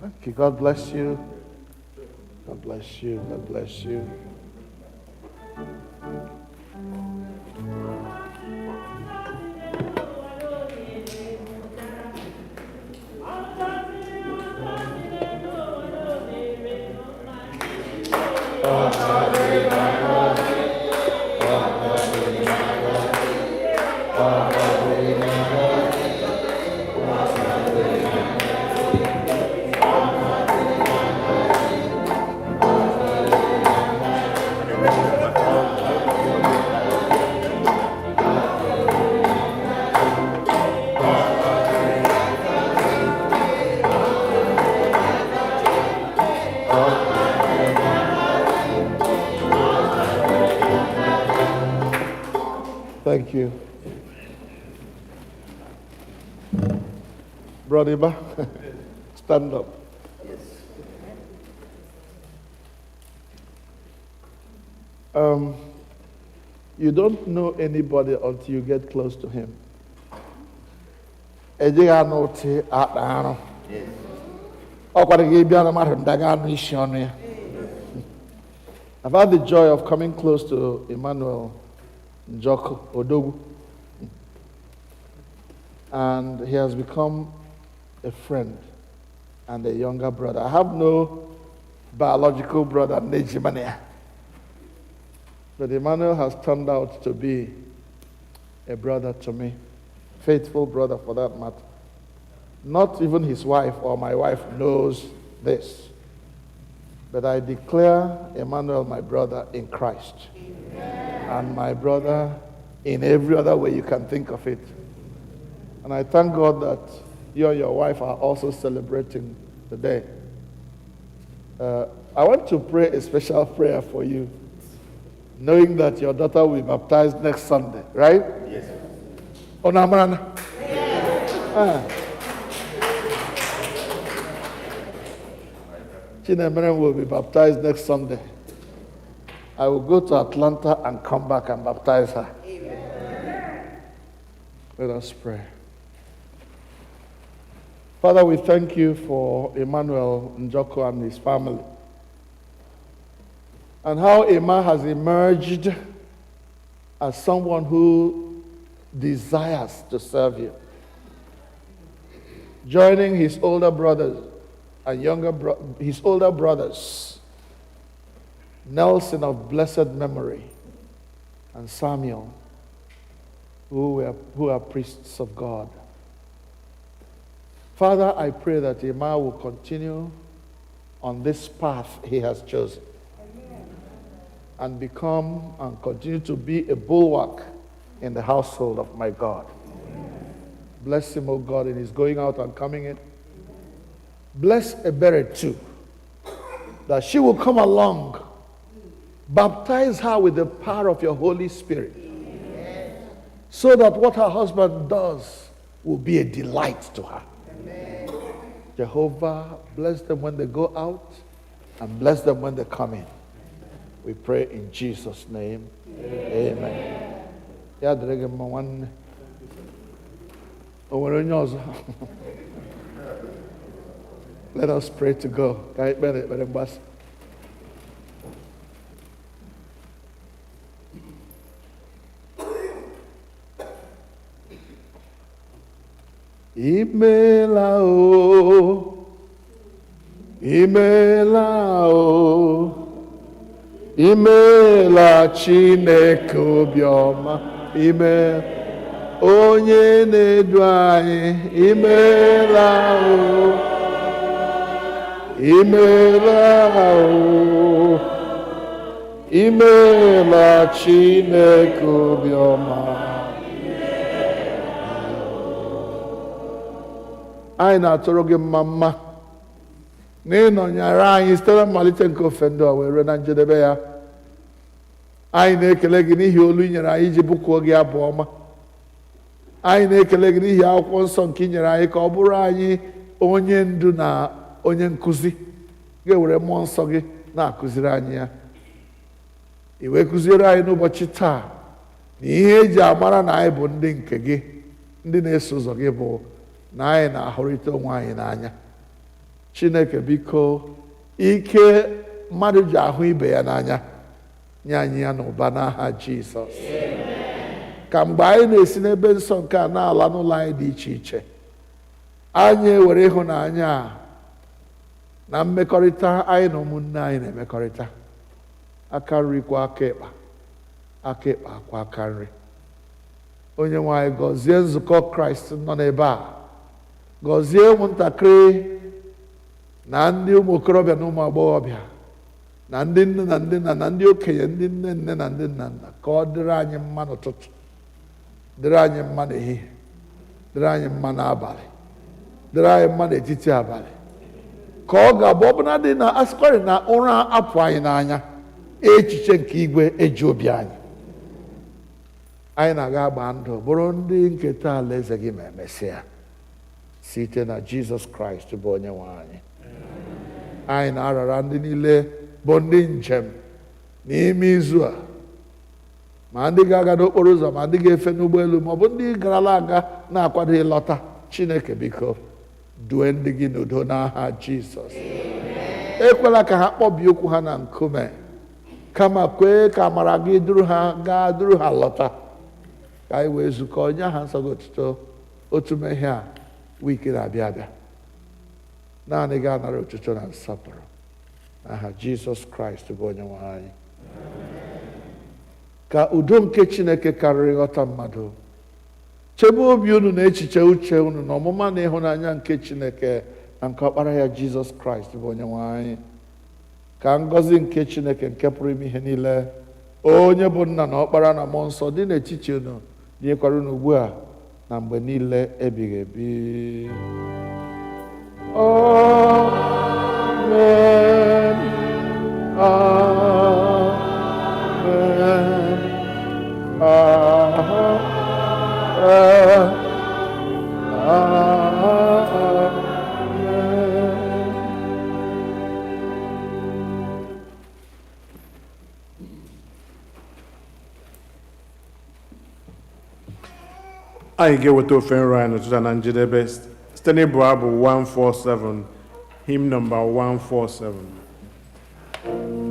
Thank you. God bless you. God bless you. God bless you. Thank you. Brother Iba, stand up. You don't know anybody until you get close to him. I've had the joy of coming close to Emmanuel Njoko Odogu, and he has become a friend and a younger brother. I have no biological brother, Nejimania, but Emmanuel has turned out to be a brother to me, faithful brother for that matter. Not even his wife or my wife knows this, but I declare Emmanuel my brother in Christ. And my brother in every other way you can think of it. And I thank God that you and your wife are also celebrating the day. I want to pray a special prayer for you, knowing that your daughter will be baptized next Sunday, right? Yes. Onamarana? Yes. Chinemere will be baptized next Sunday. I will go to Atlanta and come back and baptize her. Amen. Let us pray. Father, we thank you for Emmanuel Njoko and his family, and how Emma has emerged as someone who desires to serve you, joining his older brothers and his older brothers, Nelson of blessed memory, and Samuel, who are priests of God. Father, I pray that Emma will continue on this path he has chosen. Amen. And become and continue to be a bulwark in the household of my God. Amen. Bless him, O God, in his going out and coming in. Bless Ebere too, that she will come along. Baptize her with the power of your Holy Spirit. Amen. So that what her husband does will be a delight to her. Amen. Jehovah, bless them when they go out and bless them when they come in. We pray in Jesus' name. Amen. Ya dịrị gị mma nwanne. O nwere onye ọzọ? Let us pray to go. Ka anyị kpere ekpere mgbasa. Imela o, imela o, imela Chineke obiọma, imela onye na-edu anyị, imela o, imela o, imela Chineke obiọma. Anyị na-atụrụ gị mma mma na ịnọnyere anyị site na mmalite nke ofe ndụ a wee ruo na njedebe ya. Anyị na-ekele gị n'ihi olu i nyere anyị iji bụkuo gị abụ ọma. Anyị na-ekele gị n'ihi akwụkwọ nsọ nke i nyere anyị ka ọ bụrụ anyị onye ndu na onye nkụzi ga-ewere mmụọ nsọ gị na-akụziri anyị ya. I wee kụziere anyị n'ụbọchị taa na ihe eji amara na anyị bụ ndị nke gị, ndị na-eso ụzọ gị, bụ na anyị na-ahụrịta onwe anyị n'anya. Chineke biko, ike mmadụ ji ahụ ibe ya n'anya, nye anyị ya n'ụba n'aha Jizọs. Ka mgbe anyị na-esi n'ebe nsọ nke a na-ala n'ụlọ anyị dị iche iche, anyị ewere ịhụnanya a na mmekọrịta anyị na ụmụnne anyị na-emekọrịta, aka nri kwa aka ịkpa, aka ịkpa kwa aka nri. Onye nwe anyị gọzie nzukọ Kraịst nọ n'ebe a, gọzie ụmụntakịrị na ndị ụmụ okorobịa na ụmụ agbọghọbịa na ndị nne na ndị nna na ndị okenye, ndị nne nne na ndị nna nna, ka ọ dịrị anyị mma n'ụtụtụ, dịrị anyị mma n'ehihie, dịrị anyị mma n'abalị, dịrị anyị mma n'etiti abalị, ka ọ ga-abụ ọbụna dị na asịkwarị na ụra apụ anyị n'anya, echiche nke igwe eji obi anyị. Anyị na-aga agba ndụ bụrụ ndị nketa alaeze gị ma emesịa, site na Jizọs Kraịst bụ onye nwe anyị. Anyị na-arara ndị niile bụ ndị njem n'ime izu a, ma ndị ga-aga n'okporo ụzọ, ma ndị ga-efe n'ụgbọelu, ma ọ bụ ndị garala aga na-akwado ịlọta. Chineke biko, due ndị gị n'udo n'aha Jizọs. Ekwela ka ha kpọbie okwu ha na nkume, kama kwee ka amara gị duru ha gaa, duru ha lọta, ka anyị wee zukọ nye aha nsọ gị otuto. Otu mmehie a wiki na-abịa abịa, naanị gị anara otuto na nsọpụrụ n'aha Jizọs Kraịst bụ onye nwe anyị. Ka udo nke Chineke karịrị nghọta mmadụ chebe obi unu na echiche uche unu na ọmụma na ịhụnanya nke Chineke na nke ọkpara ya Jizọs Kraịst bụ onye nwe anyị. Ka ngọzi nke Chineke nke pụrụ ime ihe niile, onye bụ nna na ọkpara na mmụọ nsọ, dị n'etiti unu, dịnyekwara unu ugbu a na mgbe niile ebighị ebi. Amen. Amen. Amen. Anyị ga-eweta ofe nro anyị n'ụtụtụ na njedebe site n'ịbụ abụ 147, hymn number 147. Oh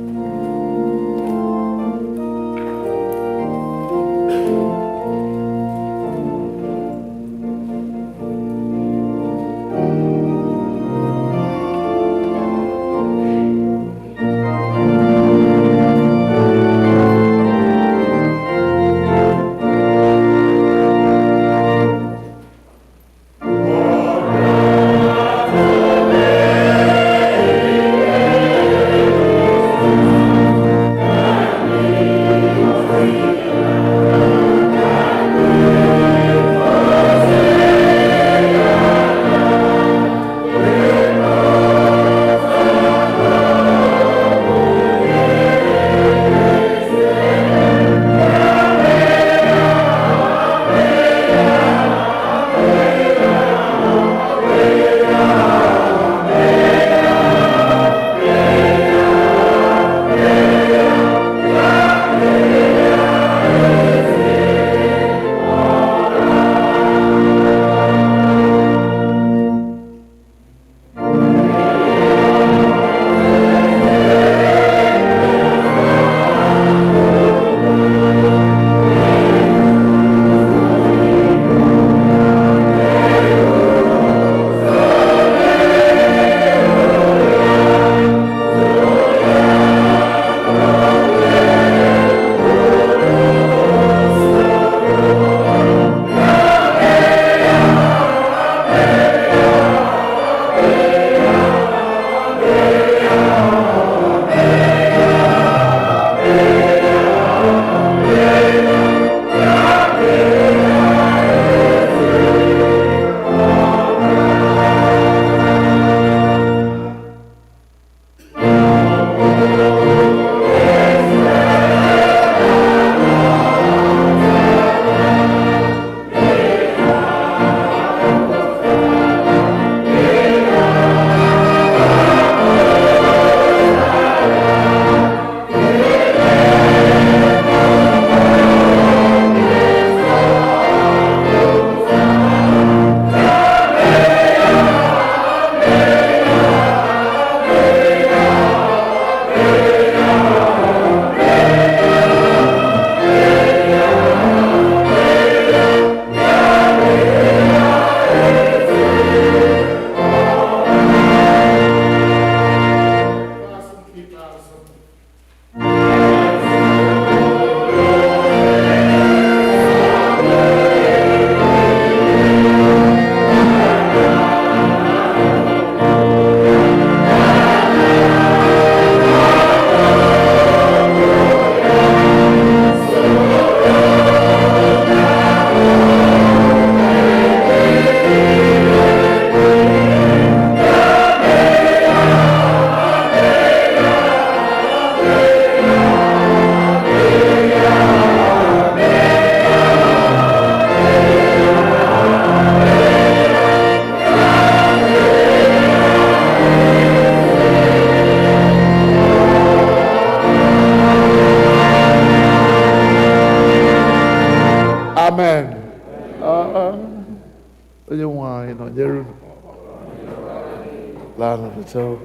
Land of the toe.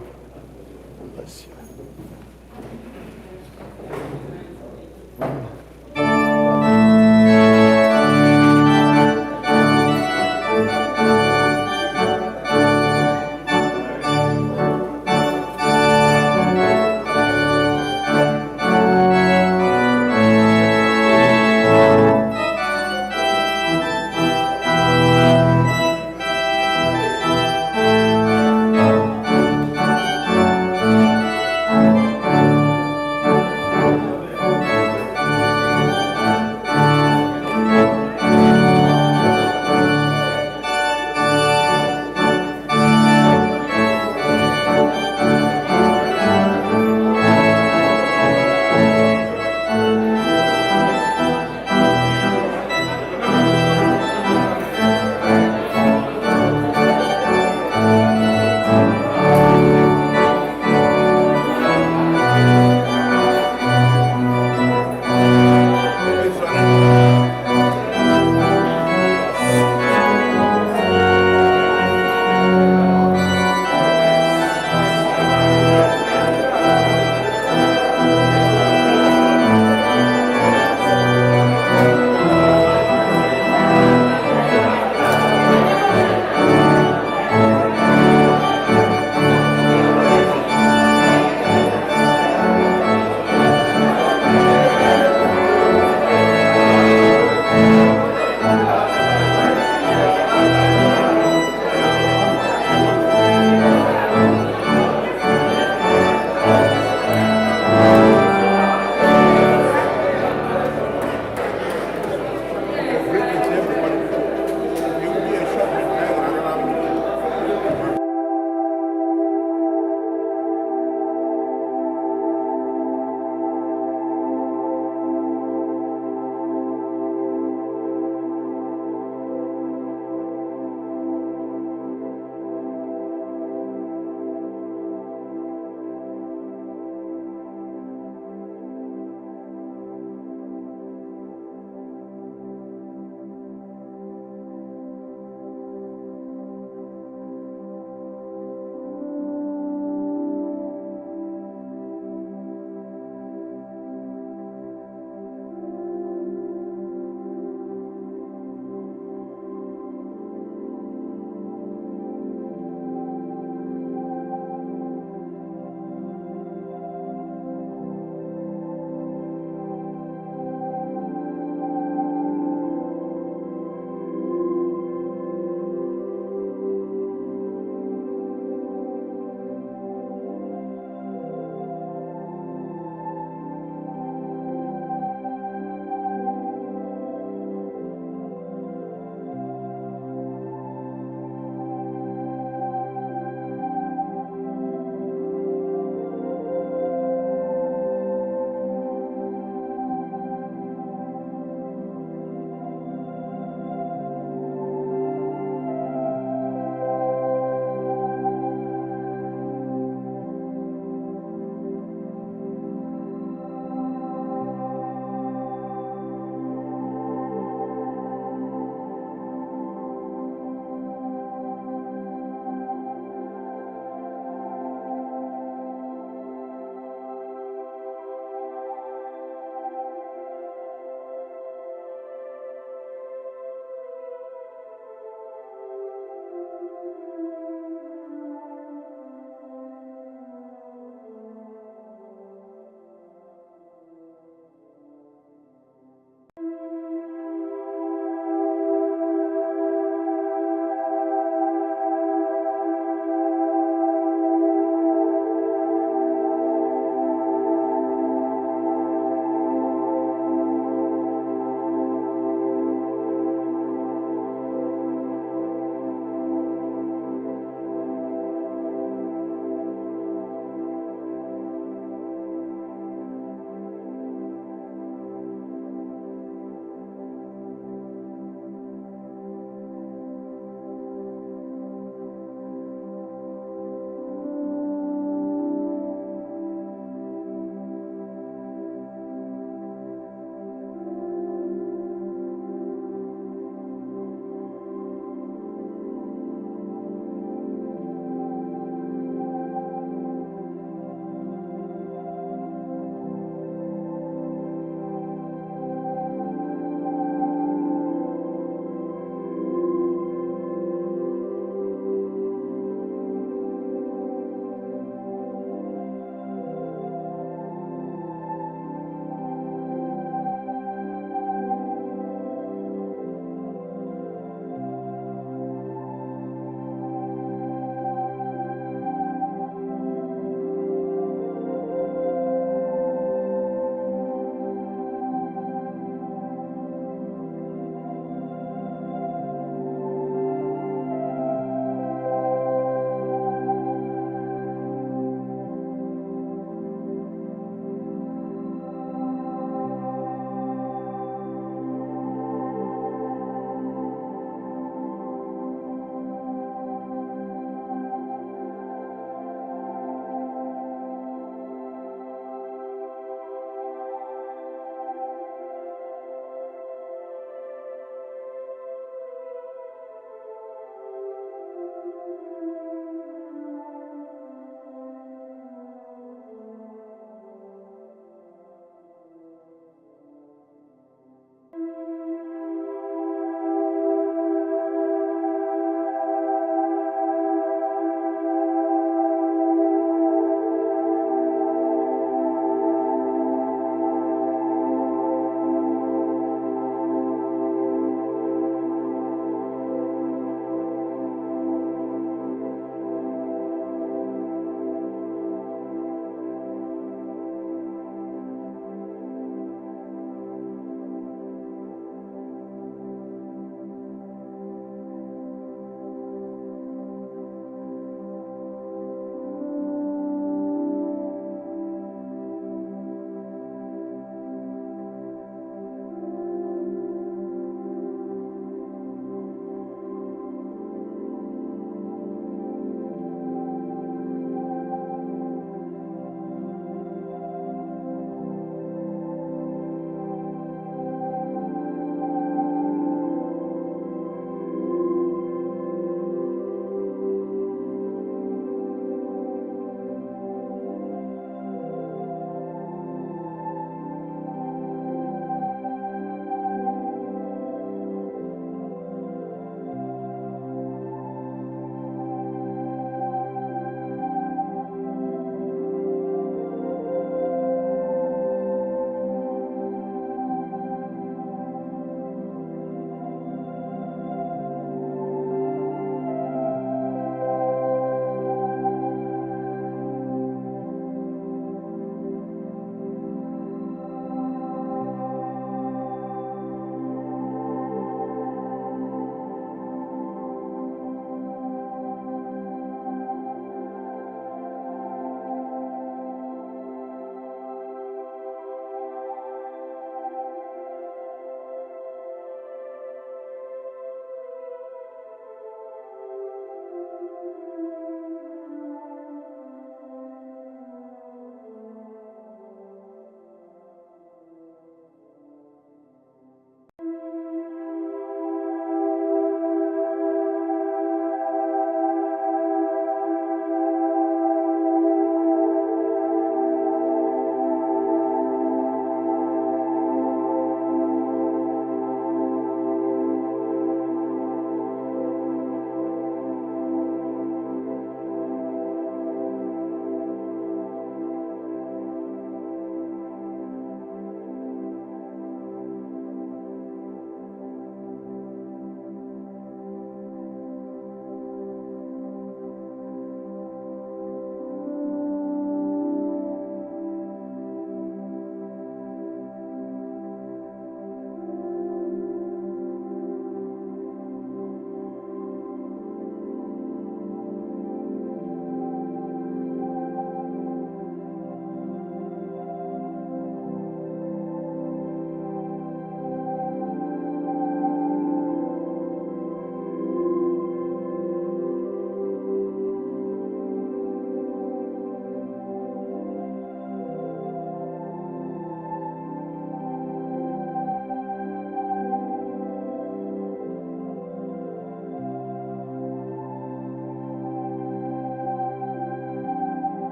Bless you.